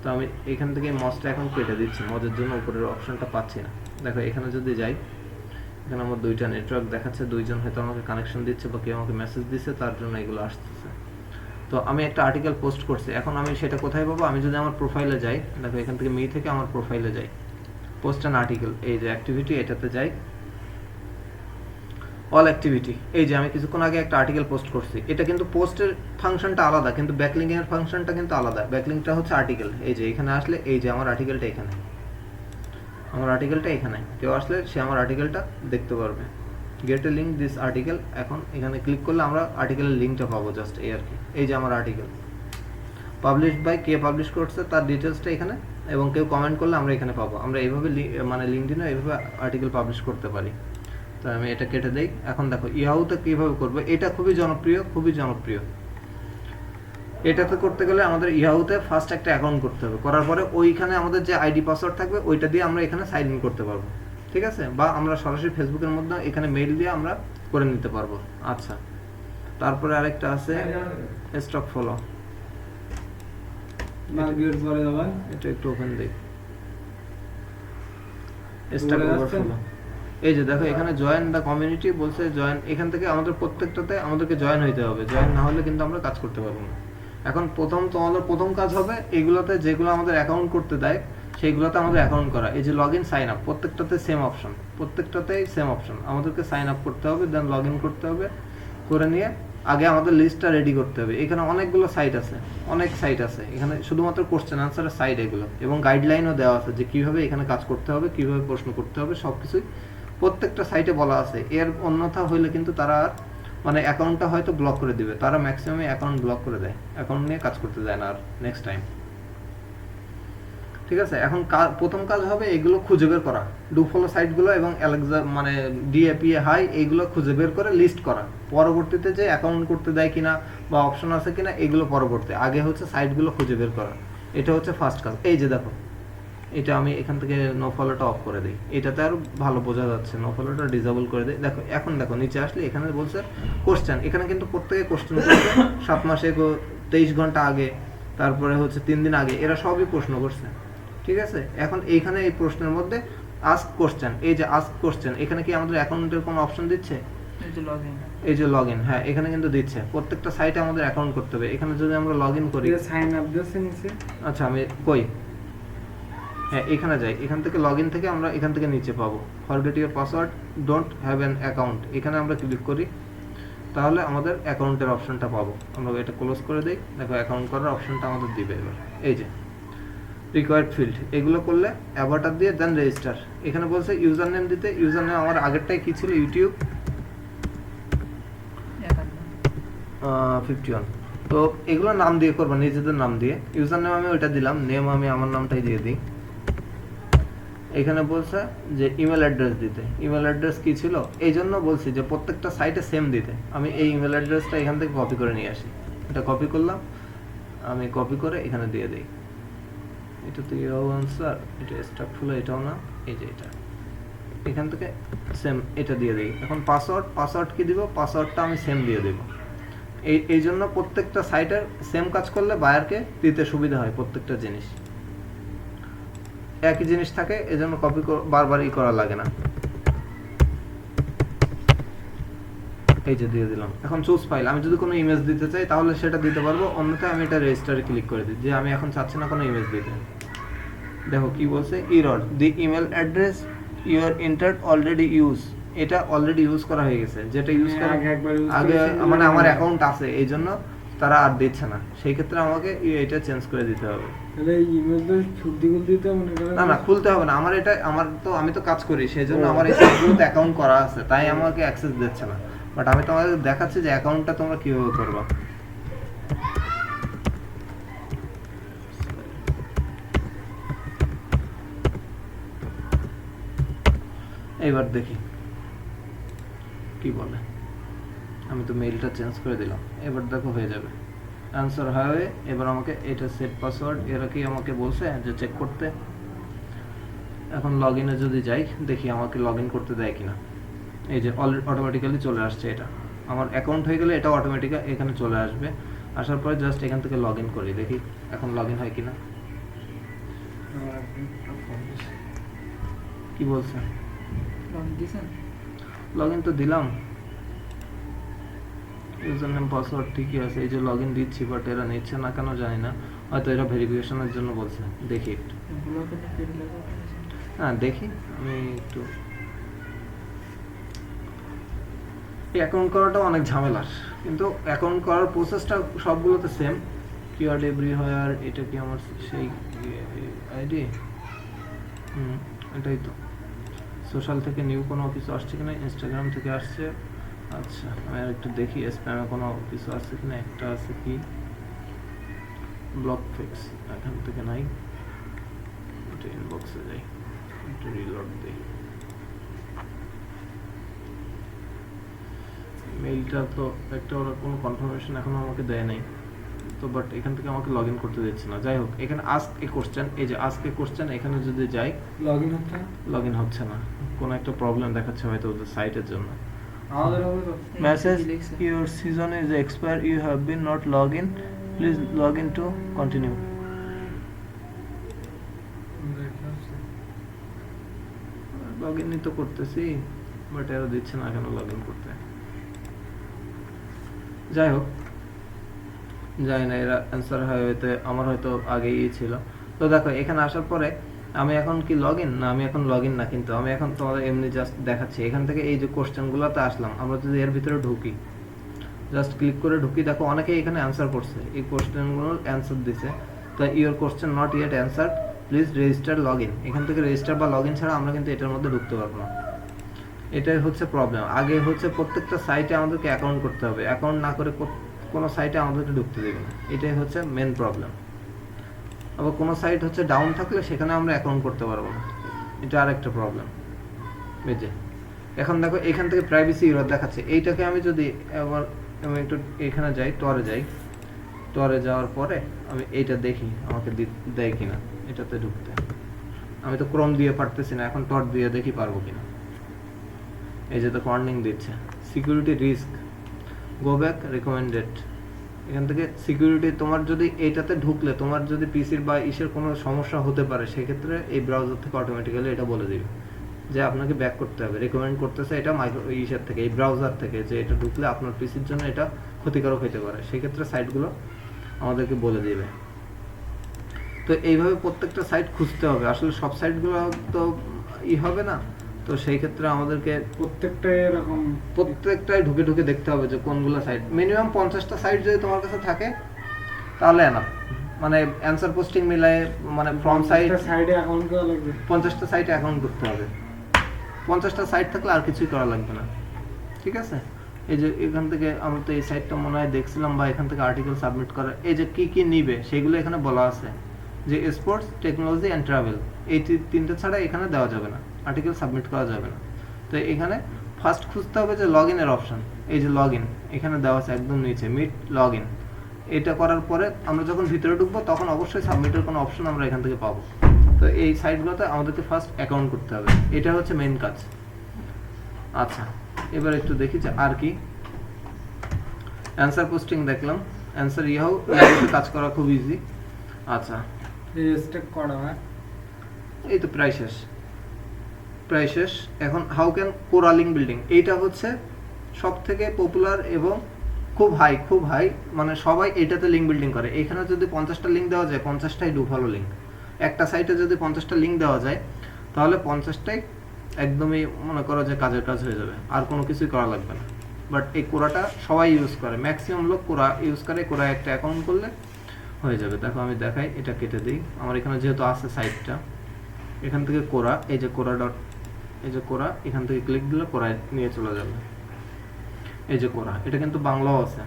তো আমি এখান থেকে মজটা এখন কেটে দিচ্ছি, মজের জন্য উপরের অপশনটা পাচ্ছি না। দেখো এখানে যদি যাই, এখানে আমার দুইটা নেটওয়ার্ক দেখাচ্ছে, দুইজন হয়তো আমাকে কানেকশন দিচ্ছে বা কেউ আমাকে মেসেজ দিচ্ছে, তার জন্য এগুলো আসতেছে। তো আমি একটা আর্টিকেল পোস্ট করছি, এখন আমি সেটা কোথায় পাবো? আমি যদি আমার প্রোফাইলে যাই, দেখো এখান থেকে মি থেকে আমার প্রোফাইলে যাই, পোস্ট অ্যান আর্টিকেল, এই যে অ্যাক্টিভিটি, এটাতে যাই, অল অ্যাক্টিভিটি, এই যে আমি কিছুক্ষণ আগে একটা আর্টিকেল পোস্ট করছি। এটা কিন্তু পোস্টের ফাংশনটা আলাদা, কিন্তু ব্যাকলিঙ্কিং এর ফাংশনটা কিন্তু আলাদা। ব্যাকলিঙ্কটা হচ্ছে আর্টিকেল, এই যে এখানে আসলে এই যে আমার আর্টিকেলটা এখানে, আমার আর্টিকেলটা এখানে, কেউ আসলে সে আমার আর্টিকেলটা দেখতে পারবে। Gate A link this article, এখন এখানে ক্লিক করলে আমরা আর্টিকেলের লিঙ্কটা পাবো, জাস্ট এই আর কি। এই যে আমার আর্টিকেল পাবলিশ বাই, কে পাবলিশ করছে তার ডিটেলসটা এখানে, এবং কেউ কমেন্ট করলে আমরা এখানে পাবো। আমরা এইভাবে মানে লিঙ্কডিনে এইভাবে আর্টিকেল পাবলিশ করতে পারি। তো আমি এটা কেটে দেই। এখন দেখো ইয়াহুতে কিভাবে করবো, এটা খুবই জনপ্রিয়, খুবই জনপ্রিয়। এটাতে করতে গেলে আমাদের ইয়াহুতে ফার্স্ট একটা অ্যাকাউন্ট করতে হবে, করার পরে ওইখানে আমাদের যে আইডি পাসওয়ার্ড থাকবে ওইটা দিয়ে আমরা এখানে সাইন ইন করতে পারবো, ঠিক আছে, বা আমরা সরাসরি ফেসবুকের মধ্যে এখানে মেইল দিয়ে আমরা করে নিতে পারবো। আচ্ছা, তারপরে আরেকটা আছে স্টক ফলো, এটা একটু ওপেন দেই, স্টক ওভারফ্লো। এই যে দেখো এখানে জয়েন দ্য কমিউনিটি বলছে, জয়েন, এখান থেকে আমাদের প্রত্যেকটাতে আমাদেরকে জয়েন হইতে হবে, জয়েন না হলে কিন্তু আমরা কাজ করতে পারবো না। এখন তোমাদের প্রথম কাজ হবে এইগুলোতে যেগুলো আমাদের অ্যাকাউন্ট করতে দেয় সেইগুলোতে আমাদের অ্যাকাউন্ট করা। এই যে লগ ইন, সাইন আপ, প্রত্যেকটাতে সেম অপশন, প্রত্যেকটাতেই সেম অপশন, আমাদেরকে সাইন আপ করতে হবে, দেন লগ ইন করতে হবে। করে নিয়ে আগে আমাদের লিস্টটা রেডি করতে হবে। এখানে অনেকগুলো সাইট আছে, অনেক সাইট আছে, এখানে শুধুমাত্র কোশ্চেন আনসারের সাইট এগুলো, এবং গাইডলাইনও দেওয়া আছে যে কিভাবে এখানে কাজ করতে হবে, কিভাবে প্রশ্ন করতে হবে, সবকিছুই প্রত্যেকটা সাইটে বলা আছে। এর অন্যথা হইলে কিন্তু তারা মানে অ্যাকাউন্টটা হয়তো ব্লক করে দিবে, তারা ম্যাক্সিমাম অ্যাকাউন্ট ব্লক করে দেয়, অ্যাকাউন্ট নিয়ে কাজ করতে দেয় না আর নেক্সট টাইম, ঠিক আছে। এখন প্রথম কাজ হবে এগুলো খুঁজে বের করা, ডু ফলো সাইটগুলো এবং অ্যালেক্সা মানে ডিএপিএ হাই এইগুলো খুঁজে বের করে লিস্ট করা। পরবর্তীতে যে অ্যাকাউন্ট করতে দেয় কিনা বা অপশন আছে কিনা এগুলো পরবর্তী, আগে হচ্ছে সাইটগুলো খুঁজে বের করা, এটা হচ্ছে ফার্স্ট কাজ। এই যে দেখো এটা আমি এখান থেকে নো ফলোটা অফ করে দিই, এটাতে আরো ভালো বোঝা যাচ্ছে, নো ফলোটা ডিসেবল করে দিই। দেখো এখন দেখো নিচে আসলে এখানে বলছে কোশ্চেন, এখানে কিন্তু প্রত্যেকে কোশ্চেন করছে, 7 মাসে 23 ঘন্টা আগে, তারপরে হচ্ছে 3 দিন আগে, এরা সবই প্রশ্ন করছে, ঠিক আছে। এখন এইখানে এই প্রশ্নের মধ্যে আস্ক কোশ্চেন, এই যে আস্ক কোশ্চেন, এখানে কি আমাদের অ্যাকাউন্টের কোনো অপশন দিচ্ছে? এই যে লগ ইন, হ্যাঁ এখানে কিন্তু দিচ্ছে। প্রত্যেকটা সাইটে আমাদের অ্যাকাউন্ট করতে হবে। এখানে যদি আমরা লগ ইন করি, সাইন আপ দিয়েছে নিচে, আচ্ছা আমি কই, হ্যাঁ এখানে যাই, এখান থেকে লগ ইন থেকে আমরা এখান থেকে নিচে পাবো forget your password, don't have an account, এখানে আমরা ক্লিক করি, তাহলে আমাদের অ্যাকাউন্টের অপশনটা পাবো। আমরা এটা ক্লোজ করে দিই, দেখো অ্যাকাউন্ট করার অপশনটা আমাদের দিবে এবার। এই যে রিকোয়ার্ড ফিল্ড, এগুলো করলে অ্যাভাটার দিয়ে দেন রেজিস্টার, এখানে বলছে ইউজার নেম দিতে, ইউজার নেম আমার আগেরটাই কি ছিল, ইউটিউব 51। তো এগুলো নাম দিয়ে করবো, নিজেদের নাম দিয়ে। ইউজার নেম আমি ওইটা দিলাম, নেম আমি আমার নামটাই দিয়ে দিই। এখানে বলছে যে ইমেল অ্যাড্রেস দিতে, ইমেল অ্যাড্রেস কি ছিল, এই জন্য বলছি যে প্রত্যেকটা সাইটে সেম দিতে। আমি এই ইমেল অ্যাড্রেসটা এখান থেকে কপি করে নিয়ে আসি, এটা কপি করলাম, আমি কপি করে এখানে দিয়ে দিই। এটা তো ইয়াহু আনসার, এটা স্টক ফুল, এটাও না, এই যে এটা, এখান থেকে সেম এটা দিয়ে দিই। এখন পাসওয়ার্ড কি দিব, পাসওয়ার্ডটা আমি সেম দিয়ে দেব। এই জন্য প্রত্যেকটা সাইটের সেম কাজ করলে বায়ারকে দিতে সুবিধা হয়, প্রত্যেকটা জিনিস একই জিনিস থাকে, এজন্য কপি বারবার করা লাগে না। এই যে দিয়ে দিলাম। এখন চুজ ফাইল, আমি যদি কোনো ইমেজ দিতে চাই তাহলে সেটা দিতে পারবো, অন্যথায় আমি এটা রেজিস্টারে ক্লিক করে দিই যে আমি এখন চাচ্ছি না কোনো ইমেজ দিতে। দেখো কি বলছে, error the email address your entered already use, এটা অলরেডি ইউজ করা হয়ে গেছে, যেটা ইউজ করা আগে মানে আমার অ্যাকাউন্ট আছে এই জন্য তারা আর দিচ্ছে না, সেই ক্ষেত্রে আমাকে এটা চেঞ্জ করে দিতে হবে। তাহলে ইমেলটা খুলতে খুলতে মনে করেন না খুলতে হবে না, আমার এটা আমি তো কাজ করি সেই জন্য আমার এই সাইটগুলোতে অ্যাকাউন্ট করা আছে, তাই আমাকে অ্যাক্সেস দিচ্ছে না। বাট আমি তোমাদের দেখাচ্ছি যে অ্যাকাউন্টটা তোমরা কিভাবে করবে। এবার দেখি কি বলে, আমি তো মেইলটা চেঞ্জ করে দিলাম, এবার দেখো হয়ে যাবে অ্যান্সার হবে। এবার আমাকে এটা সেট পাসওয়ার্ড এরা কি আমাকে বলছে যে চেক করতে। এখন লগ ইনে যদি যাই দেখি আমাকে লগ ইন করতে দেয় কিনা। এই যে অটোমেটিক্যালি চলে আসছে, এটা আমার অ্যাকাউন্ট হয়ে গেলে এটা অটোমেটিক্যালি এখানে চলে আসবে। আসার পরে জাস্ট এখান থেকে লগ ইন করি, দেখি এখন লগ ইন হয় কিনা। কি বলছে, লগ ইন তো দিলাম, ইউজার নেম পাসওয়ার্ড ঠিকই আছে, এই যে লগ ইন দিচ্ছি, বাট এরা নিচ্ছে না কেন জানি না, হয়তো এরা ভেরিফিকেশনের জন্য বলছে। দেখি একটু, হ্যাঁ দেখি আমি একটু। এই অ্যাকাউন্ট করাটা অনেক ঝামেলার, কিন্তু অ্যাকাউন্ট করার প্রসেসটা সবগুলোতে সেম। কিওয়ার্ড এভরিহোয়ার, এটা কি আমার সেই আইডি? এটাই তো। সোশ্যাল থেকে নিউ কোনো কিছু আসছে কিনা, ইনস্টাগ্রাম থেকে আসছে। আচ্ছা আমি আর একটু দেখি স্প্যামে কোনো কিছু আছে কিনা, একটা আছে কি ব্লক ফিক্স, এখান থেকে নাই, এটা ইনবক্সে যাই, একটু রিলোড দিই। মেইলটা তো একটা ওরা কোনো কনফার্মেশন এখনো আমাকে দেয় নাই তো, বাট এখান থেকে আমাকে লগ ইন করতে দিচ্ছে না। যাই হোক, এখানে আস্ক এ কোশ্চেন, এই যে আস্ক এ কোশ্চেন, এখানে যদি যাই লগ ইন হচ্ছে না, কোনো একটা প্রবলেম দেখাচ্ছে হয়তো ওদের সাইটের জন্য। Message your session is expire, you have been not log in, please log in to continue. Log ইনই তো করতেছি, বাট এরা দিচ্ছে না কেন লগ ইন করতে। যাই হোক, জানি না এরা অ্যান্সার হয়তো আমার হয়তো আগেই ছিল। তো দেখো এখানে আসার পরে আমি এখন কি লগ ইন না, আমি এখন লগ ইন না, কিন্তু আমি এখন তোমাদের এমনি জাস্ট দেখাচ্ছি। এখান থেকে এই যে কোশ্চেনগুলোতে আসলাম, আমরা যদি এর ভিতরে ঢুকি, জাস্ট ক্লিক করে ঢুকি, দেখো অনেকেই এখানে অ্যান্সার করছে, এই কোশ্চেনগুলোর অ্যান্সার দিছে। তো your question not yet answer, please register log in. এখান থেকে রেজিস্টার বা লগ ইন ছাড়া আমরা কিন্তু এটার মধ্যে ঢুকতে পারবো না, এটাই হচ্ছে প্রবলেম। আগে হচ্ছে প্রত্যেকটা সাইটে আমাদেরকে অ্যাকাউন্ট করতে হবে, অ্যাকাউন্ট না করে কোনো সাইটে আমাদেরকে ঢুকতে দেবে না, এটাই হচ্ছে মেন প্রবলেম। আবার কোনো সাইট হচ্ছে ডাউন থাকলে সেখানে আমরা অ্যাকাউন্ট করতে পারবো না, এটা আরেকটা প্রবলেম। বুঝছে? এখন দেখো এখান থেকে প্রাইভেসি এরর দেখাচ্ছে, এইটাকে আমি যদি আবার আমি একটু এখানে যাই, টরে যাওয়ার পরে আমি এইটা দেখি আমাকে দেয় কিনা এটাতে ঢুকতে। আমি তো ক্রোম দিয়ে পারতেছি না, এখন টর দিয়ে দেখি পারবো কিনা। এই যে তো ওয়ার্নিং দিচ্ছে, security risk, go back recommended. এখান থেকে সিকিউরিটি, তোমার যদি এইটাতে ঢুকলে তোমার যদি পিসির বা ইসের কোনো সমস্যা হতে পারে, সেক্ষেত্রে এই ব্রাউজার থেকে অটোমেটিক্যালি এটা বলে দিবে যে আপনাকে ব্যাক করতে হবে। রেকমেন্ড করতেছে এটা ইসের থেকে, এই ব্রাউজার থেকে, যে এটা ঢুকলে আপনার পিসির জন্য এটা ক্ষতিকারক হতে পারে, সেক্ষেত্রে সাইটগুলো আমাদেরকে বলে দিবে। তো এইভাবে প্রত্যেকটা সাইট খুঁজতে হবে, আসলে সব সাইটগুলো তো হবে না, তো সেই ক্ষেত্রে আমাদেরকে প্রত্যেকটাই ঢুকে দেখতে হবে যে কোনগুলো সাইট। মিনিমাম 50টা সাইট যদি তোমার কাছে থাকে তাহলে না, মানে অ্যান্সার পোস্টিং মিলায়ে, মানে ফ্রম সাইট 50টা সাইটে অ্যাকাউন্ট করতে হবে। 50টা সাইট থাকলে আর কিছুই করা লাগবে না, ঠিক আছে? এই যে এখান থেকে আমরা তো এই সাইটটা মনে হয় দেখছিলাম, বা এখান থেকে আর্টিকেল সাবমিট করা, এই যে কি নিবে সেগুলো এখানে বলা আছে, যে স্পোর্টস, টেকনোলজি অ্যান্ড ট্রাভেল, এই তিনটে ছাড়া এখানে দেওয়া যাবে না, আর্টিকেল সাবমিট করা যাবে না। তো এখানে ফার্স্ট খুঁজতে হবে যে লগ ইনের অপশন, এই যে লগ ইন এখানে দেওয়া আছে একদম নিচে, মিট লগ ইন। এটা করার পরে আমরা যখন ভিতরে ঢুকবো তখন অবশ্যই সাবমিটের কোনো অপশন আমরা এখান থেকে পাবো। তো এই সাইটগুলোতে আমাদেরকে ফার্স্ট অ্যাকাউন্ট করতে হবে, এটা হচ্ছে মেইন কাজ। আচ্ছা এবার একটু দেখি যে আর কি। অ্যান্সার পোস্টিং দেখলাম, অ্যান্সার কাজ করা খুব ইজি। আচ্ছা এই তো প্রায় শেষ। এখন হাউ ক্যান কোরালিং বিল্ডিং, এইটা হচ্ছে সব থেকে পপুলার এবং খুব হাই, মানে সবাই এটাতে লিঙ্ক বিল্ডিং করে। এখানে যদি 50টা লিঙ্ক দেওয়া যায় 50টাই ডুভালো লিঙ্ক। একটা সাইটে যদি 50টা লিঙ্ক দেওয়া যায় তাহলে 50টাই একদমই মনে করো যে কাজের কাজ হয়ে যাবে, আর কোনো কিছুই করা লাগবে না। বাট এই কোরাটা সবাই ইউজ করে, ম্যাক্সিমাম লোক কোরা ইউজ করে। কোরা একটা অ্যাকাউন্ট করলে হয়ে যাবে। দেখো আমি দেখাই, এটা কেটে দিই। আমার এখানে যেহেতু আছে সাইটটা, এখান থেকে কোরা, এই যে কোরা ডট, এই যে কোরা, এখান থেকে ক্লিক দিলে কোরায় নিয়ে চলে যাবে। এই যে কোরা, এটা কিন্তু বাংলাও আছে।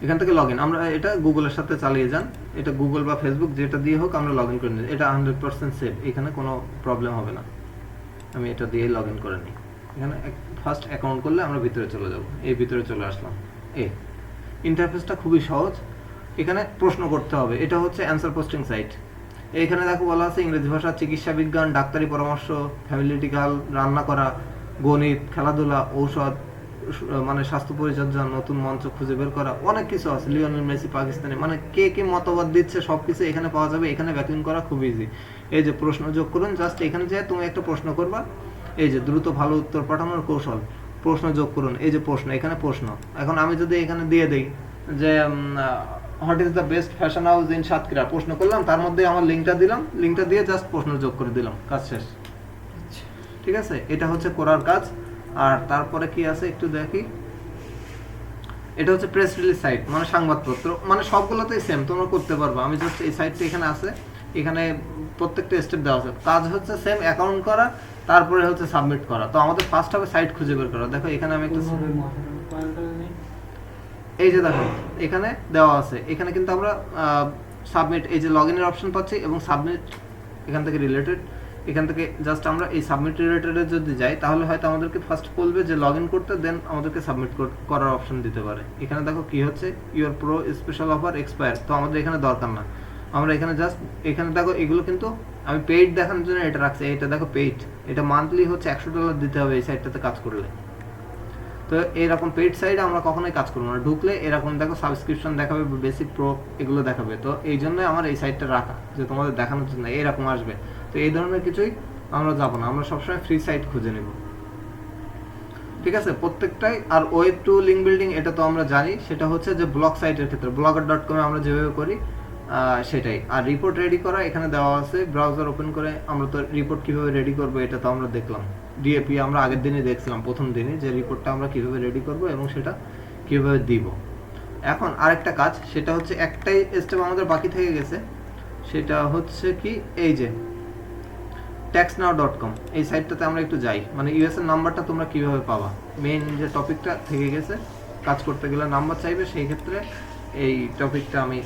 এখান থেকে লগ ইন, আমরা এটা গুগলের সাথে চালিয়ে যান, এটা গুগল বা ফেসবুক যেটা দিয়ে হোক আমরা লগ ইন করে নিই। এটা 100% সেফ, এখানে কোনো প্রবলেম হবে না। আমি এটা দিয়ে লগ ইন করে নিই। এখানে ফার্স্ট অ্যাকাউন্ট করলে আমরা ভিতরে চলে যাব। এই ভিতরে চলে আসলাম। ইন্টারফেসটা খুবই সহজ। এখানে প্রশ্ন করতে হবে, এটা হচ্ছে অ্যান্সার পোস্টিং সাইট। এইখানে দেখো বলা আছে ইংরেজি ভাষা, চিকিৎসা বিজ্ঞান, ডাক্তারি পরামর্শ, ফ্যামিলিটিক্যাল, রান্না করা, গণিত, খেলাধুলা, ঔষধ, মানে স্বাস্থ্য পরিচর্যা, নতুন মঞ্চ খুঁজে বের করা, অনেক কিছু আছে। লিওনেল মেসি পাকিস্তানি, মানে কে কে মতবাদ দিচ্ছে সবকিছু এখানে পাওয়া যাবে। এখানে ব্যাকলিং করা খুব ইজি। এই যে প্রশ্ন যোগ করুন, জাস্ট এখানে যে তুমি একটা প্রশ্ন করবা, এই যে দ্রুত ভালো উত্তর পাঠানোর কৌশল, প্রশ্ন যোগ করুন, এই যে প্রশ্ন, এখানে প্রশ্ন। এখন আমি যদি এখানে দিয়ে দেই যে what is the best fashion house in Satkhira, প্রশ্ন করলাম, তার মধ্যে আমার লিঙ্কটা দিলাম, লিঙ্কটা দিয়ে জাস্ট প্রশ্ন যোগ করে দিলাম, কাজ শেষ। ঠিক আছে, এটা হচ্ছে করার কাজ। আর তারপরে কি আছে একটু দেখি, এটা হচ্ছে প্রেস রিলিজ সাইট, মানে সংবাদপত্র, মানে সবগুলোতেই সেম, তোমরা করতে পারবে। আমি জাস্ট এই সাইটটা এখানে আছে, এখানে প্রত্যেকটা স্টেপ দেওয়া আছে। কাজ হচ্ছে সেম, অ্যাকাউন্ট করা, তারপরে হচ্ছে সাবমিট করা। তো আমাদের ফার্স্ট হবে সাইট খুঁজে বের করা। দেখো এখানে আমি একটা, এই যে দেখো এখানে দেওয়া আছে, এখানে কিন্তু আমরা সাবমিট, এই যে লগ ইনের অপশন পাচ্ছি এবং সাবমিট এখান থেকে রিলেটেড। এখান থেকে জাস্ট আমরা এই সাবমিট রিলেটেডে যদি যাই তাহলে হয়তো আমাদেরকে ফার্স্ট বলবে যে লগ ইন করতে, দেন আমাদেরকে সাবমিট করার অপশন দিতে পারে। এখানে দেখো কি হচ্ছে, your pro special offer expire, তো আমাদের এখানে দরকার না। আমরা এখানে জাস্ট, এখানে দেখো এগুলো কিন্তু আমি পেইড দেখানোর জন্য এটা রাখছি। এটা দেখো পেইড, এটা মান্থলি হচ্ছে $100 দিতে হবে এই সাইটটাতে কাজ করলে। তো এরকম পেইড সাইটে আমরা কখনোই কাজ করবো না। ঢুকলে এরকম দেখো সাবস্ক্রিপশন দেখাবে, বেসিক প্রো এগুলো দেখাবে। তো এই জন্য আমার এই সাইটটা রাখা, যে তোমাদের দেখানোর জন্য এরকম আসবে। তো এই ধরনের কিছুই আমরা যাবো না, আমরা সবসময় ফ্রি সাইট খুঁজে নেব। ঠিক আছে, প্রত্যেকটাই। আর ওয়েব টু লিঙ্ক বিল্ডিং এটা তো আমরা জানি, সেটা হচ্ছে যে ব্লগ সাইটের ক্ষেত্রে blogger.com আমরা যেভাবে করি সেটাই। আর রিপোর্ট রেডি করা এখানে দেওয়া আছে, ব্রাউজার ওপেন করে আমরা তো রিপোর্ট কিভাবে রেডি করবো এটা তো আমরা দেখলাম। ডিএপি আমরা আগের দিনই দেখছিলাম, প্রথম দিনই, যে রিপোর্টটা আমরা কিভাবে রেডি করব এবং সেটা কিভাবে দিব। এখন আরেকটা কাজ, সেটা হচ্ছে একটাই স্টেপ আমাদের বাকি থেকে গেছে, সেটা হচ্ছে কি, এই যে taxnow.com, এই সাইটটাতে আমরা একটু যাই। মানে ইউএস এর নাম্বারটা তোমরা কিভাবে পাবা, মেইন যে টপিকটা থেকে গেছে, কাজ করতে গেলে নাম্বার চাইবে, সেই ক্ষেত্রে এই টপিকটা আমি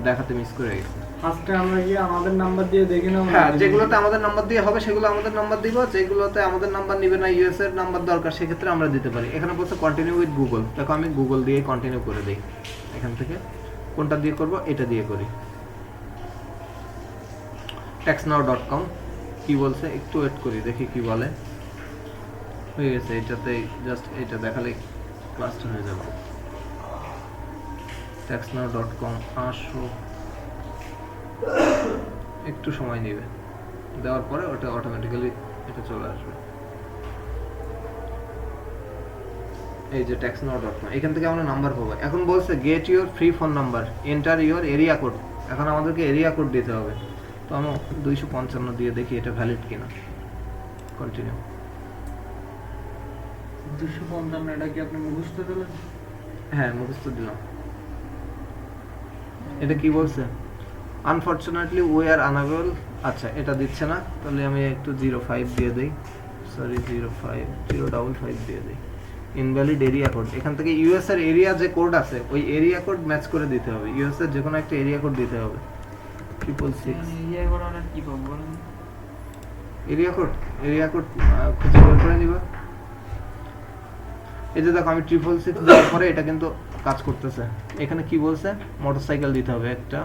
দেখাতে মিস করে গেছি। ফার্স্টে আমরা গিয়ে আমাদের নাম্বার দিয়ে দেখে নাও। হ্যাঁ, যেগুলোতে আমাদের নাম্বার দিয়ে হবে সেগুলো আমাদের নাম্বার দিব, যেগুলোতে আমাদের নাম্বার নিবে না, ইউএস এর নাম্বার দরকার, সেক্ষেত্রে আমরা দিতে পারি। এখানে বলছে কন্টিনিউ উইথ গুগল, দেখো আমি গুগল দিয়ে কন্টিনিউ করে দিই। এখান থেকে কোনটা দিয়ে করব, এটা দিয়ে করি। taxnow.com কি বলছে একটু ওয়েট করি, দেখি কি বলে। হয়ে গেছে, এটাতে জাস্ট এটা দেখালে ক্লাসটা হয়ে যাবে। taxnow.com আসো, একটু সময় নেবে, দেওয়ার পরে ওটা অটোমেটিক্যালি এটা চলে আসবে। এই যে taxnow.com, এখান থেকে আমরা নাম্বার পাবো। এখন বলছে get your free phone number, enter your area code. এখন আমাদেরকে এরিয়া কোড দিতে হবে। তো আমি 255 দিয়ে দেখি এটা ভ্যালিড কিনা। কন্টিনিউ। 255, এটা কি আপনি মুখস্থ দিলেন? হ্যাঁ, মুখস্থ দিলাম। এটা কি বলছে, আনফরচুনেটলি উই আর আনএবল। আচ্ছা, এটা দিচ্ছে না, তাহলে আমি একটু 05 দিয়ে দেই, সরি 055 দিয়ে দেই। ইনভ্যালিড এরিয়া কোড, এখান থেকে ইউএস এর এরিয়া যে কোড আছে ওই এরিয়া কোড ম্যাচ করে দিতে হবে। ইউএস এর যে কোনো একটা এরিয়া কোড দিতে হবে। 666 এরিয়া কোড আর কি পাবো বলেন? এরিয়া কোড খুঁজে বের করে নিবা। এই যে দেখো আমি 666 দেওয়ার পরে এটা কিন্তু কাজ করতেছে। এখানে কি বলছে, মোটরসাইকেল দিতে হবে একটা,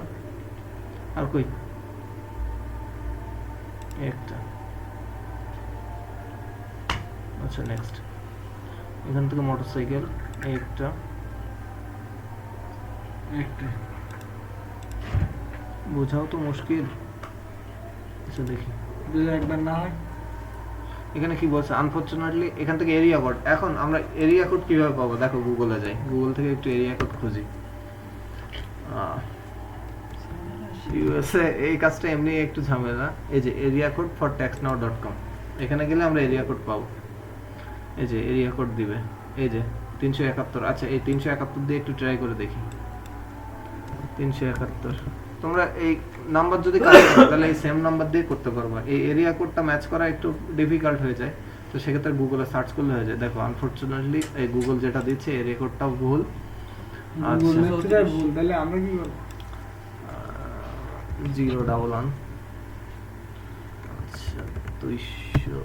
আর কই একটা। আচ্ছা নেক্সট, এখান থেকে মোটরসাইকেল একটা, বোঝাও তো মুশকিল। আচ্ছা দেখি, যদি একবার না হয় এখানে কি বলছে আনফরচুনেটলি এখান থেকে এরিয়া কোড। এখন আমরা এরিয়া কোড কিভাবে পাবো? দেখো গুগলে যাই, গুগল থেকে একটু এরিয়া কোড খুঁজি। ইউএসএ এই কাজটা এমনি একটু ঝামেলা। এই যে এরিয়া কোড ফর taxnow.com, এখানে গেলে আমরা এরিয়া কোড পাবো। এই যে এরিয়া কোড দিবে, এই যে 371। আচ্ছা এই 371 দিয়ে একটু ট্রাই করে দেখি। 371, তোমরা এই নাম্বার যদি কালেক্ট করো তাহলে এই সেম নাম্বার দিয়ে করতে পারবা। এই এরিয়া কোডটা ম্যাচ করা একটু ডিফিকাল্ট হয়ে যায়, তো সেক্ষেত্রে গুগলে সার্চ করলে হয়ে যায়। দেখো আনফরচুনেটলি এই গুগল যেটা দিচ্ছে এরিয়া কোডটাও ভুল। আচ্ছা ভুল, তাহলে আমরা কি করব? 011, আচ্ছা 200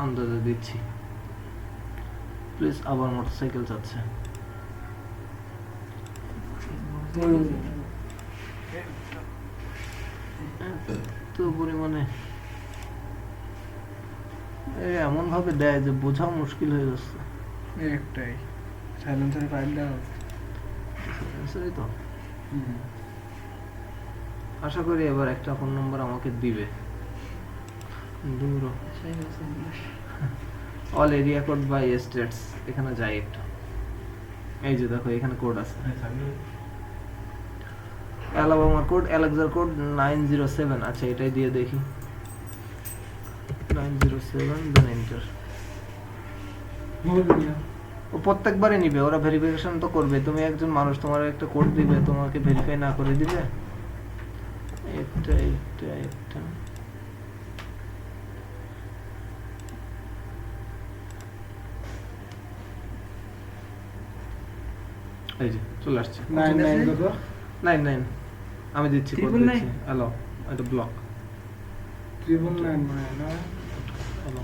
আন্দাজে দিচ্ছি। প্লিজ আবার মোটরসাইকেল যাচ্ছে। তো পরিমাণে এমন ভাবে দেয় যে বোঝাও মুশকিল হয়ে যাচ্ছে। একটাই সাইলেন্সারে ফাইল দেওয়া আছে। সেই তো আশা করি এবার একটা ফোন নাম্বার আমাকে দিবে। দূর all area code by states, এখানে যাই একটু। এই যে দেখো এখানে কোড আছে, অ্যালাবামার কোড, অ্যালেক্সার কোড 907। আচ্ছা এটাই দিয়ে দেখি, 907 দেন এন্টার। ও প্রত্যেকবারই নিবে, ওরা ভেরিফিকেশন তো করবে। তুমি একজন মানুষ, তোমার একটা কোড দিবে, তোমাকে ভেরিফাই না করে দিবে? এটা এটা এটা এই যে চলে আসছে 99। আমি দিচ্ছি কোড দিচ্ছি। হ্যালো, এটা ব্লক। 999 না হ্যালো,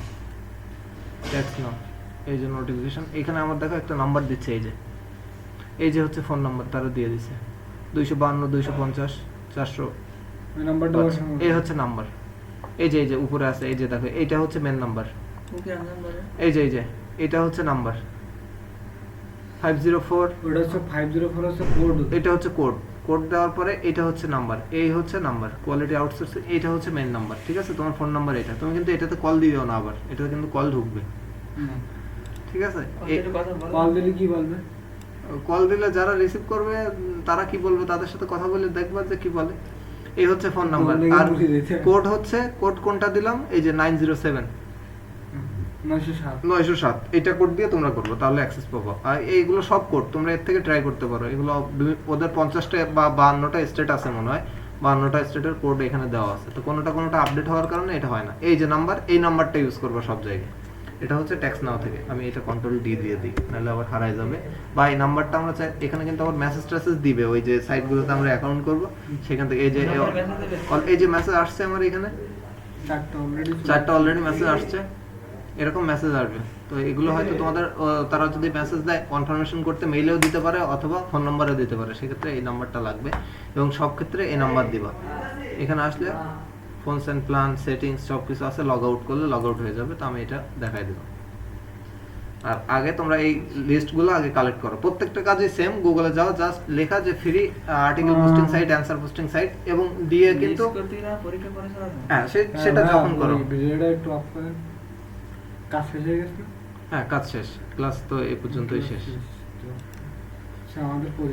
ট্যাক্স নাও। এই যে নোটিফিকেশন, এখানে আমার দেখো একটা নাম্বার দিচ্ছে। এই যে হচ্ছে ফোন নাম্বার, তারা দিয়ে দিছে 252 250 400। ওই নাম্বারটা বসানো। এই হচ্ছে নাম্বার, এই যে উপরে আছে। এই যে দেখো এইটা হচ্ছে মেন নাম্বার। এই যে এটা হচ্ছে নাম্বার 504। ওটা হচ্ছে 504 হচ্ছে কোড। এটা হচ্ছে কোড। কোড দেওয়ার পরে এটা হচ্ছে নাম্বার, এই হচ্ছে নাম্বার কোয়ালিটি আউটসোর্সিং। এটা হচ্ছে মেন নাম্বার, ঠিক আছে? তোমার ফোন নাম্বার এটা। তুমি কিন্তু এটাতে কল দিও না, আবার এটাতে কিন্তু কল ঢুকবে, ঠিক আছে? কল দিলে কি বলবে? কল দিলে যারা রিসিভ করবে তারা কি বলবে, তাদের সাথে কথা বলে দেখবা যে কি বলে। এই হচ্ছে ফোন নাম্বার। আর কোড হচ্ছে, কোড কোনটা দিলাম? এই যে 907 907, এটা কোড দিয়ে তোমরা করবে, তাহলে অ্যাক্সেস পাবো। আর এইগুলো সব কোড তোমরা এর থেকে ট্রাই করতে পারো। এগুলো ওদের 50টা বা 52টা স্টেট আছে মনে হয়, 52টা স্টেটের কোড এখানে দেওয়া আছে। তো কোনোটা আপডেট হওয়ার কারণে এটা হয় না। এই যে নাম্বার, এই নাম্বারটা ইউজ করবে সব জায়গায়। এটা হচ্ছে ট্যাক্স নাও থেকে। আমি এটা কন্ট্রোল ডি দিয়ে দিই, নাহলে আবার হারায় যাবে। বা এই নাম্বারটা আমরা চাই, এখানে কিন্তু আবার মেসেজ টেসেজ দিবে। ওই যে সাইটগুলোতে আমরা অ্যাকাউন্ট করব, সেখান থেকে এই যে মেসেজ আসছে আমার এখানে 4টা অলরেডি মেসেজ আসছে, এরকম মেসেজ আসবে। তো এগুলো হয়তো তোমাদের তারা যদি মেসেজ দেয় কনফার্মেশন করতে মেইলেও দিতে পারে অথবা ফোন নাম্বারেও দিতে পারে। সেক্ষেত্রে এই নাম্বারটা লাগবে এবং সব ক্ষেত্রে এই নাম্বার দিবা। এখানে আসলে ফোনস এন্ড প্ল্যান সেটিংস সব কিছু আছে, লগ আউট করলে লগ আউট হয়ে যাবে। তো আমি এটা দেখাই দেব। আর আগে তোমরা এই লিস্টগুলো আগে কালেক্ট করো। প্রত্যেকটা কাজে সেম, গুগলে যাও, জাস্ট লেখা যে free article posting site, answer posting site, এবং দিয়ে কিন্তু হ্যাঁ সেটা যখন করো। ভিডিওটা একটু অফ করেন। কাজ শেষ হয়ে গেছে? হ্যাঁ কাজ শেষ, ক্লাস তো এই পর্যন্তই শেষ। আমাদের